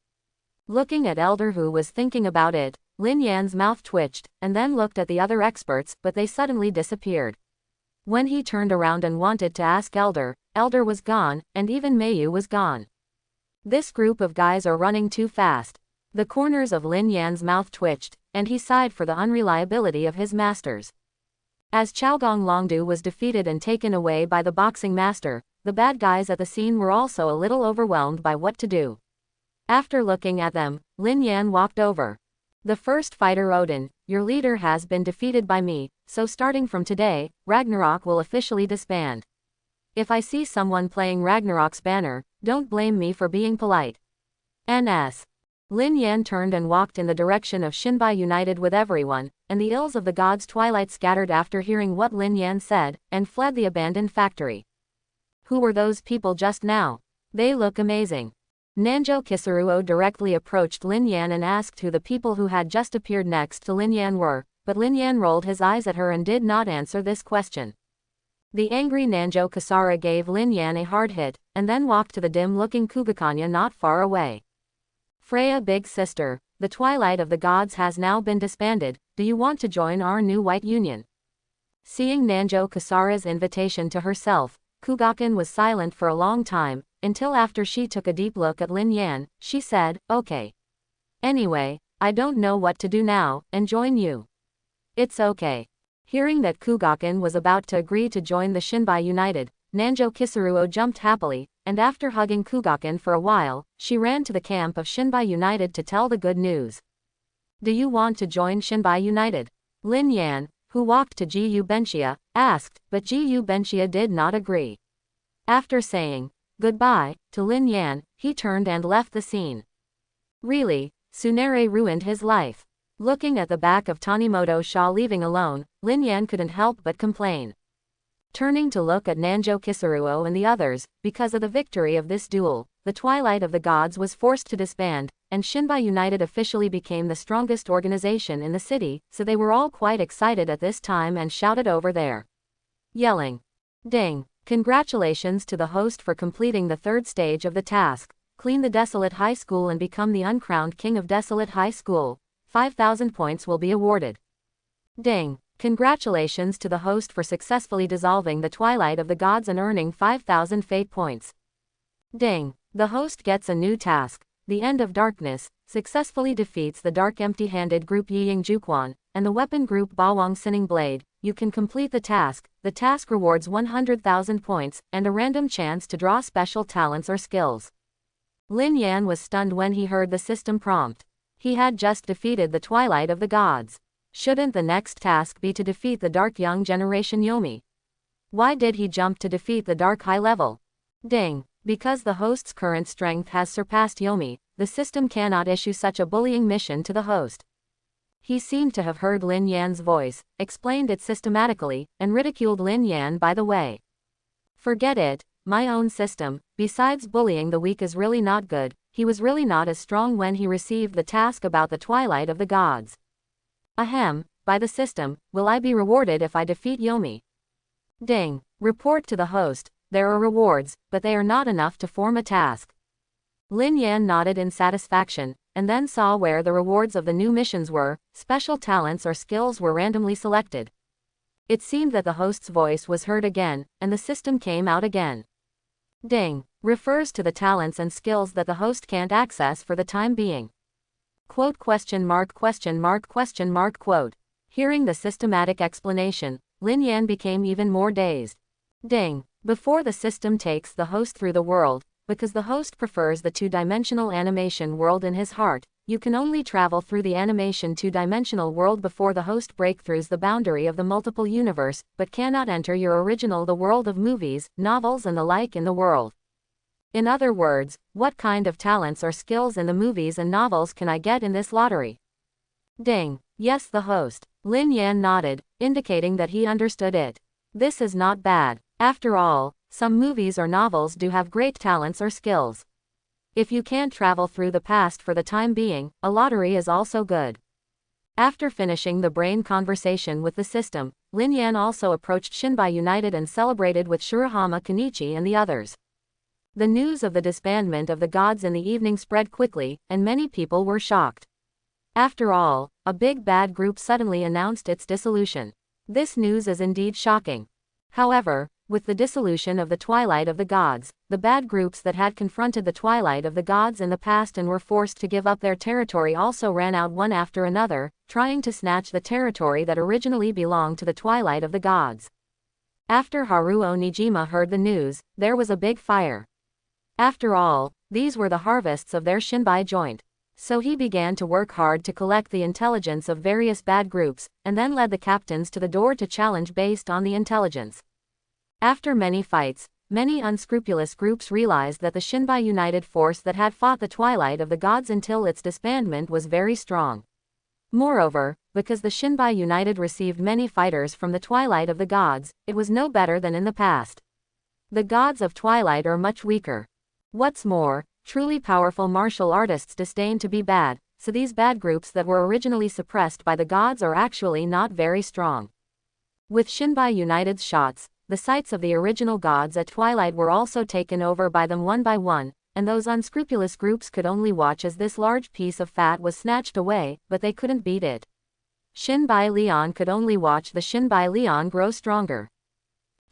Looking at Elder who was thinking about it, Lin Yan's mouth twitched, and then looked at the other experts, but they suddenly disappeared. When he turned around and wanted to ask Elder, Elder was gone, and even Mayu was gone. This group of guys are running too fast. The corners of Lin Yan's mouth twitched, and he sighed for the unreliability of his masters. As Chaogong Longdu was defeated and taken away by the boxing master, the bad guys at the scene were also a little overwhelmed by what to do. After looking at them, Lin Yan walked over. The first fighter Odin, your leader has been defeated by me, so starting from today, Ragnarok will officially disband. If I see someone playing Ragnarok's banner, don't blame me for being polite. NS. Lin Yan turned and walked in the direction of Shinbai United with everyone, and the ills of the gods' twilight scattered after hearing what Lin Yan said, and fled the abandoned factory. Who were those people just now? They look amazing. Nanjo Kisaruo directly approached Lin Yan and asked who the people who had just appeared next to Lin Yan were, but Lin Yan rolled his eyes at her and did not answer this question. The angry Nanjo Kasara gave Lin Yan a hard hit, and then walked to the dim-looking Kugakanya not far away. Freya big sister, the Twilight of the Gods has now been disbanded, do you want to join our new White Union? Seeing Nanjo Kasara's invitation to herself, Kugakan was silent for a long time, until after she took a deep look at Lin Yan, she said, okay. Anyway, I don't know what to do now, and join you. It's okay. Hearing that Kugakan was about to agree to join the Shinbai United, Nanjo Kisaruo jumped happily, and after hugging Kugakan for a while, she ran to the camp of Shinbai United to tell the good news. Do you want to join Shinbai United? Lin Yan, who walked to Jiyu Benxia, asked, but Jiyu Benxia did not agree. After saying goodbye to Lin Yan, he turned and left the scene. Really, Tsunere ruined his life. Looking at the back of Tanimoto Shaw leaving alone, Lin Yan couldn't help but complain. Turning to look at Nanjo Kisaruo and the others, because of the victory of this duel, the Twilight of the Gods was forced to disband, and Shinbai United officially became the strongest organization in the city, so they were all quite excited at this time and shouted over there. Yelling. Ding! Congratulations to the host for completing the third stage of the task. Clean the Desolate High School and become the uncrowned king of Desolate High School. 5,000 points will be awarded. Ding! Congratulations to the host for successfully dissolving the Twilight of the Gods and earning 5,000 fate points. Ding! The host gets a new task. The End of Darkness successfully defeats the Dark Empty-Handed group Yiying Juquan, and the weapon group Bawang Sinning Blade. You can complete the task. The task rewards 100,000 points, and a random chance to draw special talents or skills. Lin Yan was stunned when he heard the system prompt. He had just defeated the Twilight of the Gods. Shouldn't the next task be to defeat the dark young generation Yomi? Why did he jump to defeat the dark high level? Ding. Because the host's current strength has surpassed Yomi, the system cannot issue such a bullying mission to the host. He seemed to have heard Lin Yan's voice, explained it systematically, and ridiculed Lin Yan by the way. Forget it, my own system, besides bullying the weak is really not good, he was really not as strong when he received the task about the twilight of the gods. Ahem, by the system, will I be rewarded if I defeat Yomi? Ding. Report to the host, there are rewards, but they are not enough to form a task. Lin Yan nodded in satisfaction, and then saw where the rewards of the new missions were. Special talents or skills were randomly selected. It seemed that the host's voice was heard again, and the system came out again. Ding. Refers to the talents and skills that the host can't access for the time being. Quote question mark question mark question mark quote. Hearing the systematic explanation, Lin Yan became even more dazed. Ding. Before the system takes the host through the world, because the host prefers the two-dimensional animation world in his heart, you can only travel through the animation two-dimensional world before the host breakthroughs the boundary of the multiple universe, but cannot enter your original the world of movies, novels and the like in the world. In other words, what kind of talents or skills in the movies and novels can I get in this lottery? Ding. Yes, the host. Lin Yan nodded, indicating that he understood it. This is not bad. After all, some movies or novels do have great talents or skills. If you can't travel through the past for the time being, a lottery is also good. After finishing the brain conversation with the system, Lin Yan also approached Shinbai United and celebrated with Shirahama Kenichi and the others. The news of the disbandment of the gods in the evening spread quickly, and many people were shocked. After all, a big bad group suddenly announced its dissolution. This news is indeed shocking. However, with the dissolution of the Twilight of the Gods, the bad groups that had confronted the Twilight of the Gods in the past and were forced to give up their territory also ran out one after another, trying to snatch the territory that originally belonged to the Twilight of the Gods. After Haruo Nijima heard the news, there was a big fire. After all, these were the harvests of their Shinbai joint. So he began to work hard to collect the intelligence of various bad groups, and then led the captains to the door to challenge based on the intelligence. After many fights, many unscrupulous groups realized that the Shinbai United force that had fought the Twilight of the Gods until its disbandment was very strong. Moreover, because the Shinbai United received many fighters from the Twilight of the Gods, it was no better than in the past. The gods of Twilight are much weaker. What's more, truly powerful martial artists disdain to be bad, so these bad groups that were originally suppressed by the gods are actually not very strong. With Shinbai United's shots, the sights of the original gods at Twilight were also taken over by them one by one, and those unscrupulous groups could only watch as this large piece of fat was snatched away, but they couldn't beat it. Shinbai Leon could only watch the Shinbai Leon grow stronger.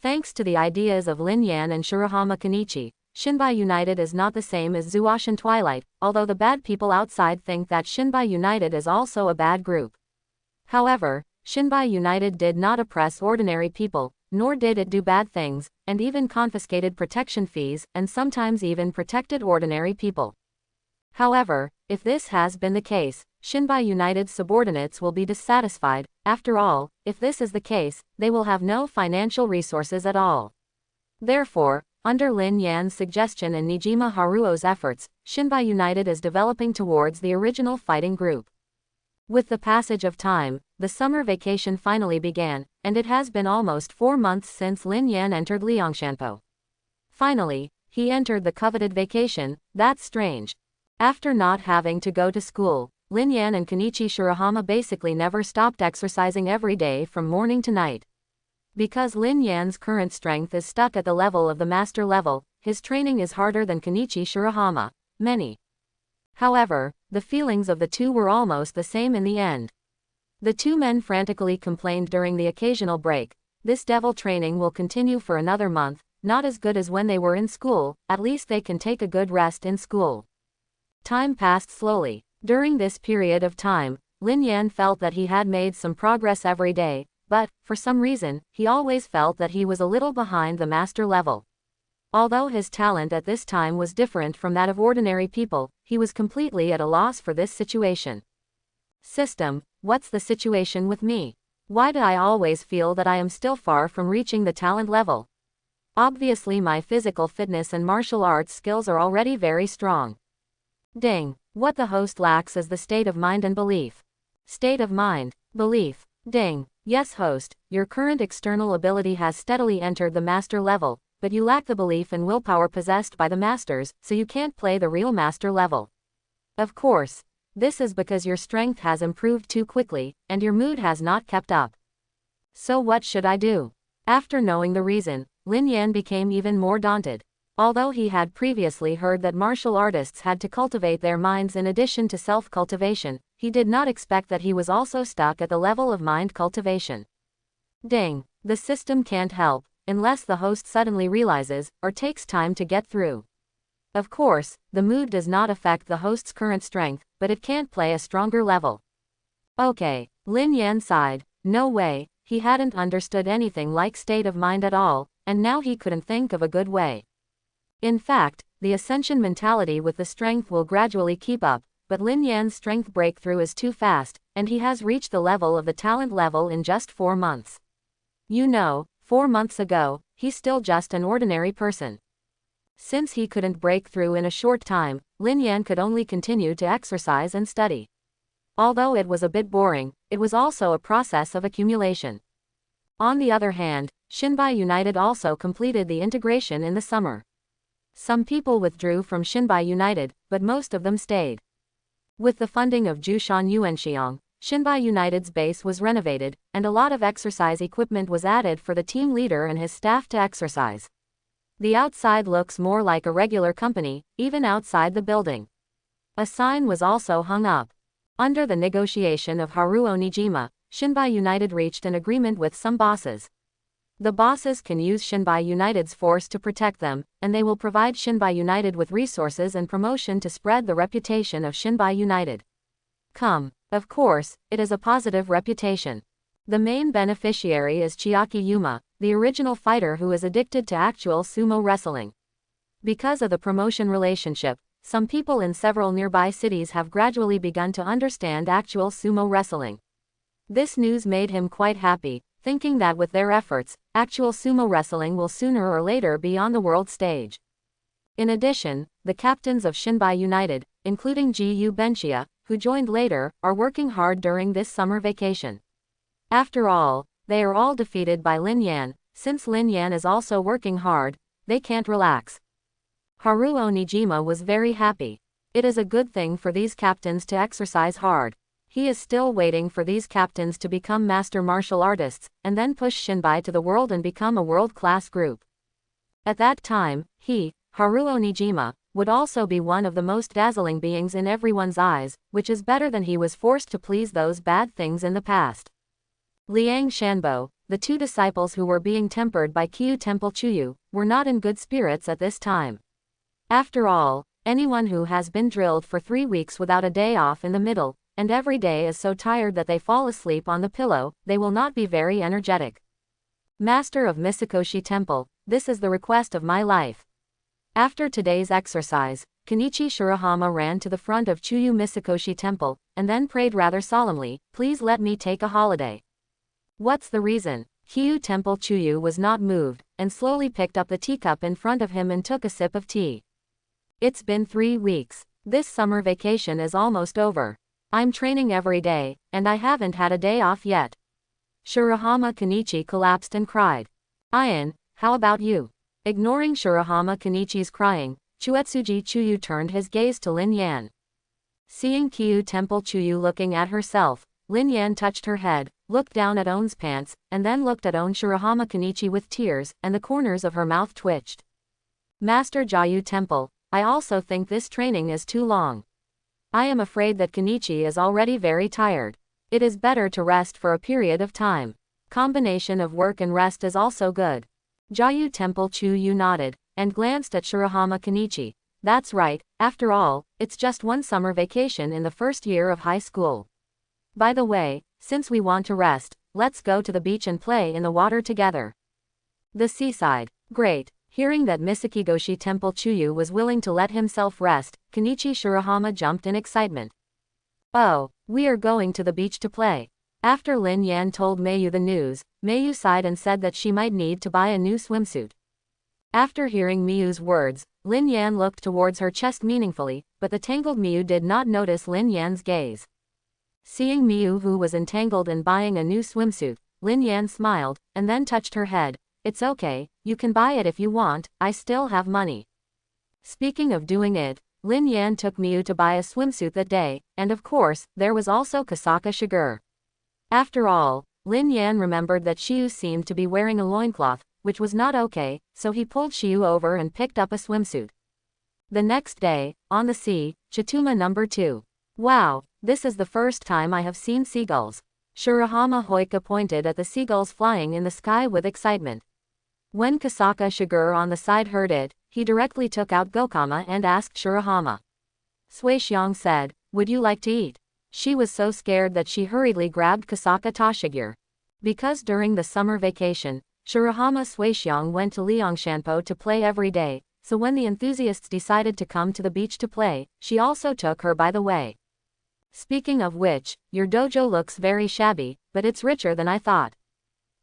Thanks to the ideas of Lin Yan and Shirahama Kenichi, Shinbai United is not the same as Zuoshin Twilight, although the bad people outside think that Shinbai United is also a bad group. However, Shinbai United did not oppress ordinary people, nor did it do bad things, and even confiscated protection fees, and sometimes even protected ordinary people. However, if this has been the case, Shinbai United's subordinates will be dissatisfied. After all, if this is the case, they will have no financial resources at all. Therefore, under Lin Yan's suggestion and Nijima Haruo's efforts, Shinbai United is developing towards the original fighting group. With the passage of time, the summer vacation finally began, and it has been almost 4 months since Lin Yan entered Liangshanpo. Finally, he entered the coveted vacation. That's strange. After not having to go to school, Lin Yan and Kenichi Shirahama basically never stopped exercising every day from morning to night. Because Lin Yan's current strength is stuck at the level of the master level, his training is harder than Kenichi Shirahama. However, the feelings of the two were almost the same in the end. The two men frantically complained during the occasional break. This devil training will continue for another month, not as good as when they were in school, at least they can take a good rest in school. Time passed slowly. During this period of time, Lin Yan felt that he had made some progress every day, but, for some reason, he always felt that he was a little behind the master level. Although his talent at this time was different from that of ordinary people, he was completely at a loss for this situation. System, what's the situation with me? Why do I always feel that I am still far from reaching the talent level? Obviously my physical fitness and martial arts skills are already very strong. Ding. What the host lacks is the state of mind and belief. State of mind, belief. Ding. Yes host, your current external ability has steadily entered the master level, but you lack the belief and willpower possessed by the masters, so you can't play the real master level. Of course. This is because your strength has improved too quickly, and your mood has not kept up. So what should I do? After knowing the reason, Lin Yan became even more daunted. Although he had previously heard that martial artists had to cultivate their minds in addition to self-cultivation, he did not expect that he was also stuck at the level of mind cultivation. Ding. The system can't help, unless the host suddenly realizes, or takes time to get through. Of course, the mood does not affect the host's current strength, but it can't play a stronger level. Okay, Lin Yan sighed. No way, he hadn't understood anything like state of mind at all, and now he couldn't think of a good way. In fact, the ascension mentality with the strength will gradually keep up, but Lin Yan's strength breakthrough is too fast, and he has reached the level of the talent level in just 4 months. 4 months ago, he's still just an ordinary person. Since he couldn't break through in a short time, Lin Yan could only continue to exercise and study. Although it was a bit boring, it was also a process of accumulation. On the other hand, Shinbai United also completed the integration in the summer. Some people withdrew from Shinbai United, but most of them stayed. With the funding of Jushan Yuanxiang, Shinbai United's base was renovated, and a lot of exercise equipment was added for the team leader and his staff to exercise. The outside looks more like a regular company, even outside the building. A sign was also hung up. Under the negotiation of Haruo Nijima, Shinbai United reached an agreement with some bosses. The bosses can use Shinbai United's force to protect them, and they will provide Shinbai United with resources and promotion to spread the reputation of Shinbai United. Of course, it is a positive reputation. The main beneficiary is Chiaki Yuma, the original fighter who is addicted to actual sumo wrestling. Because of the promotion relationship, some people in several nearby cities have gradually begun to understand actual sumo wrestling. This news made him quite happy, thinking that with their efforts, actual sumo wrestling will sooner or later be on the world stage. In addition, the captains of Shinbai United, including Ji-Yu Benchia, who joined later, are working hard during this summer vacation. After all, they are all defeated by Lin Yan. Since Lin Yan is also working hard, they can't relax. Haruo Nijima was very happy. It is a good thing for these captains to exercise hard. He is still waiting for these captains to become master martial artists, and then push Shinbai to the world and become a world-class group. At that time, he, Haruo Nijima, would also be one of the most dazzling beings in everyone's eyes, which is better than he was forced to please those bad things in the past. Liang Shanbo, the 2 disciples who were being tempered by Kyu Temple Chuyu, were not in good spirits at this time. After all, anyone who has been drilled for 3 weeks without a day off in the middle, and every day is so tired that they fall asleep on the pillow, they will not be very energetic. Master of Misakoshi Temple, this is the request of my life. After today's exercise, Kenichi Shirahama ran to the front of Chuyu Misakoshi Temple, and then prayed rather solemnly, "Please let me take a holiday." What's the reason? Kyu Temple Chuyu was not moved, and slowly picked up the teacup in front of him and took a sip of tea. It's been 3 weeks. This summer vacation is almost over. I'm training every day, and I haven't had a day off yet. Shirahama Kenichi collapsed and cried. Ian, how about you? Ignoring Shirahama Kenichi's crying, Chuetsuji Chuyu turned his gaze to Lin Yan. Seeing Kyu Temple Chuyu looking at herself, Lin Yan touched her head, looked down at On's pants, and then looked at On Shirahama Kenichi with tears, and the corners of her mouth twitched. Master Jayu Temple, I also think this training is too long. I am afraid that Kenichi is already very tired. It is better to rest for a period of time. Combination of work and rest is also good. Jayu Temple Chuyu nodded, and glanced at Shirahama Kenichi. That's right, after all, it's just one summer vacation in the first year of high school. By the way, since we want to rest, let's go to the beach and play in the water together. The seaside. Great. Hearing that Misakigoshi Temple Chuyu was willing to let himself rest, Kenichi Shirahama jumped in excitement. Oh, we are going to the beach to play. After Lin Yan told Meiyu the news, Meiyu sighed and said that she might need to buy a new swimsuit. After hearing Miyu's words, Lin Yan looked towards her chest meaningfully, but the tangled Miyu did not notice Lin Yan's gaze. Seeing Miyu, who was entangled in buying a new swimsuit, Lin Yan smiled, and then touched her head. It's okay, you can buy it if you want, I still have money. Speaking of doing it, Lin Yan took Miyu to buy a swimsuit that day, and of course, there was also Kasaka Shiger. After all, Lin Yan remembered that Shiyu seemed to be wearing a loincloth, which was not okay, so he pulled Shiyu over and picked up a swimsuit. The next day, on the sea, Chituma number 2. Wow, this is the first time I have seen seagulls. Shirahama Hoika pointed at the seagulls flying in the sky with excitement. When Kasaka Shiger on the side heard it, he directly took out Gokama and asked Shirahama. Suixiang said, would you like to eat? She was so scared that she hurriedly grabbed Kasaka Tashigur. Because during the summer vacation, Shirahama Suixiang went to Liangshanpo to play every day, so when the enthusiasts decided to come to the beach to play, she also took her by the way. Speaking of which, your dojo looks very shabby, but it's richer than I thought.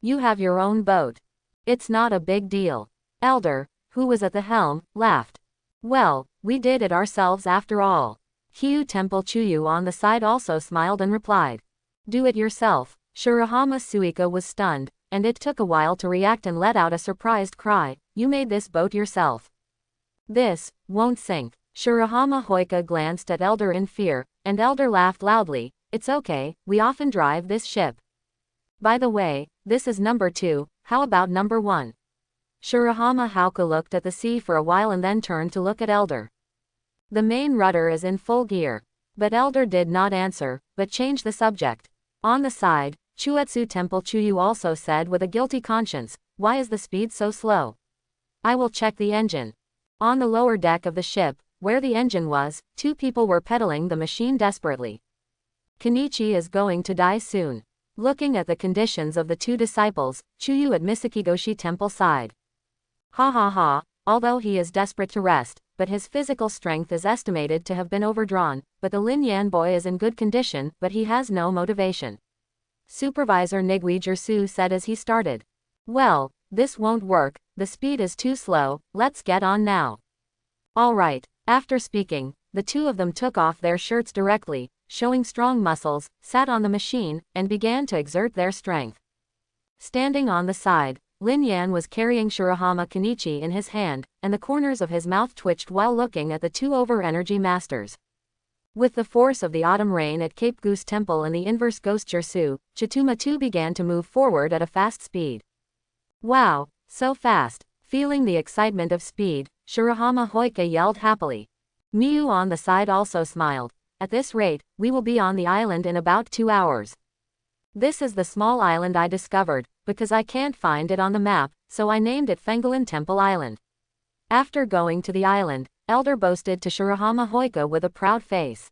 You have your own boat. It's not a big deal. Elder, who was at the helm, laughed. Well, we did it ourselves after all. Kyu Temple Chuyu on the side also smiled and replied. Do it yourself. Shirahama Suika was stunned, and it took a while to react and let out a surprised cry. You made this boat yourself. This won't sink. Shirahama Hoika glanced at Elder in fear, and Elder laughed loudly. It's okay, we often drive this ship. By the way, this is number 2, how about number 1? Shirahama Hauka looked at the sea for a while and then turned to look at Elder. The main rudder is in full gear. But Elder did not answer, but changed the subject. On the side, Chuetsu Temple Chuyu also said with a guilty conscience, why is the speed so slow? I will check the engine. On the lower deck of the ship, where the engine was, 2 people were pedaling the machine desperately. Kenichi is going to die soon. Looking at the conditions of the 2 disciples, Chuyu at Misakigoshi Temple sighed. Ha ha ha, although he is desperate to rest, but his physical strength is estimated to have been overdrawn, but the Lin Yan boy is in good condition, but he has no motivation. Supervisor Nigui Jersu said as he started. Well, this won't work, the speed is too slow, let's get on now. Alright, after speaking, the 2 of them took off their shirts directly, showing strong muscles, sat on the machine, and began to exert their strength. Standing on the side, Lin Yan was carrying Shirahama Kenichi in his hand, and the corners of his mouth twitched while looking at the 2 over-energy masters. With the force of the autumn rain at Cape Goose Temple and the inverse ghost Jersu, Chituma too began to move forward at a fast speed. Wow, so fast! Feeling the excitement of speed, Shirahama Hoika yelled happily. Miyu on the side also smiled. At this rate, we will be on the island in about 2 hours. This is the small island I discovered, because I can't find it on the map, so I named it Fengalin Temple Island. After going to the island, Elder boasted to Shirahama Hoika with a proud face.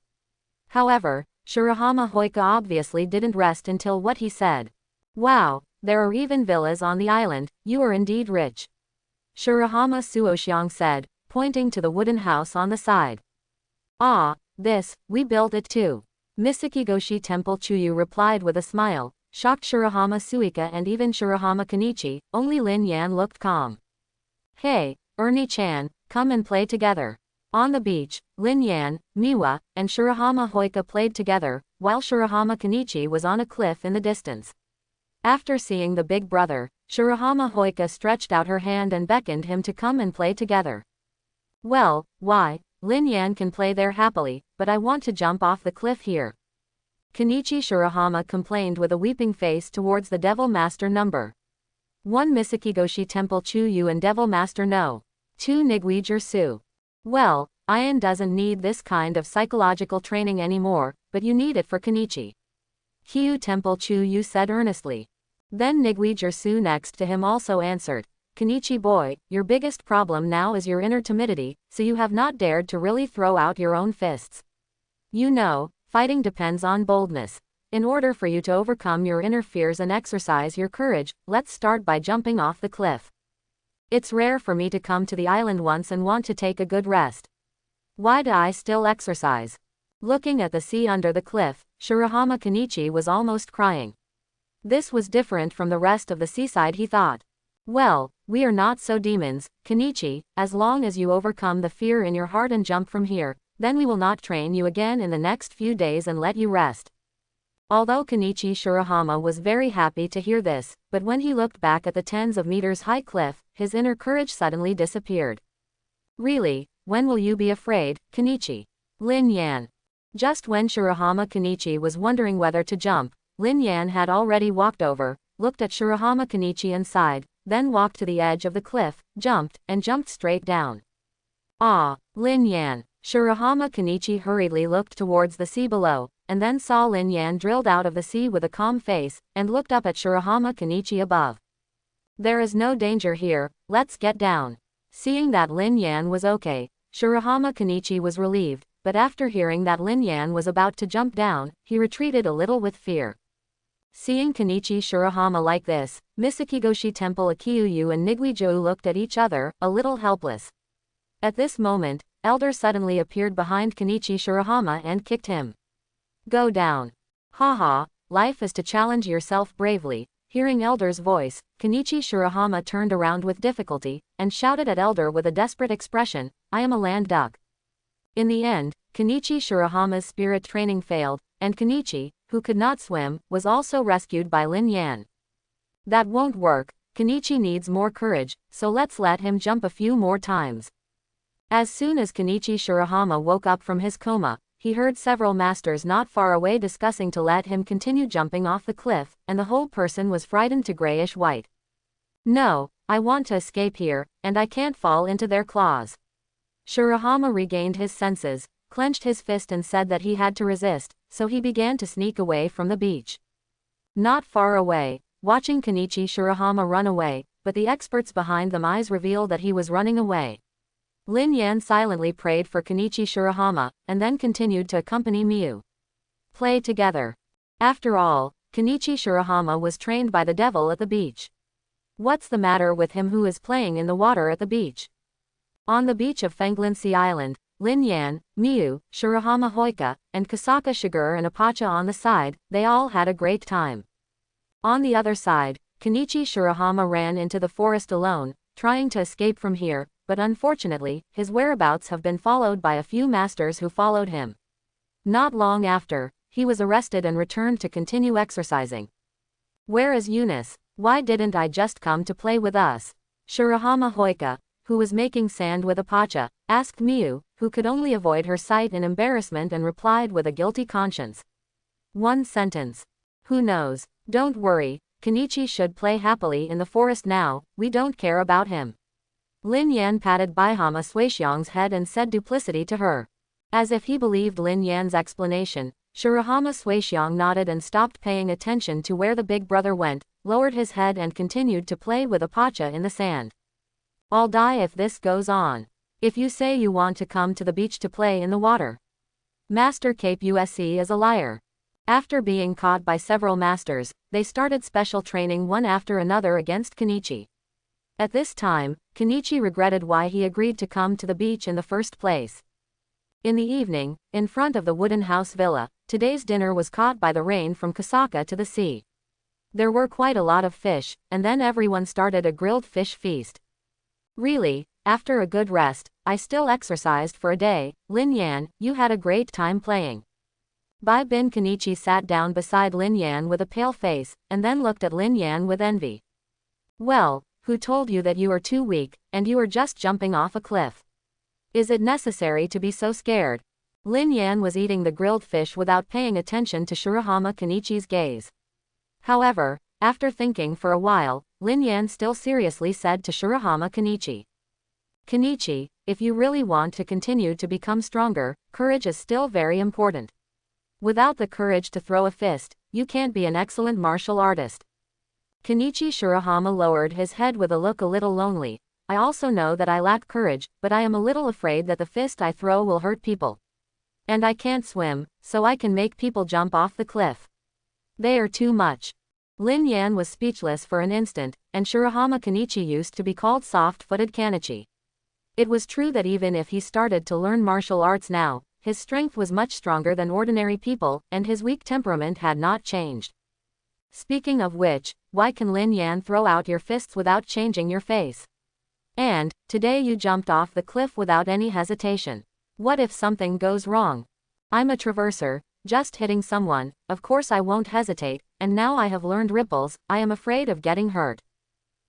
However, Shirahama Hoika obviously didn't rest until what he said. Wow, there are even villas on the island, you are indeed rich. Shirahama Suoxiang said, pointing to the wooden house on the side. Ah, this, we built it too. Misakigoshi Temple Chuyu replied with a smile, shocked Shirahama Suika and even Shirahama Kenichi, only Lin Yan looked calm. Hey, Ernie-chan, come and play together. On the beach, Lin Yan, Miwa, and Shirahama Hoika played together, while Shirahama Kenichi was on a cliff in the distance. After seeing the big brother, Shirahama Hoika stretched out her hand and beckoned him to come and play together. Well, why, Lin Yan can play there happily, but I want to jump off the cliff here. Kenichi Shirahama complained with a weeping face towards the Devil Master number 1 Misakigoshi Temple Chuyu and Devil Master no. 2 Nigui Jersu. Well, Ian doesn't need this kind of psychological training anymore, but you need it for Kenichi. Kyu Temple Chuyu said earnestly. Then Nigui Jersu next to him also answered. Kenichi boy, your biggest problem now is your inner timidity, so you have not dared to really throw out your own fists. You know, fighting depends on boldness. In order for you to overcome your inner fears and exercise your courage, let's start by jumping off the cliff. It's rare for me to come to the island once and want to take a good rest. Why do I still exercise? Looking at the sea under the cliff, Shirahama Kenichi was almost crying. This was different from the rest of the seaside, he thought. Well, we are not so demons, Kenichi, as long as you overcome the fear in your heart and jump from here, then we will not train you again in the next few days and let you rest. Although Kenichi Shirahama was very happy to hear this, but when he looked back at the tens of meters high cliff, his inner courage suddenly disappeared. Really, when will you be afraid, Kenichi? Lin Yan. Just when Shirahama Kenichi was wondering whether to jump, Lin Yan had already walked over, looked at Shirahama Kenichi and sighed, then walked to the edge of the cliff, jumped straight down. Ah, Lin Yan. Shirahama Kenichi hurriedly looked towards the sea below, and then saw Lin Yan drilled out of the sea with a calm face, and looked up at Shirahama Kenichi above. There is no danger here, let's get down. Seeing that Lin Yan was okay, Shirahama Kenichi was relieved, but after hearing that Lin Yan was about to jump down, he retreated a little with fear. Seeing Kenichi Shirahama like this, Misakigoshi Temple Akiuyu and Niguijou looked at each other, a little helpless. At this moment, Elder suddenly appeared behind Kenichi Shirahama and kicked him. Go down. Haha, life is to challenge yourself bravely. Hearing Elder's voice, Kenichi Shirahama turned around with difficulty, and shouted at Elder with a desperate expression, I am a land duck. In the end, Kenichi Shirahama's spirit training failed, and Kenichi, who could not swim, was also rescued by Lin Yan. That won't work, Kenichi needs more courage, so let's let him jump a few more times. As soon as Kenichi Shirahama woke up from his coma, he heard several masters not far away discussing to let him continue jumping off the cliff, and the whole person was frightened to grayish-white. No, I want to escape here, and I can't fall into their claws. Shirahama regained his senses, clenched his fist and said that he had to resist, so he began to sneak away from the beach. Not far away, watching Kenichi Shirahama run away, but the experts behind them eyes revealed that he was running away. Lin Yan silently prayed for Kenichi Shirahama, and then continued to accompany Miu. Play together. After all, Kenichi Shirahama was trained by the devil at the beach. What's the matter with him who is playing in the water at the beach? On the beach of Fenglinsi Island, Lin Yan, Miu, Shirahama Hoika, and Kasaka Shigur and Apache on the side, they all had a great time. On the other side, Kenichi Shirahama ran into the forest alone, trying to escape from here, but unfortunately, his whereabouts have been followed by a few masters who followed him. Not long after, he was arrested and returned to continue exercising. Where is Eunice? Why didn't I just come to play with us? Shirahama Hoika, who was making sand with Apache, asked Miu, who could only avoid her sight in embarrassment and replied with a guilty conscience. One sentence. Who knows? Don't worry, Kenichi should play happily in the forest now, we don't care about him. Lin Yan patted Baihama Suixiong's head and said duplicity to her. As if he believed Lin Yan's explanation, Shirahama Suixiong nodded and stopped paying attention to where the big brother went, lowered his head and continued to play with Apache in the sand. I'll die if this goes on. If you say you want to come to the beach to play in the water. Master Cape USC is a liar. After being caught by several masters, they started special training one after another against Kenichi. At this time, Kenichi regretted why he agreed to come to the beach in the first place. In the evening, in front of the wooden house villa, today's dinner was caught by the rain from Kasaka to the sea. There were quite a lot of fish, and then everyone started a grilled fish feast. Really, after a good rest, I still exercised for a day. Lin Yan, you had a great time playing. Bai Bin Kenichi sat down beside Lin Yan with a pale face, and then looked at Lin Yan with envy. Well, who told you that you are too weak, and you are just jumping off a cliff? Is it necessary to be so scared? Lin Yan was eating the grilled fish without paying attention to Shirahama Kenichi's gaze. However, after thinking for a while, Lin Yan still seriously said to Shirahama Kenichi. Kenichi, if you really want to continue to become stronger, courage is still very important. Without the courage to throw a fist, you can't be an excellent martial artist. Kenichi Shirahama lowered his head with a look a little lonely. I also know that I lack courage, but I am a little afraid that the fist I throw will hurt people. And I can't swim, so I can make people jump off the cliff. They are too much. Lin Yan was speechless for an instant, and Shirahama Kenichi used to be called soft-footed Kanichi. It was true that even if he started to learn martial arts now, his strength was much stronger than ordinary people, and his weak temperament had not changed. Speaking of which, why can Lin Yan throw out your fists without changing your face? And, today you jumped off the cliff without any hesitation. What if something goes wrong? I'm a traverser, just hitting someone, of course I won't hesitate, and now I have learned ripples, I am afraid of getting hurt.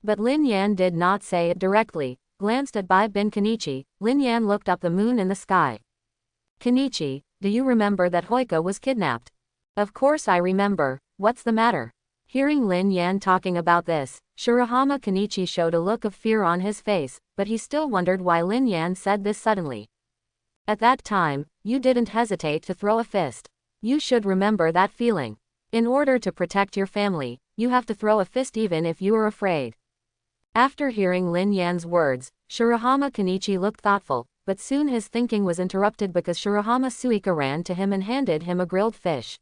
But Lin Yan did not say it directly, glanced at Bai bin Kenichi. Lin Yan looked up the moon in the sky. Kenichi, do you remember that Hoika was kidnapped? Of course I remember, what's the matter? Hearing Lin Yan talking about this, Shirahama Kenichi showed a look of fear on his face, but he still wondered why Lin Yan said this suddenly. At that time, you didn't hesitate to throw a fist. You should remember that feeling. In order to protect your family, you have to throw a fist even if you are afraid. After hearing Lin Yan's words, Shirahama Kenichi looked thoughtful, but soon his thinking was interrupted because Shirahama Suika ran to him and handed him a grilled fish.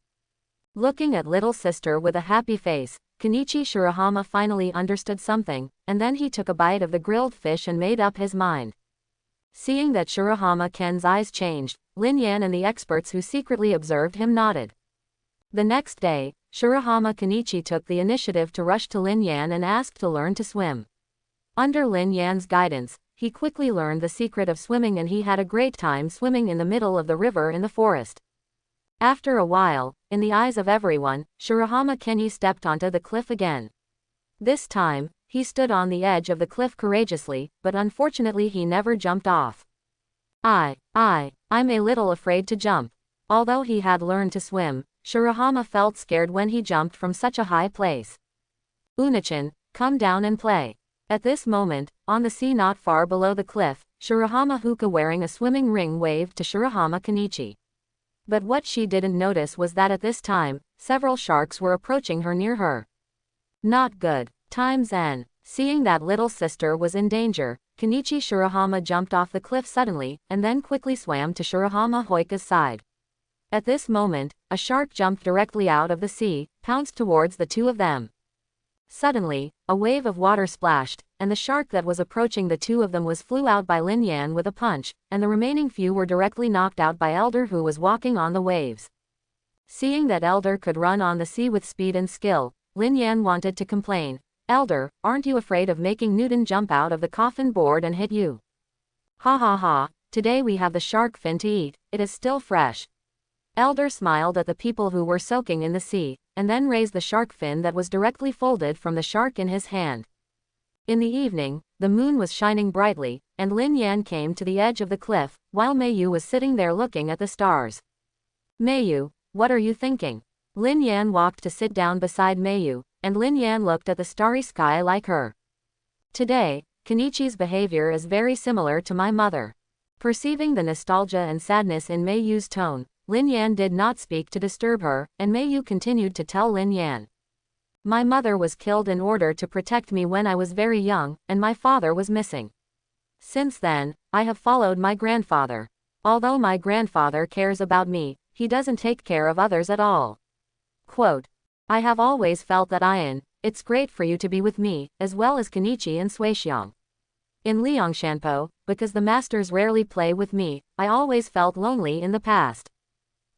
Looking at little sister with a happy face, Kenichi Shirahama finally understood something, and then he took a bite of the grilled fish and made up his mind. Seeing that Shirahama Ken's eyes changed, Lin Yan and the experts who secretly observed him nodded. The next day, Shirahama Kenichi took the initiative to rush to Lin Yan and asked to learn to swim. Under Lin Yan's guidance, he quickly learned the secret of swimming and he had a great time swimming in the middle of the river in the forest. After a while, in the eyes of everyone, Shirahama Kenyi stepped onto the cliff again. This time, he stood on the edge of the cliff courageously, but unfortunately he never jumped off. I'm a little afraid to jump. Although he had learned to swim, Shirahama felt scared when he jumped from such a high place. Unachan, come down and play. At this moment, on the sea not far below the cliff, Shirahama Huka wearing a swimming ring waved to Shirahama Kenichi. But what she didn't notice was that at this time, several sharks were approaching her near her. Not good. Times N. Seeing that little sister was in danger, Kenichi Shirahama jumped off the cliff suddenly, and then quickly swam to Shirahama Hoika's side. At this moment, a shark jumped directly out of the sea, pounced towards the two of them. Suddenly, a wave of water splashed, and the shark that was approaching the two of them flew out by Lin Yan with a punch, and the remaining few were directly knocked out by Elder who was walking on the waves. Seeing that Elder could run on the sea with speed and skill, Lin Yan wanted to complain. Elder, aren't you afraid of making Newton jump out of the coffin board and hit you? Ha ha ha, today we have the shark fin to eat, it is still fresh. Elder smiled at the people who were soaking in the sea, and then raised the shark fin that was directly folded from the shark in his hand. In the evening, the moon was shining brightly, and Lin Yan came to the edge of the cliff, while Meiyu was sitting there looking at the stars. Meiyu, what are you thinking? Lin Yan walked to sit down beside Meiyu, and Lin Yan looked at the starry sky like her. Today, Kenichi's behavior is very similar to my mother. Perceiving the nostalgia and sadness in Meiyu's tone, Lin Yan did not speak to disturb her, and Meiyu continued to tell Lin Yan. My mother was killed in order to protect me when I was very young, and my father was missing. Since then, I have followed my grandfather. Although my grandfather cares about me, he doesn't take care of others at all. Quote, I have always felt that it's great for you to be with me, as well as Kenichi and Suixiang. In Liangshanpo, because the masters rarely play with me, I always felt lonely in the past.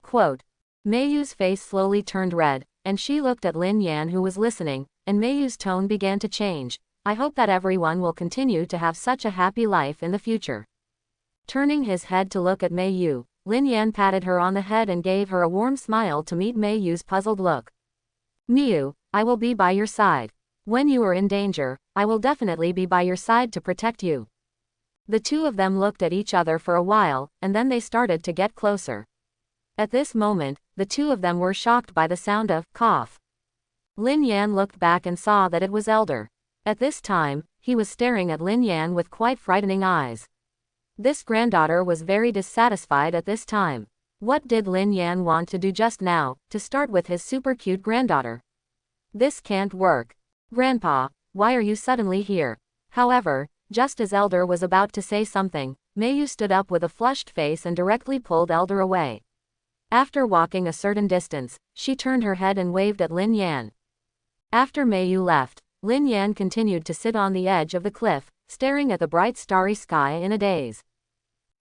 Quote. Meiyu's face slowly turned red, and she looked at Lin Yan who was listening, and Meiyu's tone began to change. I hope that everyone will continue to have such a happy life in the future. Turning his head to look at Meiyu, Lin Yan patted her on the head and gave her a warm smile to meet Meiyu's puzzled look. Meiyu, I will be by your side. When you are in danger, I will definitely be by your side to protect you. The two of them looked at each other for a while, and then they started to get closer. At this moment, the two of them were shocked by the sound of cough. Lin Yan looked back and saw that it was Elder. At this time, he was staring at Lin Yan with quite frightening eyes. This granddaughter was very dissatisfied at this time. What did Lin Yan want to do just now, to start with his super cute granddaughter? This can't work. Grandpa, why are you suddenly here? However, just as Elder was about to say something, Meiyu stood up with a flushed face and directly pulled Elder away. After walking a certain distance, she turned her head and waved at Lin Yan. After Meiyu left, Lin Yan continued to sit on the edge of the cliff, staring at the bright starry sky in a daze.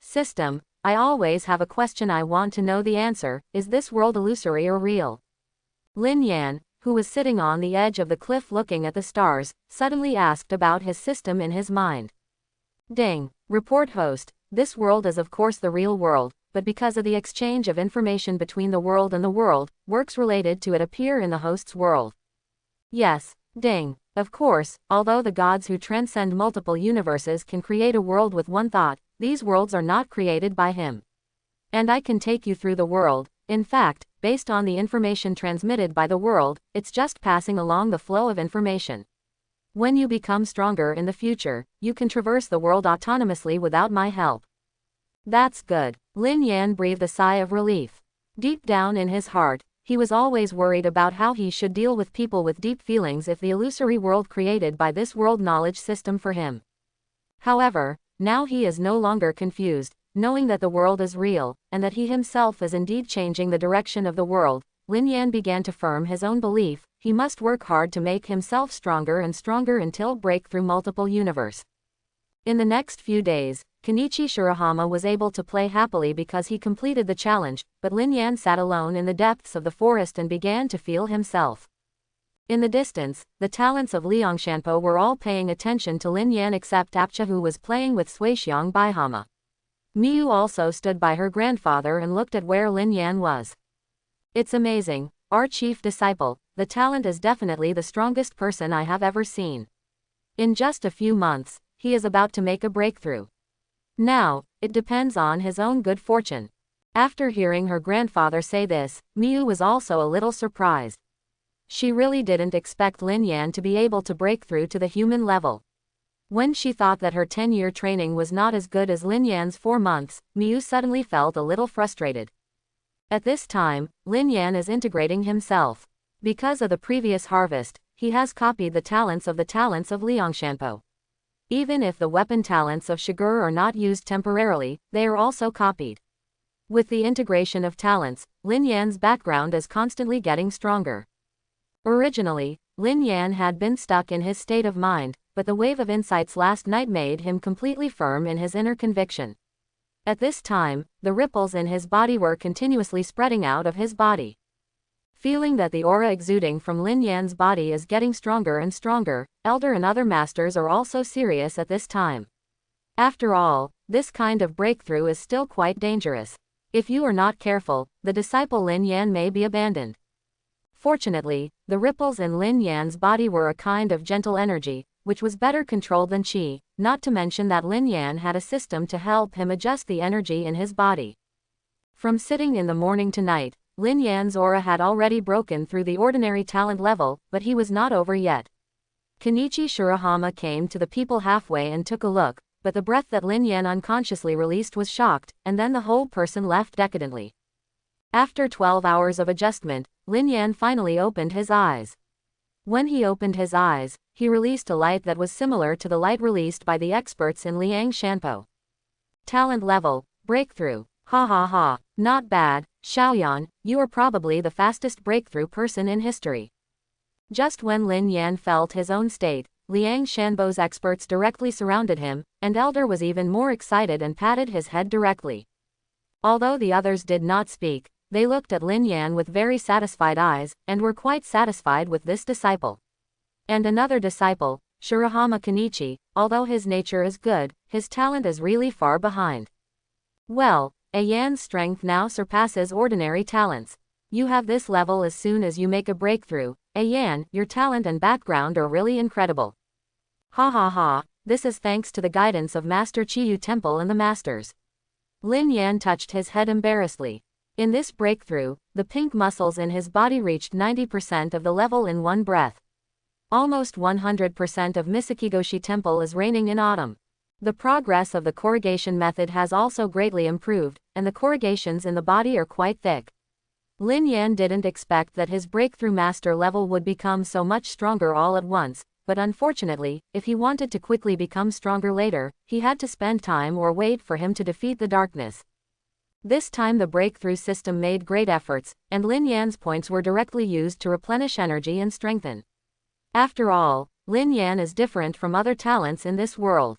System, I always have a question I want to know the answer, is this world illusory or real? Lin Yan, who was sitting on the edge of the cliff looking at the stars, suddenly asked about his system in his mind. Ding. Report host. This world is of course the real world, but because of the exchange of information between the world and the world, works related to it appear in the host's world. Yes. Ding. Of course, although the gods who transcend multiple universes can create a world with one thought, these worlds are not created by him. And I can take you through the world. In fact, based on the information transmitted by the world, it's just passing along the flow of information. When you become stronger in the future, you can traverse the world autonomously without my help. That's good. Lin Yan breathed a sigh of relief. Deep down in his heart, he was always worried about how he should deal with people with deep feelings if the illusory world created by this world knowledge system for him. However, now he is no longer confused, knowing that the world is real, and that he himself is indeed changing the direction of the world. Lin Yan began to firm his own belief, he must work hard to make himself stronger and stronger until break through multiple universe. In the next few days, Kenichi Shirahama was able to play happily because he completed the challenge, but Lin Yan sat alone in the depths of the forest and began to feel himself. In the distance, the talents of Liangshanpo were all paying attention to Lin Yan except Apcha, who was playing with Suixiang Baihama. Miyu also stood by her grandfather and looked at where Lin Yan was. It's amazing, our chief disciple, the talent is definitely the strongest person I have ever seen. In just a few months, he is about to make a breakthrough. Now, it depends on his own good fortune. After hearing her grandfather say this, Miyu was also a little surprised. She really didn't expect Lin Yan to be able to break through to the human level. When she thought that her 10-year training was not as good as Lin Yan's 4 months, Miyu suddenly felt a little frustrated. At this time, Lin Yan is integrating himself. Because of the previous harvest, he has copied the talents of Liangshanpo. Even if the weapon talents of Shigur are not used temporarily, they are also copied. With the integration of talents, Lin Yan's background is constantly getting stronger. Originally, Lin Yan had been stuck in his state of mind, but the wave of insights last night made him completely firm in his inner conviction. At this time, the ripples in his body were continuously spreading out of his body. Feeling that the aura exuding from Lin Yan's body is getting stronger and stronger, Elder and other masters are also serious at this time. After all, this kind of breakthrough is still quite dangerous. If you are not careful, the disciple Lin Yan may be abandoned. Fortunately, the ripples in Lin Yan's body were a kind of gentle energy, which was better controlled than qi, not to mention that Lin Yan had a system to help him adjust the energy in his body. From sitting in the morning to night, Lin Yan's aura had already broken through the ordinary talent level, but he was not over yet. Kenichi Shirahama came to the people halfway and took a look, but the breath that Lin Yan unconsciously released was shocked, and then the whole person left decadently. After 12 hours of adjustment, Lin Yan finally opened his eyes. When he opened his eyes, he released a light that was similar to the light released by the experts in Liangshanpo. Talent level, breakthrough. Ha ha ha, not bad, Xiaoyan, you are probably the fastest breakthrough person in history. Just when Lin Yan felt his own state, Liangshanpo's experts directly surrounded him, and Elder was even more excited and patted his head directly. Although the others did not speak, they looked at Lin Yan with very satisfied eyes, and were quite satisfied with this disciple. And another disciple, Shirahama Kenichi, although his nature is good, his talent is really far behind. Well, Yan's strength now surpasses ordinary talents. You have this level as soon as you make a breakthrough. Yan, your talent and background are really incredible. Ha ha ha, this is thanks to the guidance of Master Chiyu Temple and the Masters. Lin Yan touched his head embarrassedly. In this breakthrough, the pink muscles in his body reached 90% of the level in one breath. Almost 100% of Misakigoshi Temple is reigning in autumn. The progress of the corrugation method has also greatly improved, and the corrugations in the body are quite thick. Lin Yan didn't expect that his breakthrough master level would become so much stronger all at once, but unfortunately, if he wanted to quickly become stronger later, he had to spend time or wait for him to defeat the darkness. This time the breakthrough system made great efforts, and Lin Yan's points were directly used to replenish energy and strengthen. After all, Lin Yan is different from other talents in this world.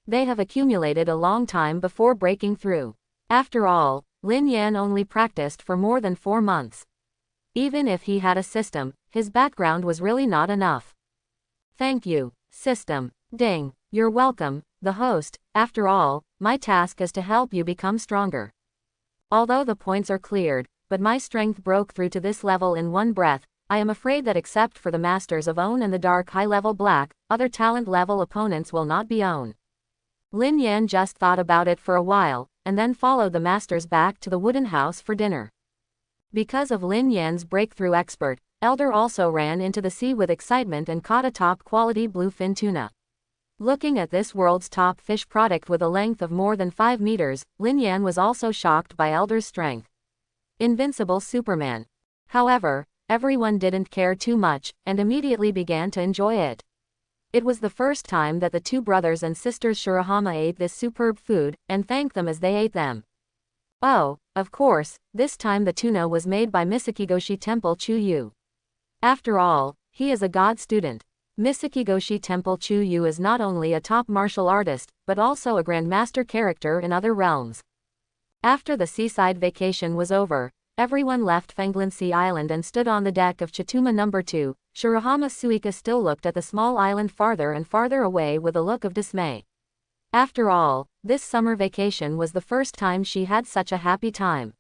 They have accumulated a long time before breaking through. After all, Lin Yan only practiced for more than 4 months. Even if he had a system, his background was really not enough. Thank you, system. Ding. You're welcome, the host. After all, my task is to help you become stronger. Although the points are cleared, but my strength broke through to this level in one breath, I am afraid that except for the masters of Own and the dark high-level black, other talent-level opponents will not be Own. Lin Yan just thought about it for a while, and then followed the masters back to the wooden house for dinner. Because of Lin Yan's breakthrough expert, Elder also ran into the sea with excitement and caught a top-quality bluefin tuna. Looking at this world's top fish product with a length of more than 5 meters, Lin Yan was also shocked by Elder's strength. Invincible Superman. However, everyone didn't care too much, and immediately began to enjoy it. It was the first time that the two brothers and sisters Shirahama ate this superb food, and thanked them as they ate them. Oh, of course, this time the tuna was made by Misakigoshi Temple Chuyu. After all, he is a god student. Misakigoshi Temple Chuyu is not only a top martial artist, but also a grandmaster character in other realms. After the seaside vacation was over, everyone left Fenglinsi Island and stood on the deck of Chituma No. 2. Shirahama Suika still looked at the small island farther and farther away with a look of dismay. After all, this summer vacation was the first time she had such a happy time.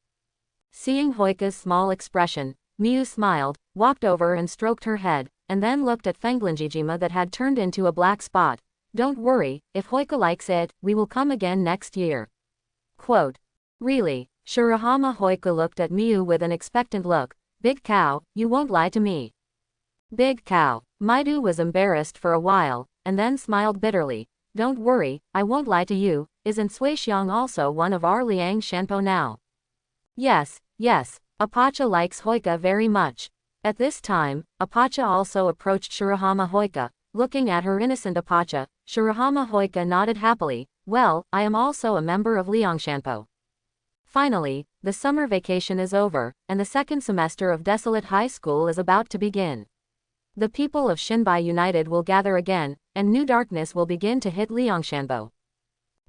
Seeing Hoika's small expression, Miu smiled, walked over and stroked her head, and then looked at Fenglinjijima that had turned into a black spot. Don't worry, if Hoika likes it, we will come again next year. Quote. Really? Shirahama Hoika looked at Miu with an expectant look. Big cow, you won't lie to me. Big cow. Maidu was embarrassed for a while, and then smiled bitterly. Don't worry, I won't lie to you. Isn't Suixiang also one of our Liang Shanpo now? Yes, yes. Apache likes Hoika very much. At this time, Apache also approached Shirahama Hoika. Looking at her innocent Apache, Shirahama Hoika nodded happily. Well, I am also a member of Liangshanpo. Finally, the summer vacation is over, and the second semester of Desolate High School is about to begin. The people of Shinbai United will gather again, and new darkness will begin to hit Liangshanbo.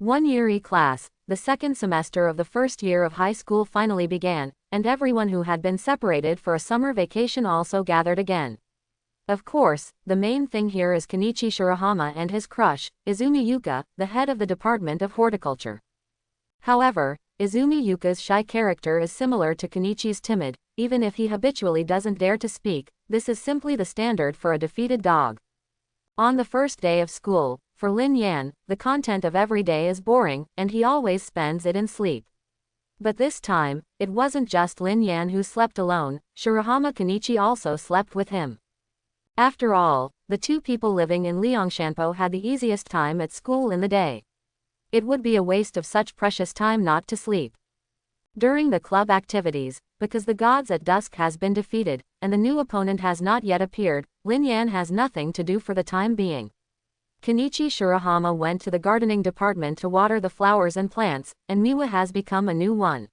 1-year E-class, the second semester of the first year of high school finally began, and everyone who had been separated for a summer vacation also gathered again. Of course, the main thing here is Kenichi Shirahama and his crush, Izumi Yuka, the head of the Department of Horticulture. However, Izumi Yuka's shy character is similar to Kenichi's timid, even if he habitually doesn't dare to speak. This is simply the standard for a defeated dog. On the first day of school, for Lin Yan, the content of every day is boring, and he always spends it in sleep. But this time, it wasn't just Lin Yan who slept alone, Shirahama Kenichi also slept with him. After all, the two people living in Liangshanpo had the easiest time at school in the day. It would be a waste of such precious time not to sleep. During the club activities, because the gods at dusk has been defeated, and the new opponent has not yet appeared, Lin Yan has nothing to do for the time being. Kenichi Shirahama went to the gardening department to water the flowers and plants, and Miwa has become a new one.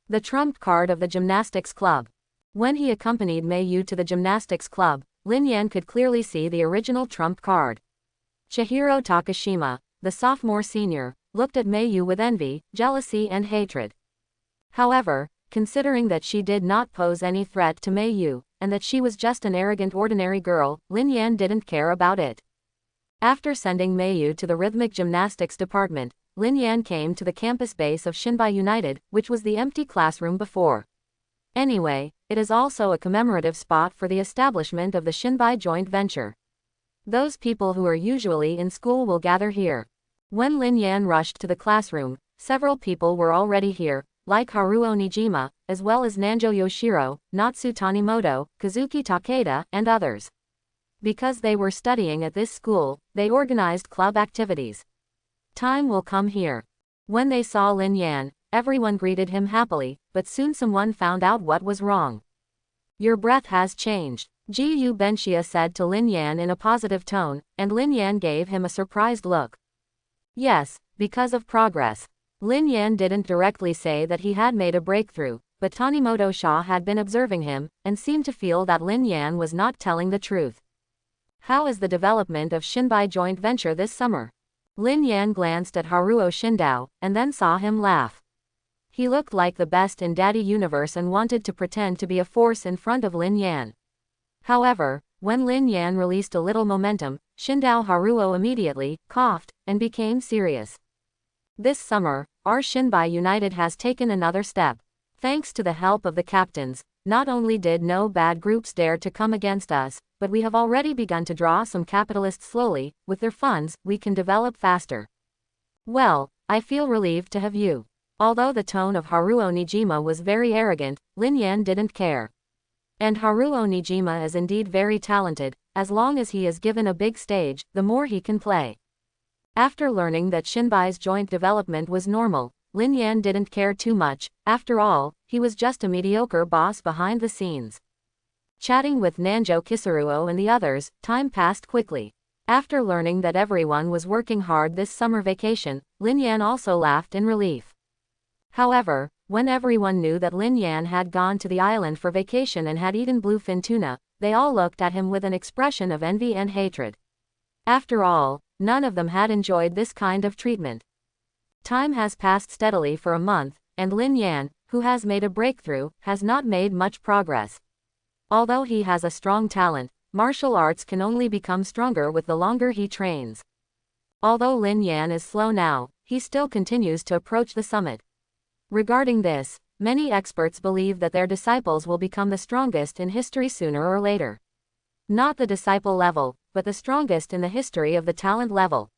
The trump card of the gymnastics club. When he accompanied Meiyu to the gymnastics club, Lin Yan could clearly see the original trump card. Chihiro Takashima, the sophomore senior, looked at Meiyu with envy, jealousy and hatred. However, considering that she did not pose any threat to Meiyu, and that she was just an arrogant ordinary girl, Lin Yan didn't care about it. After sending Meiyu to the rhythmic gymnastics department, Lin Yan came to the campus base of Shinbai United, which was the empty classroom before. Anyway, it is also a commemorative spot for the establishment of the Shinbai joint venture. Those people who are usually in school will gather here. When Lin Yan rushed to the classroom, several people were already here, like Haruo Nijima, as well as Nanjo Yoshiro, Natsu Tanimoto, Kazuki Takeda, and others. Because they were studying at this school, they organized club activities. Time will come here. When they saw Lin Yan, everyone greeted him happily, but soon someone found out what was wrong. Your breath has changed, Ji-Yu Benshia said to Lin Yan in a positive tone, and Lin Yan gave him a surprised look. Yes, because of progress. Lin Yan didn't directly say that he had made a breakthrough, but Tanimoto Shaw had been observing him, and seemed to feel that Lin Yan was not telling the truth. How is the development of Shinbai joint venture this summer? Lin Yan glanced at Haruo Shindao, and then saw him laugh. He looked like the best in Daddy Universe and wanted to pretend to be a force in front of Lin Yan. However, when Lin Yan released a little momentum, Shindao Haruo immediately coughed and became serious. This summer, our Shinbai United has taken another step. Thanks to the help of the captains, not only did no bad groups dare to come against us, but we have already begun to draw some capitalists slowly. With their funds, we can develop faster. Well, I feel relieved to have you. Although the tone of Haruo Nijima was very arrogant, Lin Yan didn't care. And Haruo Nijima is indeed very talented. As long as he is given a big stage, the more he can play. After learning that Shinbai's joint development was normal, Lin Yan didn't care too much. After all, he was just a mediocre boss behind the scenes. Chatting with Nanjo Kisaruo and the others, time passed quickly. After learning that everyone was working hard this summer vacation, Lin Yan also laughed in relief. However, when everyone knew that Lin Yan had gone to the island for vacation and had eaten bluefin tuna, they all looked at him with an expression of envy and hatred. After all, none of them had enjoyed this kind of treatment. Time has passed steadily for a month, and Lin Yan, who has made a breakthrough, has not made much progress. Although he has a strong talent, martial arts can only become stronger with the longer he trains. Although Lin Yan is slow now, he still continues to approach the summit. Regarding this, many experts believe that their disciples will become the strongest in history sooner or later. Not the disciple level, but the strongest in the history of the talent level.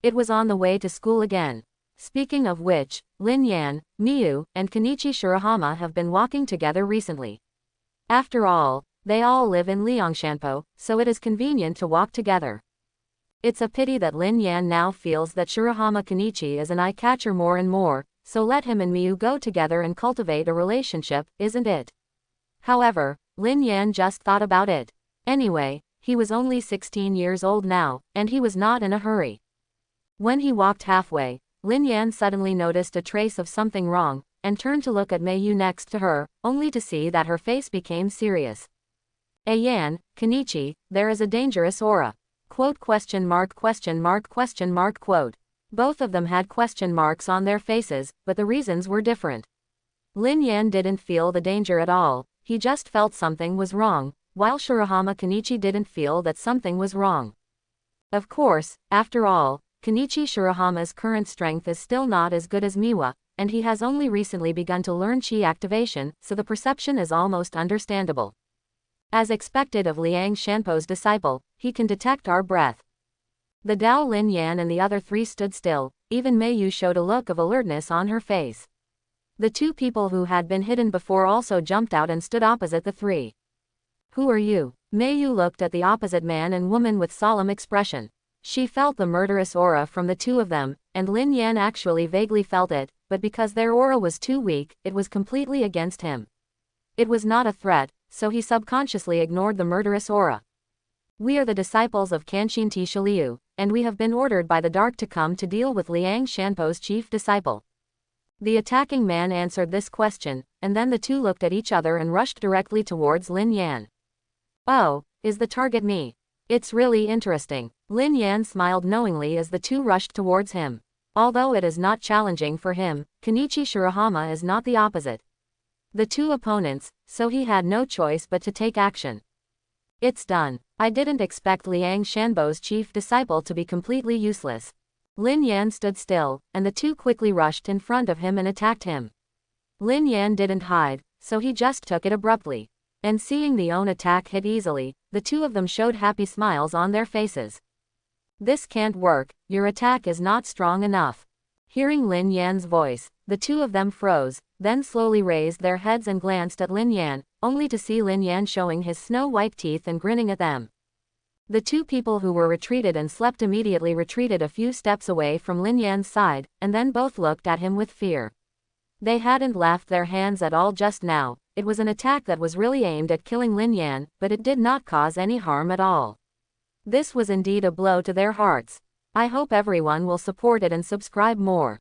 It was on the way to school again. Speaking of which, Lin Yan, Miyu, and Kenichi Shirahama have been walking together recently. After all, they all live in Liangshanpo, so it is convenient to walk together. It's a pity that Lin Yan now feels that Shirahama Kenichi is an eye-catcher more and more, so let him and Miyu go together and cultivate a relationship, isn't it? However, Lin Yan just thought about it. Anyway, he was only 16 years old now, and he was not in a hurry. When he walked halfway, Lin Yan suddenly noticed a trace of something wrong, and turned to look at Meiyu next to her, only to see that her face became serious. Yan, Kenichi, there is a dangerous aura. Quote question mark question mark question mark quote. Both of them had question marks on their faces, but the reasons were different. Lin Yan didn't feel the danger at all, he just felt something was wrong, while Shirahama Kenichi didn't feel that something was wrong. Of course, after all, Kenichi Shirahama's current strength is still not as good as Miwa, and he has only recently begun to learn chi activation, so the perception is almost understandable. As expected of Liang Shanpo's disciple, he can detect our breath. The Dao Lin Yan and the other three stood still, even Meiyu showed a look of alertness on her face. The two people who had been hidden before also jumped out and stood opposite the three. Who are you? Meiyu looked at the opposite man and woman with solemn expression. She felt the murderous aura from the two of them, and Lin Yan actually vaguely felt it, but because their aura was too weak, it was completely against him. It was not a threat, so he subconsciously ignored the murderous aura. We are the disciples of Kanshin Tishiliu, and we have been ordered by the Dark to come to deal with Liang Shanpo's chief disciple. The attacking man answered this question, and then the two looked at each other and rushed directly towards Lin Yan. Oh, is the target me? It's really interesting. Lin Yan smiled knowingly as the two rushed towards him. Although it is not challenging for him, Kenichi Shirahama is not the opposite. The two opponents, so he had no choice but to take action. It's done. I didn't expect Liang Shanbo's chief disciple to be completely useless. Lin Yan stood still, and the two quickly rushed in front of him and attacked him. Lin Yan didn't hide, so he just took it abruptly. And seeing the own attack hit easily, the two of them showed happy smiles on their faces. This can't work, your attack is not strong enough. Hearing Lin Yan's voice, the two of them froze, then slowly raised their heads and glanced at Lin Yan, only to see Lin Yan showing his snow-white teeth and grinning at them. The two people who were retreated and slept immediately retreated a few steps away from Lin Yan's side, and then both looked at him with fear. They hadn't left their hands at all just now. It was an attack that was really aimed at killing Lin Yan, but it did not cause any harm at all. This was indeed a blow to their hearts. I hope everyone will support it and subscribe more.